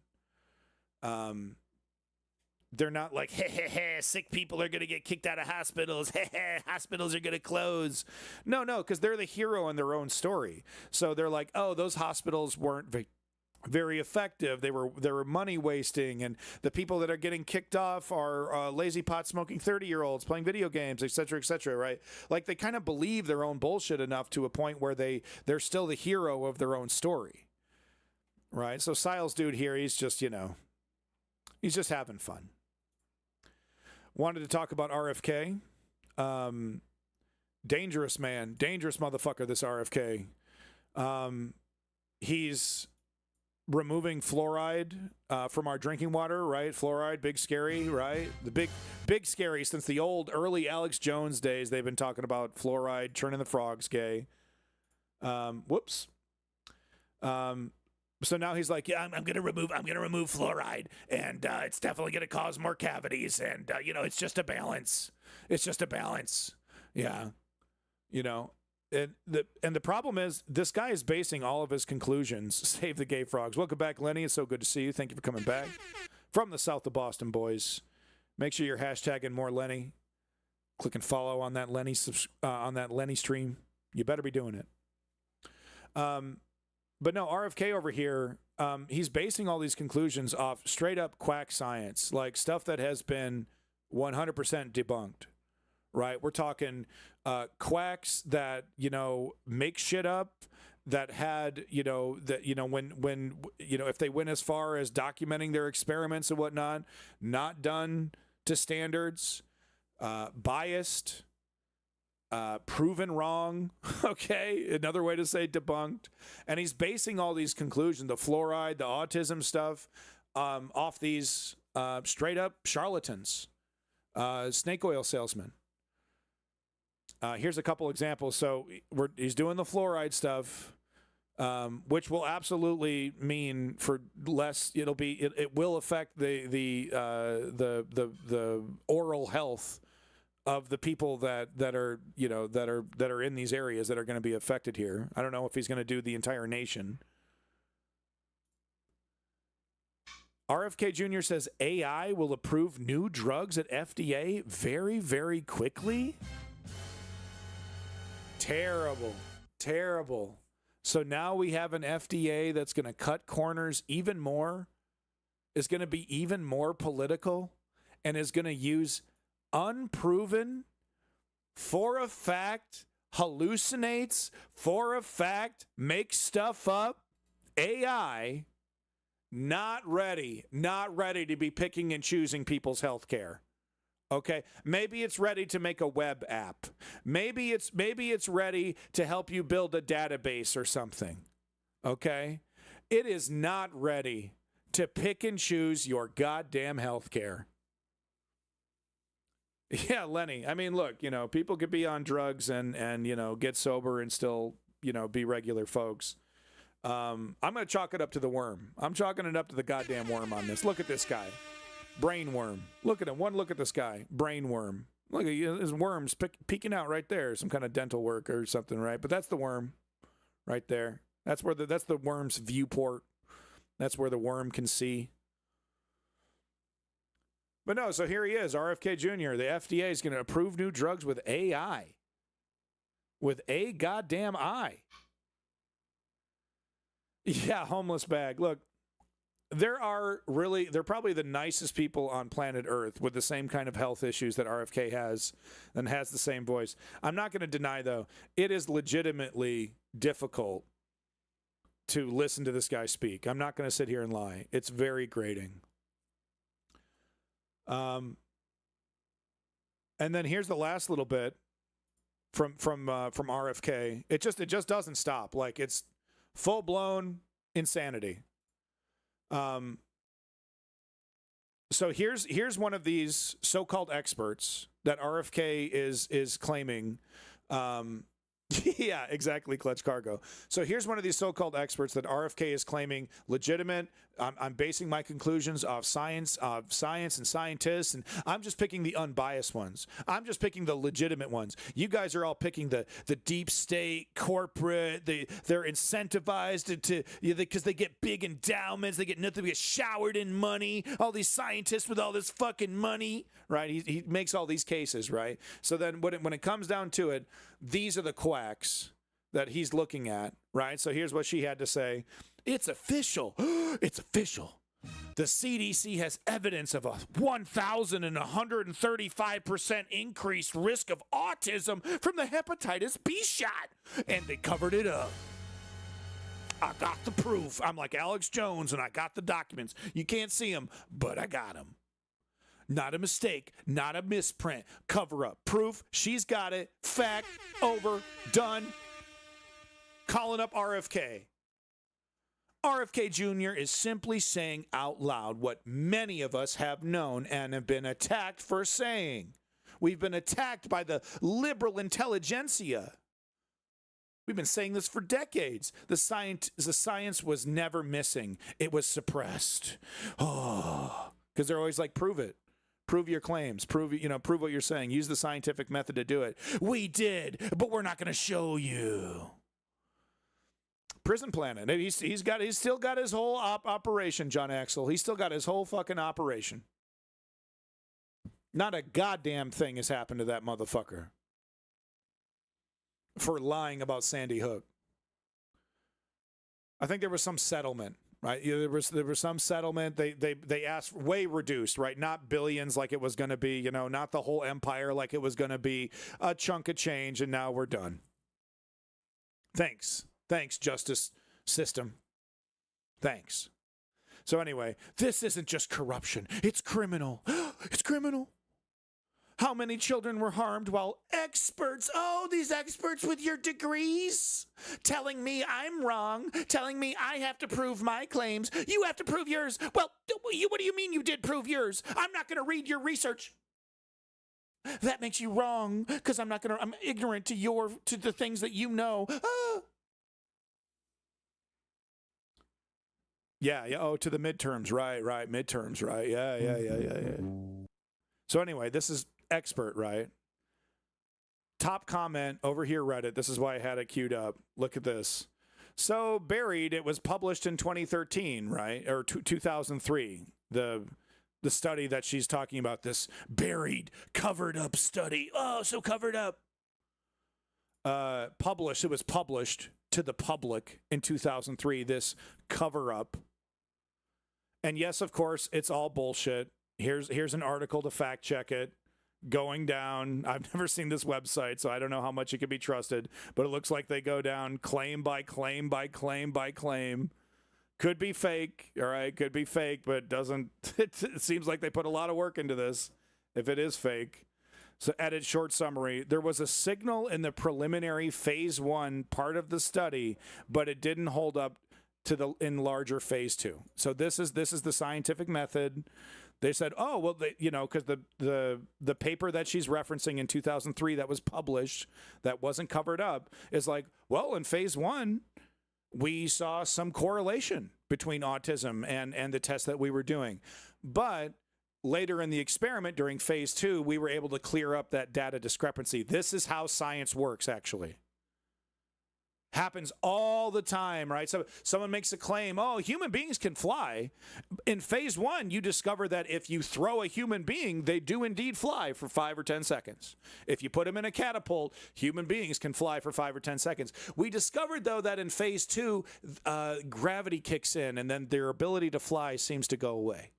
They're not like, sick people are going to get kicked out of hospitals. Hospitals are going to close. No, because they're the hero in their own story. So they're like, oh, those hospitals weren't very effective. They were money wasting, and the people that are getting kicked off are lazy pot smoking 30-year-olds playing video games, et cetera, right? Like, they kind of believe their own bullshit enough to a point where they're still the hero of their own story, right? So Stiles dude here, he's just he's just having fun. Wanted to talk about RFK. Dangerous man, dangerous motherfucker, this RFK. He's removing fluoride from our drinking water, right? Fluoride, big scary, right? The big scary since the early Alex Jones days. They've been talking about fluoride turning the frogs gay. Whoops. So now he's like, yeah, I'm gonna remove fluoride, and it's definitely gonna cause more cavities, and it's just a balance. It's just a balance. Yeah, And the problem is, this guy is basing all of his conclusions. Save the gay frogs. Welcome back, Lenny. It's so good to see you. Thank you for coming back from the south of Boston, boys. Make sure you're hashtagging more Lenny. Click and follow on that Lenny stream. You better be doing it. But no, RFK over here, he's basing all these conclusions off straight up quack science, like stuff that has been 100% debunked. Right, we're talking quacks that make shit up, that had when if they went as far as documenting their experiments and whatnot, not done to standards, biased, proven wrong. Okay, another way to say debunked. And he's basing all these conclusions, the fluoride, the autism stuff, off these straight up charlatans, snake oil salesmen. Here's a couple examples. So he's doing the fluoride stuff, which will absolutely mean for less. It will affect the oral health of the people that are in these areas that are going to be affected here. I don't know if he's going to do the entire nation. RFK Jr. says AI will approve new drugs at FDA very, very quickly. Terrible. So now we have an FDA that's going to cut corners even more, is going to be even more political, and is going to use unproven, for a fact, hallucinates, for a fact, makes stuff up, AI, not ready to be picking and choosing people's health care. Okay, maybe it's ready to make a web app. Maybe it's ready to help you build a database or something. Okay, it is not ready to pick and choose your goddamn health care. Yeah, Lenny. I mean, look, people could be on drugs and get sober and still, be regular folks. I'm going to chalk it up to the worm. I'm chalking it up to the goddamn worm on this. Look at this guy. Brain worm. Look at him. One look at this guy. Brain worm. Look at his worms peeking out right there. Some kind of dental work or something, right? But that's the worm right there. That's the worm's viewport. That's where the worm can see. But no, so here he is, RFK Jr. The FDA is going to approve new drugs with AI. With a goddamn I. Yeah, homeless bag. Look. They're probably the nicest people on planet Earth with the same kind of health issues that RFK has and has the same voice. I'm not going to deny, though, it is legitimately difficult to listen to this guy speak. I'm not going to sit here and lie. It's very grating. And then here's the last little bit from RFK. It just doesn't stop. Like, it's full blown insanity. So here's one of these so-called experts that RFK is claiming. Yeah, exactly, Clutch Cargo. So here's one of these so-called experts that RFK is claiming legitimate. I'm basing my conclusions off science and scientists, and I'm just picking the unbiased ones. I'm just picking the legitimate ones. You guys are all picking the deep state, corporate. They're incentivized to because they get big endowments. They get nothing. They get showered in money. All these scientists with all this fucking money, right? He makes all these cases, right? So then when it comes down to it, these are the quacks that he's looking at, right? So here's what she had to say. It's official. It's official. The CDC has evidence of a 1,135% increased risk of autism from the hepatitis B shot. And they covered it up. I got the proof. I'm like Alex Jones and I got the documents. You can't see them, but I got them. Not a mistake, not a misprint. Cover up. Proof. She's got it. Fact. Over. Done. Calling up RFK. RFK Jr. is simply saying out loud what many of us have known and have been attacked for saying. We've been attacked by the liberal intelligentsia. We've been saying this for decades. The science was never missing. It was suppressed. Oh, because they're always like, prove it. Prove your claims. Prove what you're saying. Use the scientific method to do it. We did, but we're not going to show you. Prison Planet. He's still got his whole operation, John Axel. He's still got his whole fucking operation. Not a goddamn thing has happened to that motherfucker for lying about Sandy Hook. I think there was some settlement, right? There was some settlement. They asked way reduced, right? Not billions like it was going to be, not the whole empire like it was going to be, a chunk of change, and now we're done. Thanks, justice system. Thanks. So anyway, this isn't just corruption. It's criminal. It's criminal. How many children were harmed while experts, these experts with your degrees, telling me I'm wrong, telling me I have to prove my claims. You have to prove yours. Well, what do you mean you did prove yours? I'm not going to read your research. That makes you wrong because I'm ignorant to the things that you know. Yeah. Oh, to the midterms. Right. Midterms. Right. Yeah. So anyway, this is expert, right? Top comment over here, Reddit. This is why I had it queued up. Look at this. So Buried, it was published in 2013, right? Or 2003. The study that she's talking about, this buried, covered up study. Oh, so covered up. It was published to the public in 2003, this cover up. And yes, of course, it's all bullshit. Here's an article to fact check it. Going down. I've never seen this website, so I don't know how much it can be trusted, but it looks like they go down claim by claim by claim by claim. Could be fake, all right? Could be fake, but it seems like they put a lot of work into this if it is fake. So edit short summary. There was a signal in the preliminary phase 1 part of the study, but it didn't hold up in larger phase 2. So this is the scientific method. They said, because the paper that she's referencing in 2003 that was published, that wasn't covered up, is like, well, in phase 1, we saw some correlation between autism and the test that we were doing. But later in the experiment, during phase 2, we were able to clear up that data discrepancy. This is how science works, actually. Happens all the time, right? So someone makes a claim, human beings can fly. In phase 1, you discover that if you throw a human being, they do indeed fly for 5 or 10 seconds. If you put them in a catapult, human beings can fly for 5 or 10 seconds. We discovered, though, that in phase 2, gravity kicks in, and then their ability to fly seems to go away.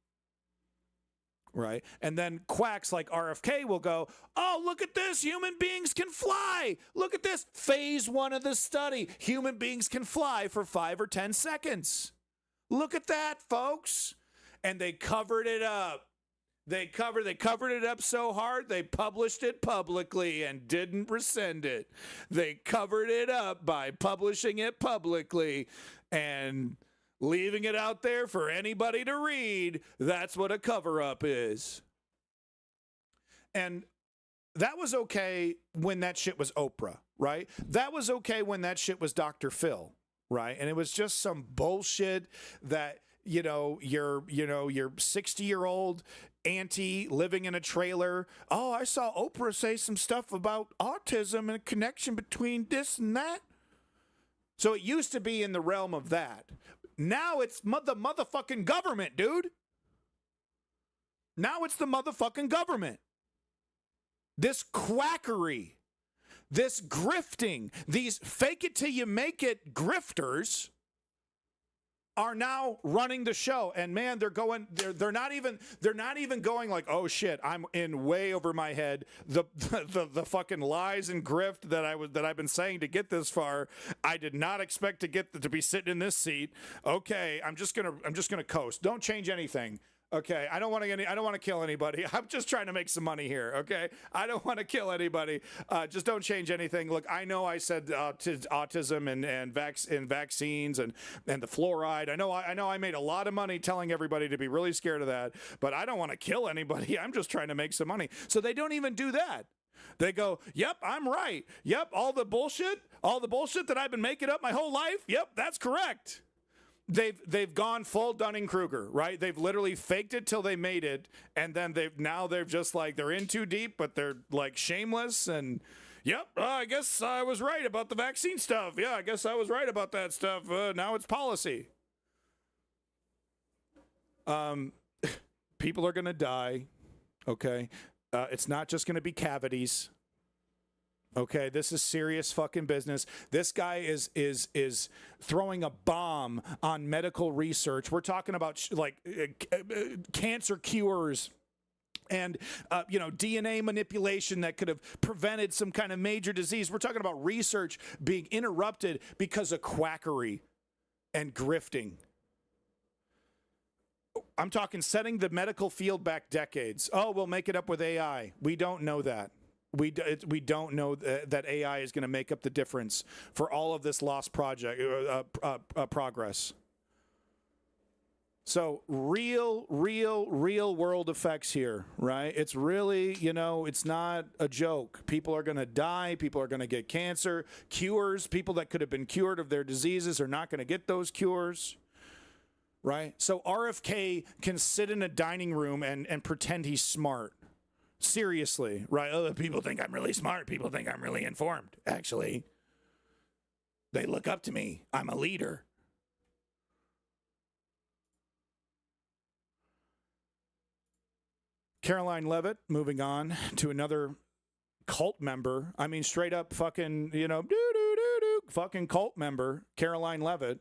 Right. And then quacks like RFK will go, look at this. Human beings can fly. Look at this. Phase 1 of the study. Human beings can fly for 5 or 10 seconds. Look at that, folks. And they covered it up. They covered it up so hard they published it publicly and didn't rescind it. They covered it up by publishing it publicly and leaving it out there for anybody to read. That's what a cover-up is. And that was okay when that shit was Oprah, right? That was okay when that shit was Dr. Phil, right? And it was just some bullshit that, your 60-year-old auntie living in a trailer. Oh, I saw Oprah say some stuff about autism and a connection between this and that. So it used to be in the realm of that. Now it's the motherfucking government, dude. Now it's the motherfucking government. This quackery, this grifting, these fake it till you make it grifters are now running the show. And man, they're not even going like, oh shit, I'm in way over my head. The fucking lies and grift that I've been saying to get this far, I did not expect to be sitting in this seat. Okay, I'm just gonna coast. Don't change anything. Okay, I don't want to kill anybody. I'm just trying to make some money here. Okay, I don't want to kill anybody. Just don't change anything. Look, I know I said autism and vaccines and the fluoride. I know I made a lot of money telling everybody to be really scared of that, but I don't want to kill anybody. I'm just trying to make some money. So they don't even do that. They go, yep, I'm right. Yep, all the bullshit that I've been making up my whole life. Yep, that's correct. They've gone full Dunning-Kruger, right? They've literally faked it till they made it, and then they're just like, they're in too deep, but they're like shameless and yep, I guess I was right about the vaccine stuff. Yeah, I guess I was right about that stuff. Now it's policy. People are gonna die. Okay, it's not just gonna be cavities. Okay, this is serious fucking business. This guy is throwing a bomb on medical research. We're talking about cancer cures and DNA manipulation that could have prevented some kind of major disease. We're talking about research being interrupted because of quackery and grifting. I'm talking setting the medical field back decades. Oh, we'll make it up with AI. We don't know that. We don't know that AI is going to make up the difference for all of this lost progress. So real world effects here, right? It's really, it's not a joke. People are going to die. People are going to get cancer. Cures, people that could have been cured of their diseases are not going to get those cures, right? So RFK can sit in a dining room and pretend he's smart. Seriously, right? Other people think I'm really smart. People think I'm really informed. Actually, they look up to me. I'm a leader. Caroline Leavitt, moving on to another cult member. I mean, straight up fucking, fucking cult member, Caroline Leavitt.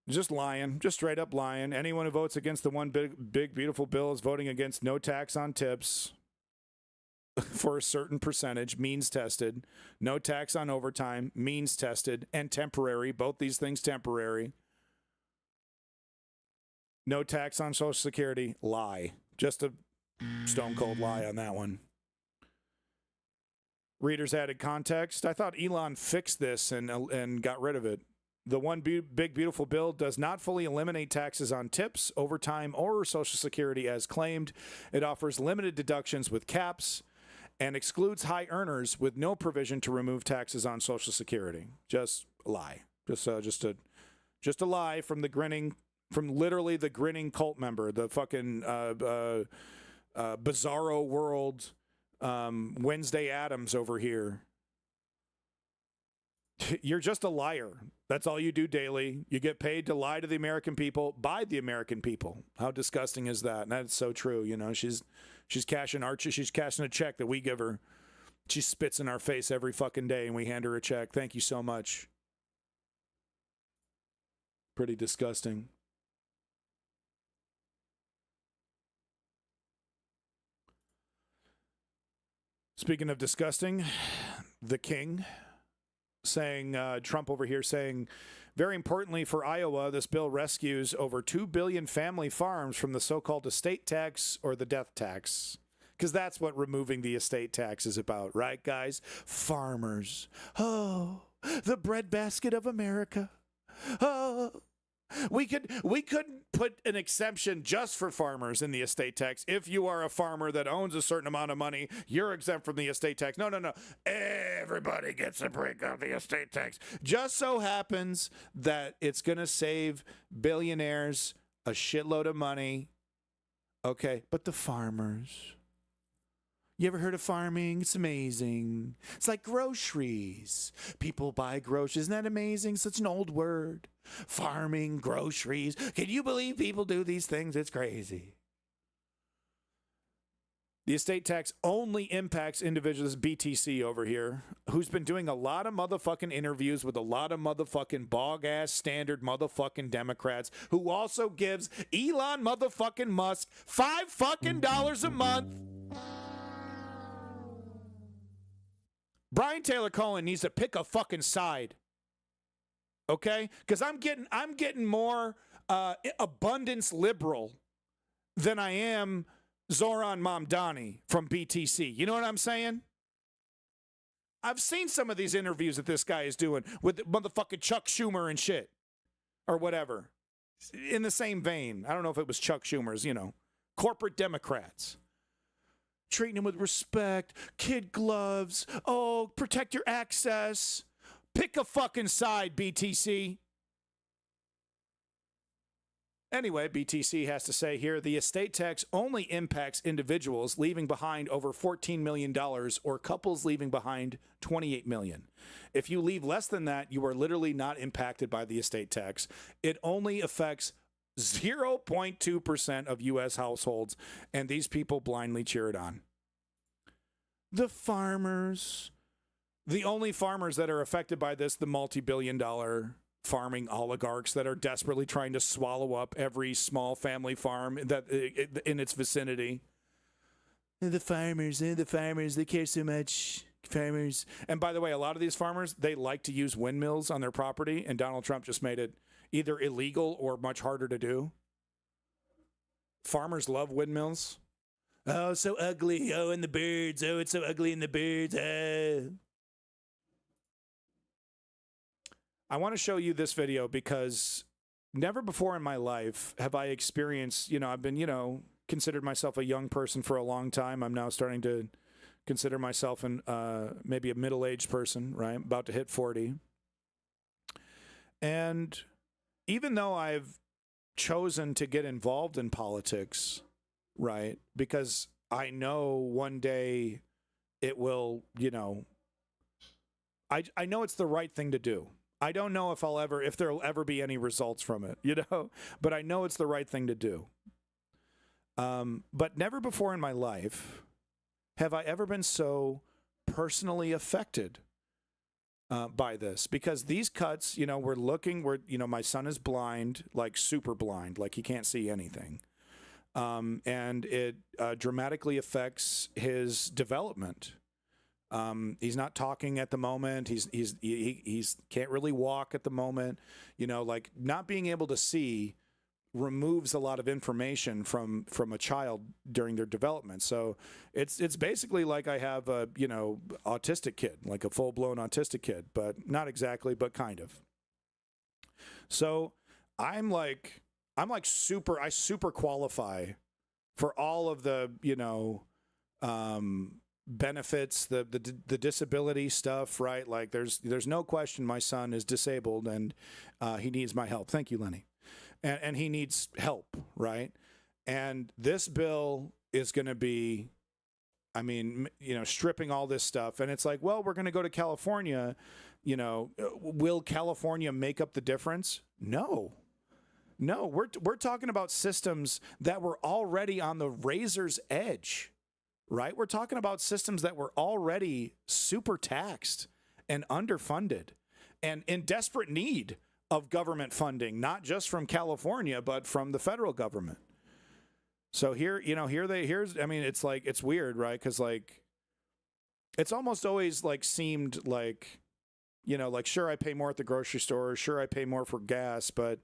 Just lying, just straight up lying. Anyone who votes against the one big beautiful bill is voting against no tax on tips for a certain percentage, means tested. No tax on overtime, means tested, and temporary. Both these things temporary. No tax on Social Security, lie. Just a stone cold lie on that one. Readers added context. I thought Elon fixed this and got rid of it. The one big beautiful bill does not fully eliminate taxes on tips, overtime, or Social Security as claimed. It offers limited deductions with caps and excludes high earners with no provision to remove taxes on Social Security. Just a lie. Just a lie from literally the grinning cult member, the fucking bizarro world Wednesday Addams over here. You're just a liar. That's all you do daily. You get paid to lie to the American people by the American people. How disgusting is that? And that's so true. She's cashing she's cashing a check that we give her. She spits in our face every fucking day and we hand her a check. Thank you so much. Pretty disgusting. Speaking of disgusting, the king saying, Trump over here saying, very importantly for Iowa, this bill rescues over 2 billion family farms from the so-called estate tax or the death tax. Because that's what removing the estate tax is about, right, guys? Farmers. Oh, the breadbasket of America. Oh, we could put an exemption just for farmers in the estate tax. If you are a farmer that owns a certain amount of money, you're exempt from the estate tax. No. Everybody gets a break of the estate tax. Just so happens that it's going to save billionaires a shitload of money. Okay, but the farmers... You ever heard of farming? It's amazing. It's like groceries. People buy groceries. Isn't that amazing? Such an old word. Farming, groceries. Can you believe people do these things? It's crazy. The estate tax only impacts individuals, BTC over here, who's been doing a lot of motherfucking interviews with a lot of motherfucking bog-ass standard motherfucking Democrats, who also gives Elon motherfucking Musk $5 a month. Brian Taylor Cohen needs to pick a fucking side, okay? Because I'm getting more abundance liberal than I am Zoran Mamdani from BTC. You know what I'm saying? I've seen some of these interviews that this guy is doing with motherfucking Chuck Schumer and shit, or whatever. In the same vein, I don't know if it was Chuck Schumer's, corporate Democrats. Treating him with respect, kid gloves, oh, protect your access. Pick a fucking side, BTC. Anyway, BTC has to say here, the estate tax only impacts individuals leaving behind over $14 million or couples leaving behind $28 million. If you leave less than that, you are literally not impacted by the estate tax. It only affects 0.2% of U.S. households, and these people blindly cheer it on. The farmers, the only farmers that are affected by this, the multi-billion-dollar farming oligarchs that are desperately trying to swallow up every small family farm that in its vicinity. The farmers, they care so much. Farmers. And by the way, a lot of these farmers, they like to use windmills on their property, and Donald Trump just made it either illegal or much harder to do. Farmers love windmills. Oh, so ugly. Oh, and the birds. Oh, it's so ugly in the birds. I want to show you this video because never before in my life have I experienced, I've been, considered myself a young person for a long time. I'm now starting to consider myself maybe a middle-aged person, right? About to hit 40. And even though I've chosen to get involved in politics, right, because I know one day it will, I know it's the right thing to do. I don't know if there'll ever be any results from it, but I know it's the right thing to do. But never before in my life have I ever been so personally affected by this, because these cuts, my son is blind, like super blind, like he can't see anything. And it dramatically affects his development. He's not talking at the moment. He's can't really walk at the moment. Like not being able to see removes a lot of information from a child during their development. So it's basically like I have a autistic kid, like a full-blown autistic kid, but not exactly, but kind of. So I super qualify for all of the benefits, the disability stuff, right? Like there's no question my son is disabled and he needs my help. Thank you, Lenny. And he needs help, right? And this bill is going to be, stripping all this stuff. And it's like, well, we're going to go to California. Will California make up the difference? No, we're talking about systems that were already on the razor's edge, right? We're talking about systems that were already super taxed and underfunded and in desperate need of government funding, not just from California, but from the federal government. So it's weird, right? Because like, it's almost always like seemed like You know, like, sure, I pay more at the grocery store. Sure, I pay more for gas, but,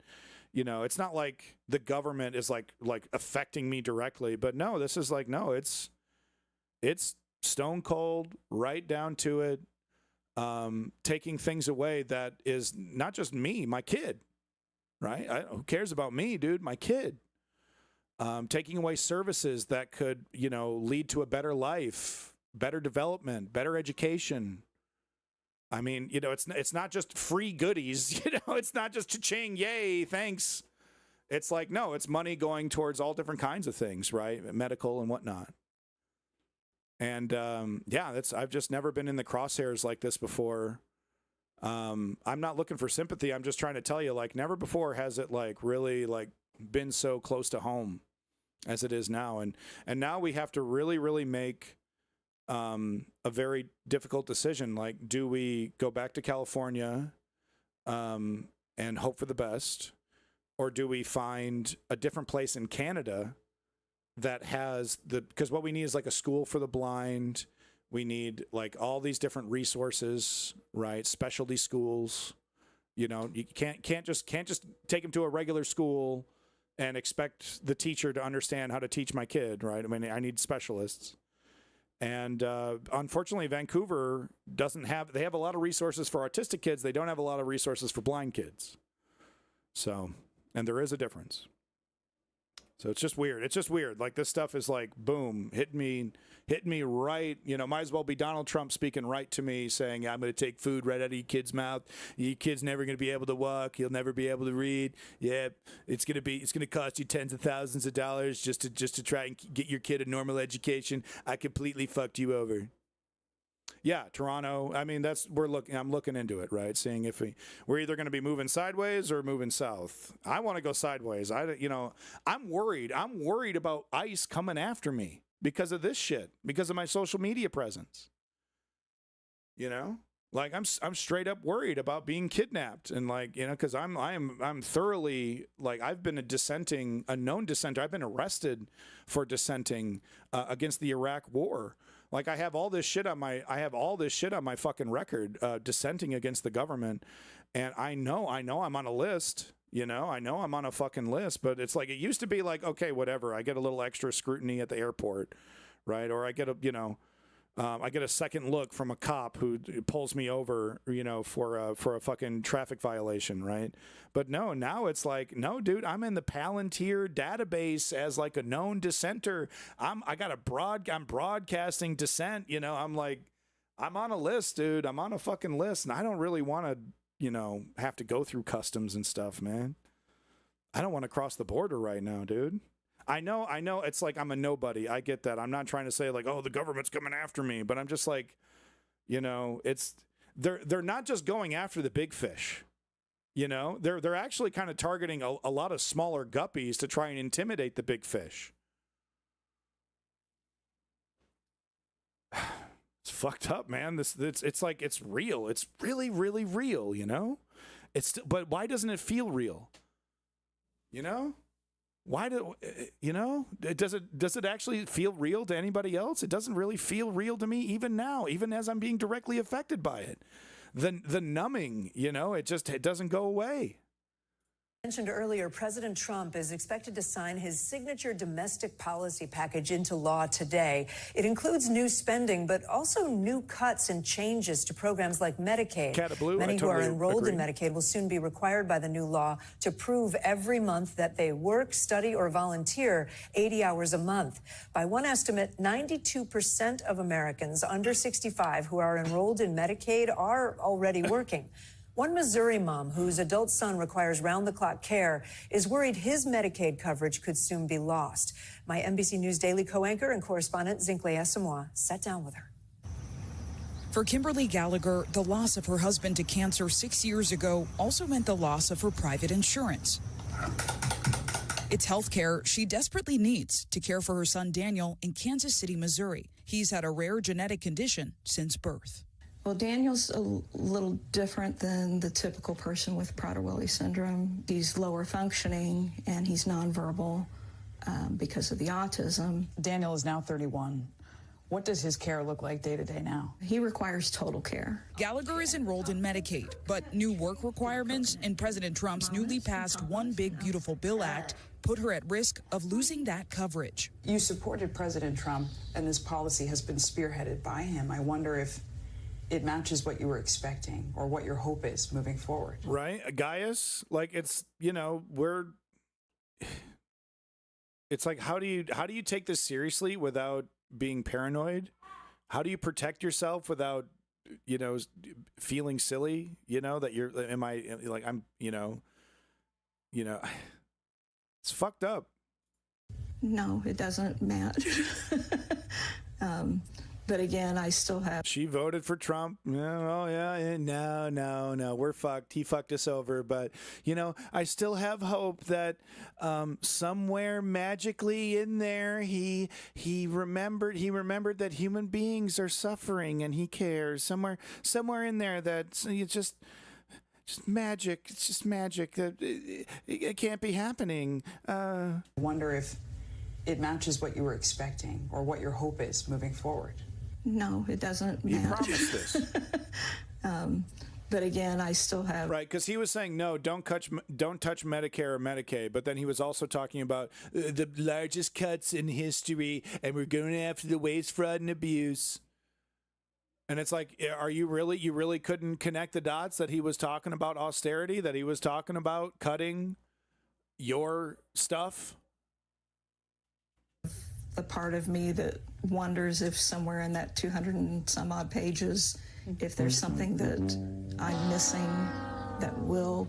you know, it's not like the government is like affecting me directly. But no, this is like, no, it's stone cold, right down to it, taking things away that is not just me, my kid, right? Who cares about me, dude? My kid. Taking away services that could, you know, lead to a better life, better development, better education. I mean, you know, it's not just free goodies, you know, it's not just cha-ching, yay, thanks. It's like, no, it's money going towards all different kinds of things, right? Medical and whatnot. And yeah, I've just never been in the crosshairs like this before. I'm not looking for sympathy. I'm just trying to tell you, like, never before has it like really like been so close to home as it is now. And now we have to really, really make a very difficult decision. Like, do we go back to California and hope for the best? Or do we find a different place in Canada that has because what we need is like a school for the blind. We need like all these different resources, right? Specialty schools. You know, you can't just take them to a regular school and expect the teacher to understand how to teach my kid, right? I mean, I need specialists. And unfortunately, Vancouver they have a lot of resources for autistic kids. They don't have a lot of resources for blind kids. So, and there is a difference. So it's just weird. It's just weird. Like, this stuff is like, boom, hit me right. You know, might as well be Donald Trump speaking right to me, saying, I'm going to take food right out of your kid's mouth. Your kid's never going to be able to walk. He'll never be able to read. Yeah, it's going to cost you tens of thousands of dollars just to try and get your kid a normal education. I completely fucked you over. Yeah, Toronto. I mean, I'm looking into it, right? Seeing if we're either going to be moving sideways or moving south. I want to go sideways. I'm worried. I'm worried about ICE coming after me because of this shit, because of my social media presence. You know, like I'm straight up worried about being kidnapped, and like, you know, because I'm thoroughly, like, I've been a known dissenter. I've been arrested for dissenting against the Iraq War. Like, I have all this shit on my fucking record, dissenting against the government, and I know I'm on a list. You know, I know I'm on a fucking list, but it's like, it used to be like, okay, whatever. I get a little extra scrutiny at the airport, right? Or I get a second look from a cop who pulls me over, you know, for a fucking traffic violation, right? But no, now it's like, no, dude, I'm in the Palantir database as like a known dissenter. I'm broadcasting dissent, you know. I'm like, I'm on a list, dude. I'm on a fucking list, and I don't really want to, you know, have to go through customs and stuff, man. I don't want to cross the border right now, dude. I know it's like I'm a nobody. I get that. I'm not trying to say like, oh, the government's coming after me, but I'm just like, you know, they're not just going after the big fish. You know, they're actually kind of targeting a lot of smaller guppies to try and intimidate the big fish. It's fucked up, man. It's like, it's real. It's really, really real, you know? But why doesn't it feel real? You know? Does it actually feel real to anybody else? It doesn't really feel real to me even now, even as I'm being directly affected by it. The numbing, you know, it doesn't go away. Mentioned earlier, President Trump is expected to sign his signature domestic policy package into law today. It includes new spending, but also new cuts and changes to programs like Medicaid. Cat of Blue, Many who are enrolled agree. in Medicaid will soon be required by the new law to prove every month that they work, study, or volunteer 80 hours a month. By one estimate, 92% of Americans under 65 who are enrolled in Medicaid are already working. One Missouri mom whose adult son requires round-the-clock care is worried his Medicaid coverage could soon be lost. My NBC News Daily co-anchor and correspondent Zincle Asamoah sat down with her. For Kimberly Gallagher, the loss of her husband to cancer 6 years ago also meant the loss of her private insurance. It's health care she desperately needs to care for her son Daniel in Kansas City, Missouri. He's had a rare genetic condition since birth. Well, Daniel's a little different than the typical person with Prader-Willi syndrome. He's lower functioning and he's nonverbal because of the autism. Daniel is now 31. What does his care look like day to day now? He requires total care. Gallagher is enrolled in Medicaid, but new work requirements in President Trump's newly passed One Big Beautiful Bill Act put her at risk of losing that coverage. You supported President Trump, and this policy has been spearheaded by him. I wonder if it matches what you were expecting or what your hope is moving forward. Right, Gaius? Like, it's, you know, it's like, how do you take this seriously without being paranoid? How do you protect yourself without, you know, feeling silly, you know, that you're, I'm, you know, it's fucked up. No, it doesn't match. But again, I still have. She voted for Trump. Oh, yeah. No. We're fucked. He fucked us over. But, you know, I still have hope that somewhere magically in there, he remembered that human beings are suffering and he cares. Somewhere in there that it's just magic. It's just magic. It can't be happening. I wonder if it matches what you were expecting or what your hope is moving forward. No, it doesn't match. You promised this. But again, I still have. Right, because he was saying, no, don't touch Medicare or Medicaid. But then he was also talking about the largest cuts in history, and we're going after the waste, fraud, and abuse. And it's like, you really couldn't connect the dots that he was talking about austerity, that he was talking about cutting your stuff? The part of me that wonders if somewhere in that 200 and some odd pages, if there's something that I'm missing that will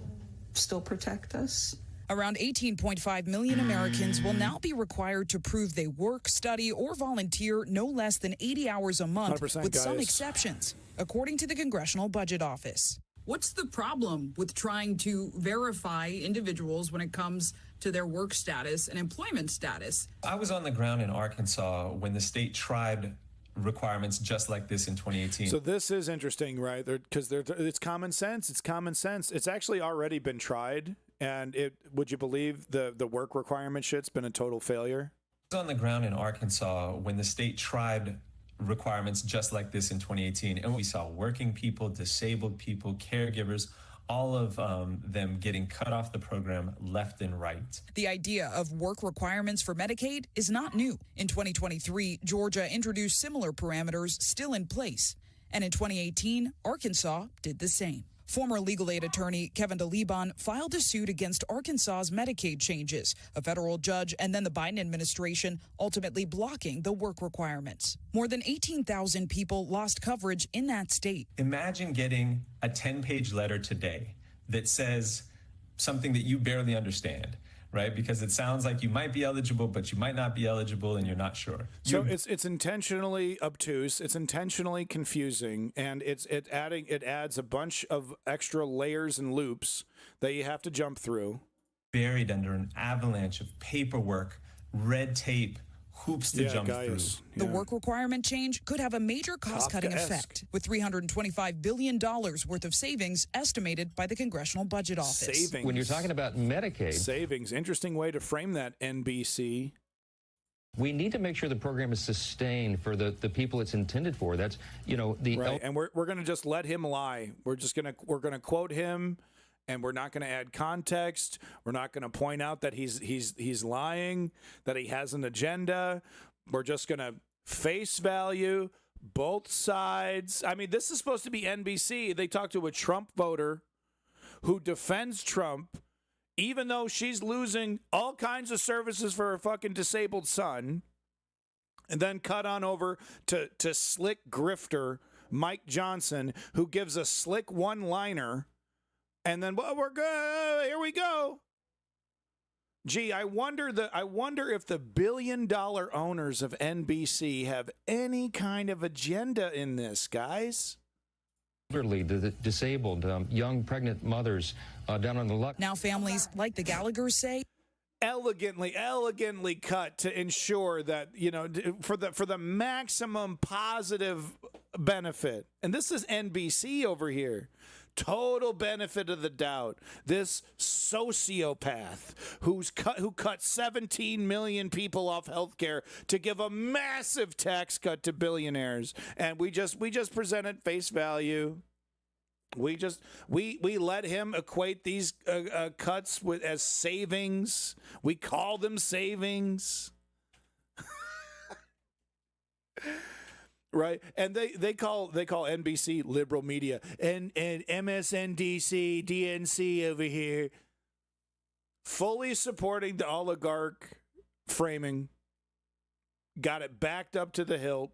still protect us. Around 18.5 million Americans will now be required to prove they work, study, or volunteer no less than 80 hours a month, with some exceptions, according to the Congressional Budget Office. What's the problem with trying to verify individuals when it comes to their work status and employment status? I was on the ground in Arkansas when the state tried requirements just like this in 2018. So this is interesting, right? Because it's common sense. It's common sense. It's actually already been tried. And would you believe the work requirement shit's been a total failure? I was on the ground in Arkansas when the state tried requirements just like this in 2018. And we saw working people, disabled people, caregivers, all of them getting cut off the program left and right. The idea of work requirements for Medicaid is not new. In 2023, Georgia introduced similar parameters still in place. And in 2018, Arkansas did the same. Former legal aid attorney Kevin DeLeban filed a suit against Arkansas's Medicaid changes, a federal judge and then the Biden administration ultimately blocking the work requirements. More than 18,000 people lost coverage in that state. Imagine getting a 10-page letter today that says something that you barely understand, right? Because it sounds like you might be eligible, but you might not be eligible and you're not sure. So it's intentionally obtuse, it's intentionally confusing, and it adds a bunch of extra layers and loops that you have to jump through. Buried under an avalanche of paperwork, red tape, hoops to jump through. The work requirement change could have a major cost-cutting effect, with $325 billion worth of savings estimated by the Congressional Budget Office. Savings. When you're talking about Medicaid. Savings. Interesting way to frame that, NBC. We need to make sure the program is sustained for the people it's intended for. That's, you know, right. And we're going to just let him lie. We're going to quote him. And we're not going to add context. We're not going to point out that he's lying, that he has an agenda. We're just going to face value both sides. I mean, this is supposed to be NBC. They talked to a Trump voter who defends Trump, even though she's losing all kinds of services for her fucking disabled son. And then cut on over to slick grifter Mike Johnson, who gives a slick one-liner. And then, well, we're good. Here we go. Gee, I wonder if the billion-dollar owners of NBC have any kind of agenda in this, guys. Elderly, the disabled, young pregnant mothers down on the luck. Now families like the Gallaghers say, elegantly cut to ensure that, you know, for the maximum positive benefit. And this is NBC over here. total benefit of the doubt, this sociopath who cut 17 million people off healthcare to give a massive tax cut to billionaires, and we just presented face value. We let him equate these cuts as savings. We call them savings. Right, and they call NBC liberal media and MSNBC, DNC over here, fully supporting the oligarch framing. Got it backed up to the hilt.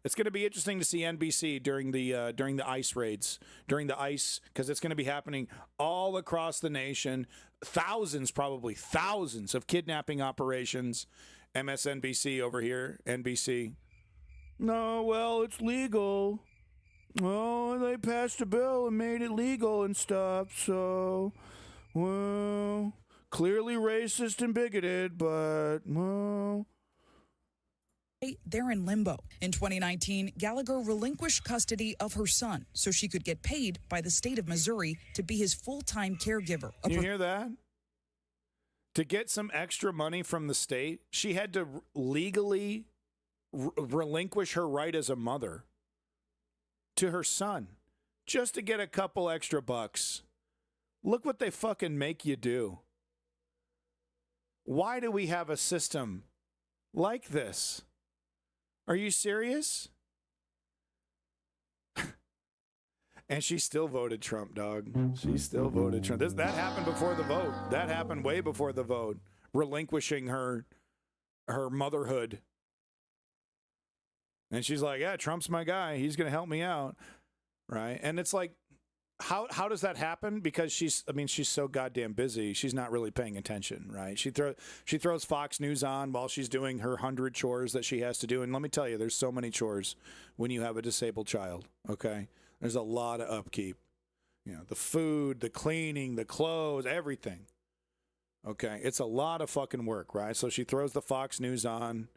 It's going to be interesting to see NBC during the ICE raids, because it's going to be happening all across the nation. Probably thousands of kidnapping operations. MSNBC over here, NBC. No, well, it's legal. Oh, they passed a bill and made it legal and stuff. So, well, clearly racist and bigoted, but, well. They're in limbo. In 2019, Gallagher relinquished custody of her son so she could get paid by the state of Missouri to be his full-time caregiver. You hear that? To get some extra money from the state, she had to legally relinquish her right as a mother to her son just to get a couple extra bucks. Look what they fucking make you do. Why do we have a system like this? Are you serious? And she still voted Trump, dog. She still voted Trump. That happened before the vote. That happened way before the vote. Relinquishing her motherhood. And she's like, yeah, Trump's my guy. He's going to help me out. Right. And it's like, how does that happen? Because she's so goddamn busy. She's not really paying attention. Right. She throws Fox News on while she's doing her 100 chores that she has to do. And let me tell you, there's so many chores when you have a disabled child. OK, there's a lot of upkeep. You know, the food, the cleaning, the clothes, everything. OK, it's a lot of fucking work. Right. So she throws the Fox News on.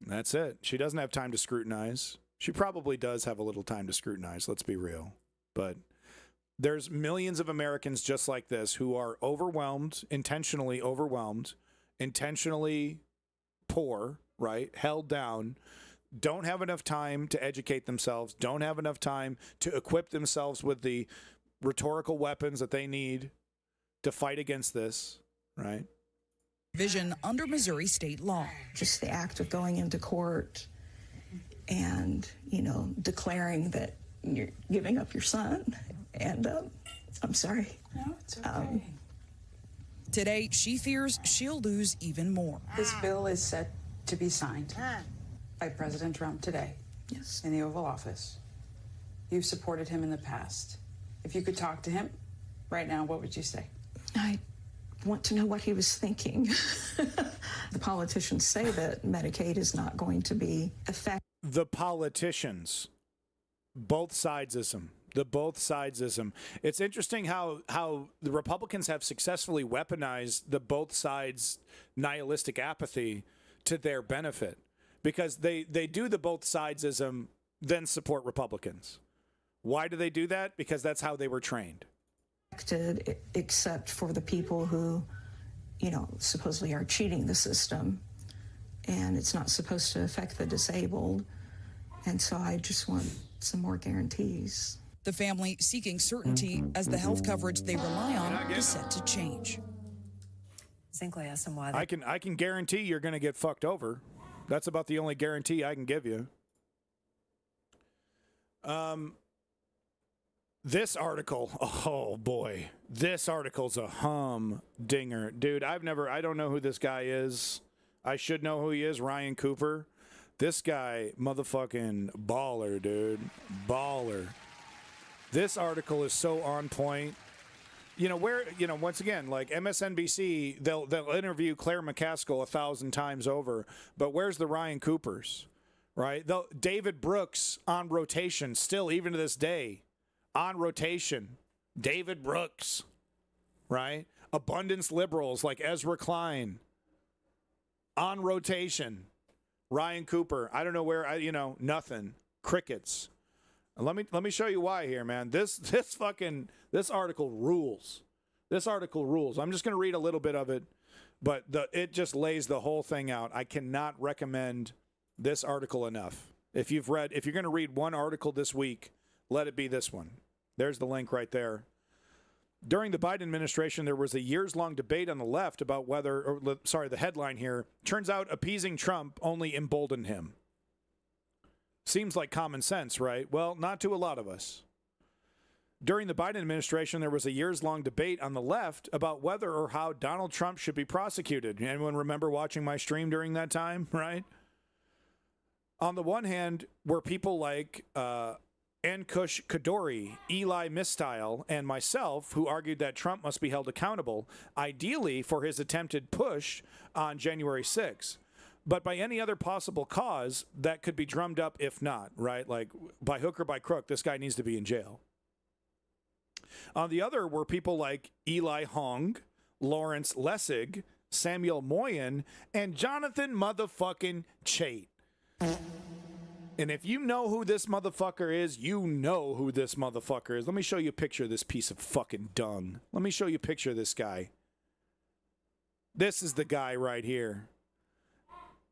That's it. She doesn't have time to scrutinize. She probably does have a little time to scrutinize, let's be real. But there's millions of Americans just like this who are overwhelmed, intentionally poor, right? Held down, don't have enough time to educate themselves, don't have enough time to equip themselves with the rhetorical weapons that they need to fight against this, right? Vision under Missouri state law. Just the act of going into court and, declaring that you're giving up your son. And I'm sorry. No, it's okay. Today, she fears she'll lose even more. This bill is set to be signed by President Trump today. Yes. In the Oval Office. You've supported him in the past. If you could talk to him right now, what would you say? I want to know what he was thinking. The politicians say that Medicaid is not going to be effective. The politicians, both sidesism. It's interesting how the Republicans have successfully weaponized the both sides nihilistic apathy to their benefit, because they do the both sidesism, then support Republicans. Why do they do that? Because that's how they were trained. Except for the people who, supposedly are cheating the system, and it's not supposed to affect the disabled. And so I just want some more guarantees. The family seeking certainty as the health coverage they rely on is set to change. Zinkley asked him why. I can guarantee you're going to get fucked over. That's about the only guarantee I can give you. This article, oh boy, this article's a humdinger. Dude, I don't know who this guy is. I should know who he is, Ryan Cooper. This guy, motherfucking baller, dude. Baller. This article is so on point. Once again, like MSNBC, they'll interview Claire McCaskill 1,000 times over, but where's the Ryan Coopers, right? David Brooks on rotation, still even to this day. On rotation, David Brooks, right? Abundance liberals like Ezra Klein. On rotation, Ryan Cooper. I don't know where, nothing. Crickets. Let me show you why here, man. This article rules. This article rules. I'm just going to read a little bit of it, but it just lays the whole thing out. I cannot recommend this article enough. If you're going to read one article this week, let it be this one. There's the link right there. During the Biden administration, there was a years-long debate on the left about the headline here, turns out appeasing Trump only emboldened him. Seems like common sense, right? Well, not to a lot of us. During the Biden administration, there was a years-long debate on the left about whether or how Donald Trump should be prosecuted. Anyone remember watching my stream during that time, right? On the one hand, were people like Ankush Kadori, Eli Mistyle, and myself who argued that Trump must be held accountable, ideally for his attempted push on January 6th. But by any other possible cause that could be drummed up if not, right? Like by hook or by crook, this guy needs to be in jail. On the other were people like Eli Hong, Lawrence Lessig, Samuel Moyen, and Jonathan motherfucking Chait. And if you know who this motherfucker is, you know who this motherfucker is. Let me show you a picture of this piece of fucking dung. Let me show you a picture of this guy. This is the guy right here.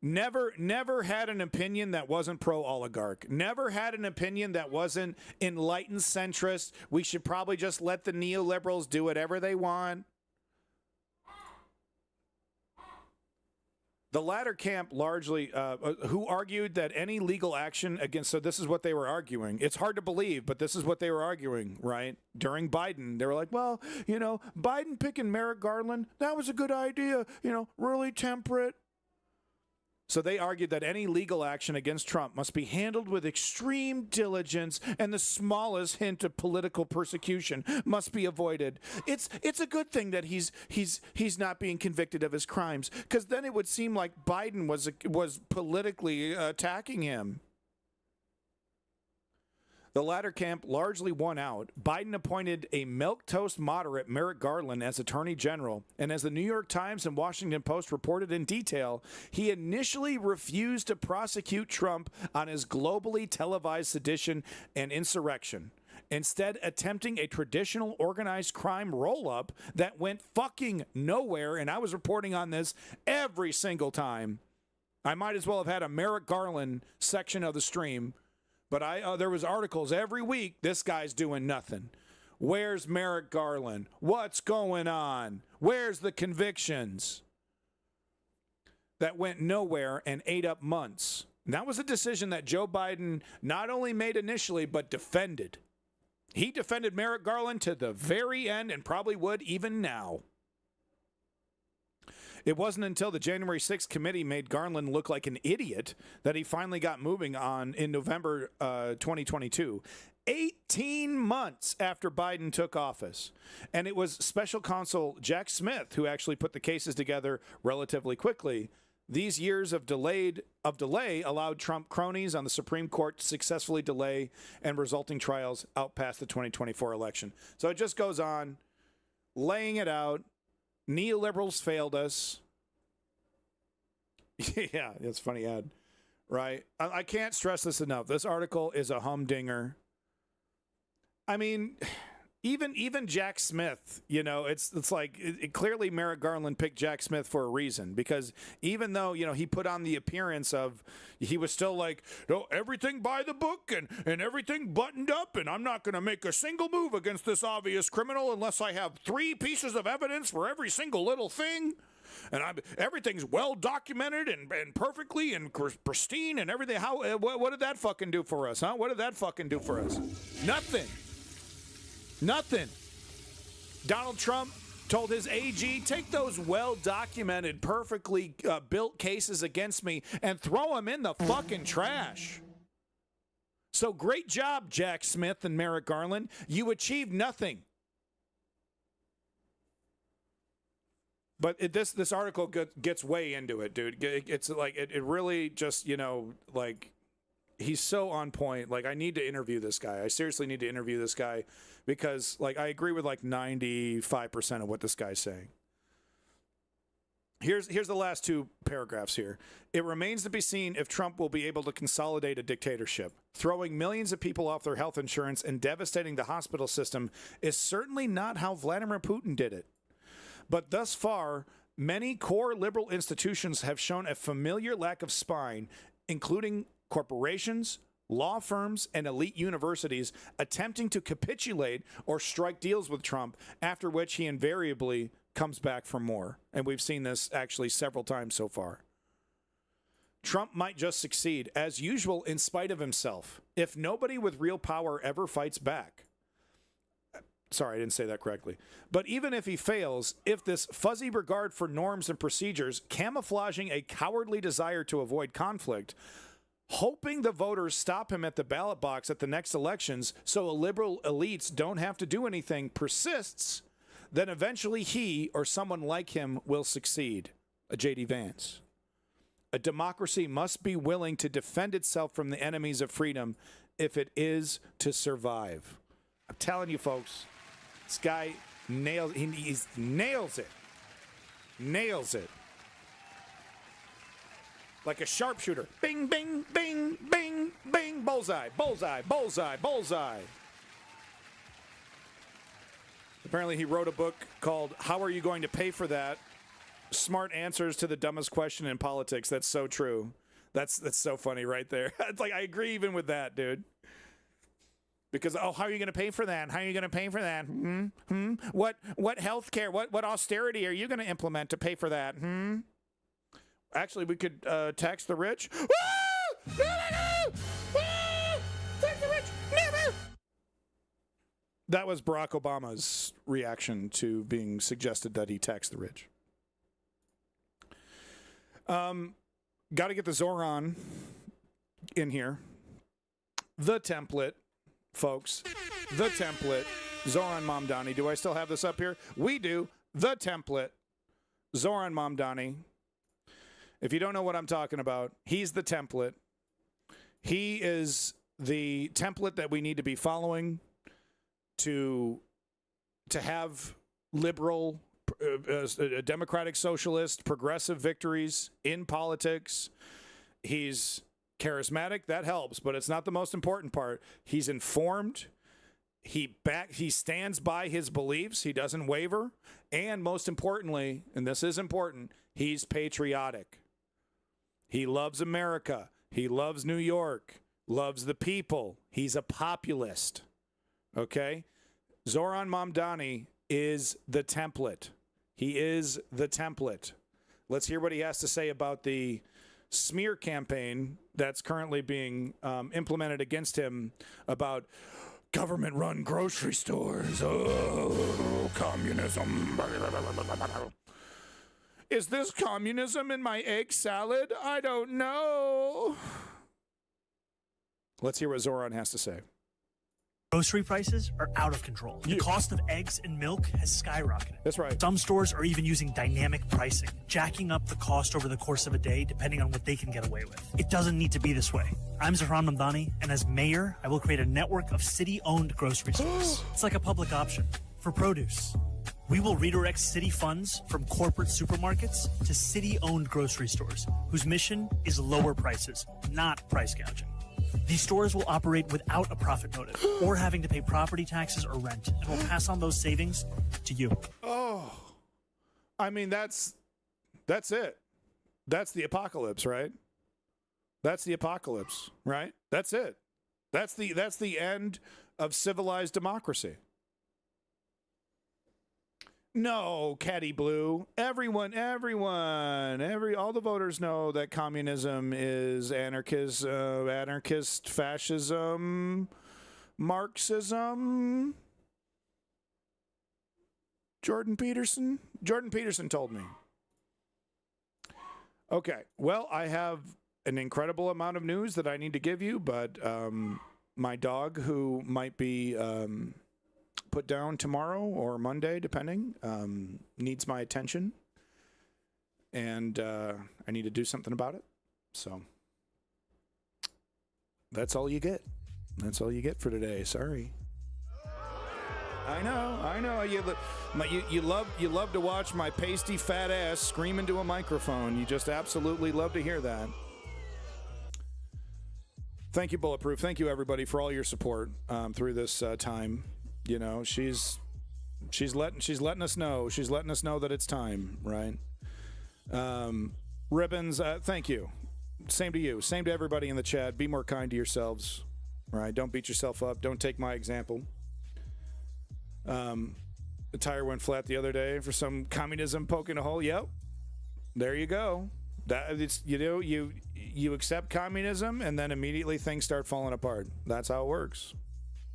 Never had an opinion that wasn't pro-oligarch. Never had an opinion that wasn't enlightened centrist. We should probably just let the neoliberals do whatever they want. The latter camp largely, who argued that any legal action against, so this is what they were arguing. It's hard to believe, but this is what they were arguing, right? During Biden, they were like, well, Biden picking Merrick Garland, that was a good idea, really temperate. So they argued that any legal action against Trump must be handled with extreme diligence and the smallest hint of political persecution must be avoided. It's a good thing that he's not being convicted of his crimes, because then it would seem like Biden was politically attacking him. The latter camp largely won out. Biden appointed a milquetoast moderate Merrick Garland as Attorney General, and as the New York Times and Washington Post reported in detail, he initially refused to prosecute Trump on his globally televised sedition and insurrection, instead attempting a traditional organized crime roll-up that went fucking nowhere, and I was reporting on this every single time. I might as well have had a Merrick Garland section of the stream. But there was articles every week, this guy's doing nothing. Where's Merrick Garland? What's going on? Where's the convictions? That went nowhere and ate up months. And that was a decision that Joe Biden not only made initially, but defended. He defended Merrick Garland to the very end and probably would even now. It wasn't until the January 6th committee made Garland look like an idiot that he finally got moving on in November 2022. 18 months after Biden took office. And it was special counsel Jack Smith who actually put the cases together relatively quickly. These years of delay allowed Trump cronies on the Supreme Court to successfully delay and resulting trials out past the 2024 election. So it just goes on, laying it out. Neoliberals failed us. Yeah, that's a funny ad, right? I can't stress this enough. This article is a humdinger. I mean, even Jack Smith, it's like clearly Merrick Garland picked Jack Smith for a reason, because even though, he put on the appearance of, he was still like, no, everything by the book and everything buttoned up, and I'm not going to make a single move against this obvious criminal unless I have 3 pieces of evidence for every single little thing. And everything's well documented and perfectly and pristine and everything. What did that fucking do for us, huh? What did that fucking do for us? Nothing. Donald Trump told his AG, take those well-documented, perfectly built cases against me and throw them in the fucking trash. So great job, Jack Smith and Merrick Garland. You achieved nothing. But this article gets way into it, dude. It's like, it really just, he's so on point. Like, I need to interview this guy. I seriously need to interview this guy because, I agree with 95% of what this guy's saying. Here's the last two paragraphs here. It remains to be seen if Trump will be able to consolidate a dictatorship. Throwing millions of people off their health insurance and devastating the hospital system is certainly not how Vladimir Putin did it. But thus far, many core liberal institutions have shown a familiar lack of spine, including corporations, law firms, and elite universities attempting to capitulate or strike deals with Trump, after which he invariably comes back for more. And we've seen this actually several times so far. Trump might just succeed, as usual, in spite of himself, if nobody with real power ever fights back. Sorry, I didn't say that correctly. But even if he fails, if this fuzzy regard for norms and procedures, camouflaging a cowardly desire to avoid conflict, hoping the voters stop him at the ballot box at the next elections so liberal elites don't have to do anything, persists, then eventually he or someone like him will succeed. A J.D. Vance. A democracy must be willing to defend itself from the enemies of freedom if it is to survive. I'm telling you, folks, this guy nails it. Nails it. Like a sharpshooter. Bing, bing, bing, bing, bing. Bullseye, bullseye, bullseye, bullseye. Apparently he wrote a book called How Are You Going to Pay for That? Smart Answers to the Dumbest Question in Politics. That's so true. That's so funny right there. It's like, I agree even with that, dude. Because, how are you going to pay for that? How are you going to pay for that? What health care, what austerity are you going to implement to pay for that? Actually, we could tax the rich. Tax the rich, never! That was Barack Obama's reaction to being suggested that he tax the rich. Got to get the Zoran in here. The template, folks. The template. Zoran Mamdani. Do I still have this up here? We do. The template. Zoran Mamdani. If you don't know what I'm talking about, he's the template. He is the template that we need to be following to have liberal, democratic, socialist, progressive victories in politics. He's charismatic, that helps, but it's not the most important part. He's informed. He stands by his beliefs. He doesn't waver. And most importantly, and this is important, he's patriotic. He loves America. He loves New York, loves the people. He's a populist. Okay? Zoran Mamdani is the template. He is the template. Let's hear what he has to say about the smear campaign that's currently being implemented against him about government-run grocery stores. Oh, communism. Is this communism in my egg salad? I don't know. Let's hear what Zoran has to say. Grocery prices are out of control. The cost of eggs and milk has skyrocketed. That's right. Some stores are even using dynamic pricing, jacking up the cost over the course of a day depending on what they can get away with. It doesn't need to be this way. I'm Zoran Mamdani, and as mayor, I will create a network of city-owned grocery stores. It's like a public option for produce. We will redirect city funds from corporate supermarkets to city-owned grocery stores, whose mission is lower prices, not price gouging. These stores will operate without a profit motive or having to pay property taxes or rent, and will pass on those savings to you. Oh, I mean, that's it. That's the apocalypse, right? That's the apocalypse, right? That's it. That's the end of civilized democracy. No, Caddy Blue. All the voters know that communism is anarchist fascism, Marxism. Jordan Peterson told me. Okay, well, I have an incredible amount of news that I need to give you, but my dog, who might be put down tomorrow or Monday, depending, needs my attention, and I need to do something about it. So that's all you get. That's all you get for today. Sorry. I know. You love to watch my pasty fat ass scream into a microphone. You just absolutely love to hear that. Thank you, Bulletproof. Thank you, everybody, for all your support through this time. You know, she's letting us know. She's letting us know that it's time, right? Ribbons, thank you. Same to you. Same to everybody in the chat. Be more kind to yourselves, right? Don't beat yourself up. Don't take my example. The tire went flat the other day for some communism poking a hole. Yep. There you go. You accept communism and then immediately things start falling apart. That's how it works.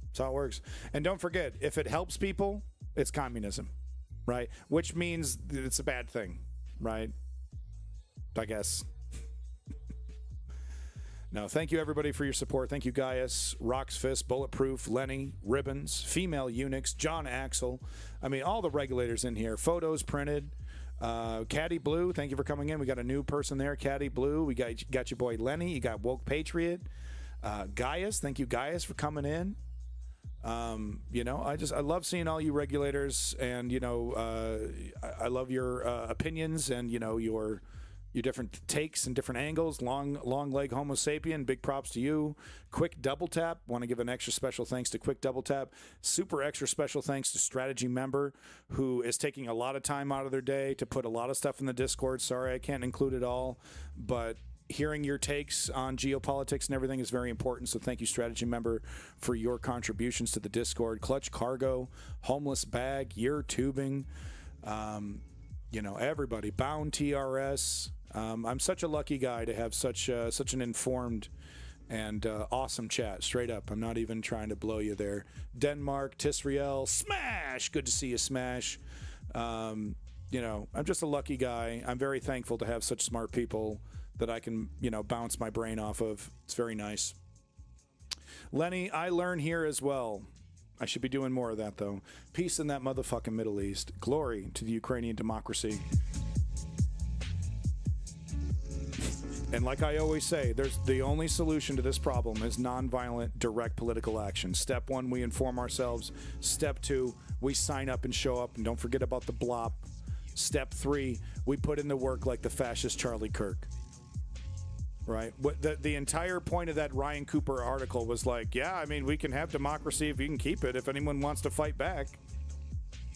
That's how it works. And don't forget, if it helps people, it's communism, right? Which means it's a bad thing, right? I guess. No, thank you, everybody, for your support. Thank you, Gaius, Rock's Fist, Bulletproof, Lenny, Ribbons, Female Eunuchs, John Axel. I mean, all the regulators in here. Photos printed. Caddy Blue, thank you for coming in. We got a new person there, Caddy Blue. We got your boy Lenny. You got Woke Patriot. Gaius, thank you, Gaius, for coming in. You know, I love seeing all you regulators, and you know, I love your opinions and you know your different takes and different angles. Long leg Homo sapien, big props to you. Quick Double Tap, want to give an extra special thanks to Quick Double Tap. Super extra special thanks to Strategy Member, who is taking a lot of time out of their day to put a lot of stuff in the Discord. Sorry, I can't include it all, but hearing your takes on geopolitics and everything is very important. So thank you, Strategy Member, for your contributions to the Discord. Clutch Cargo, Homeless Bag, Year Tubing, you know, everybody. Bound TRS. I'm such a lucky guy to have such an informed and awesome chat. Straight up, I'm not even trying to blow you there. Denmark, Tisriel, Smash. Good to see you, Smash. You know, I'm just a lucky guy. I'm very thankful to have such smart people that I can, you know, bounce my brain off of. It's very nice. Lenny, I learn here as well. I should be doing more of that, though. Peace in that motherfucking Middle East. Glory to the Ukrainian democracy. And like I always say, the only solution to this problem is nonviolent, direct political action. Step 1, we inform ourselves. Step 2, we sign up and show up. And don't forget about the blop. Step 3, we put in the work like the fascist Charlie Kirk. Right? The entire point of that Ryan Cooper article was like, yeah, I mean, we can have democracy if you can keep it, if anyone wants to fight back.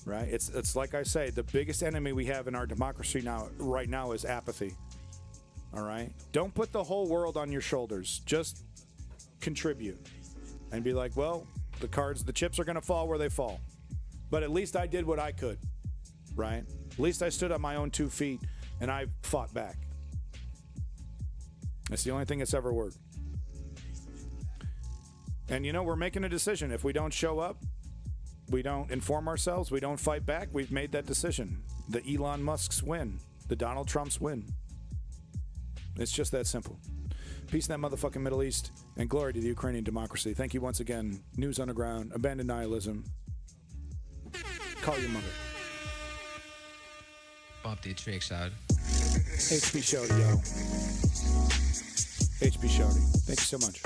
Right? It's like I say, the biggest enemy we have in our democracy right now is apathy. All right? Don't put the whole world on your shoulders. Just contribute and be like, well, the chips are going to fall where they fall. But at least I did what I could, right? At least I stood on my own 2 feet and I fought back. That's the only thing that's ever worked. And, you know, we're making a decision. If we don't show up, we don't inform ourselves, we don't fight back, we've made that decision. The Elon Musks win. The Donald Trumps win. It's just that simple. Peace in that motherfucking Middle East, and glory to the Ukrainian democracy. Thank you once again. News Underground, Abandon Nihilism. Call your mother. Bump the tricks out. HB Shody, yo. HB Shody. Thank you so much.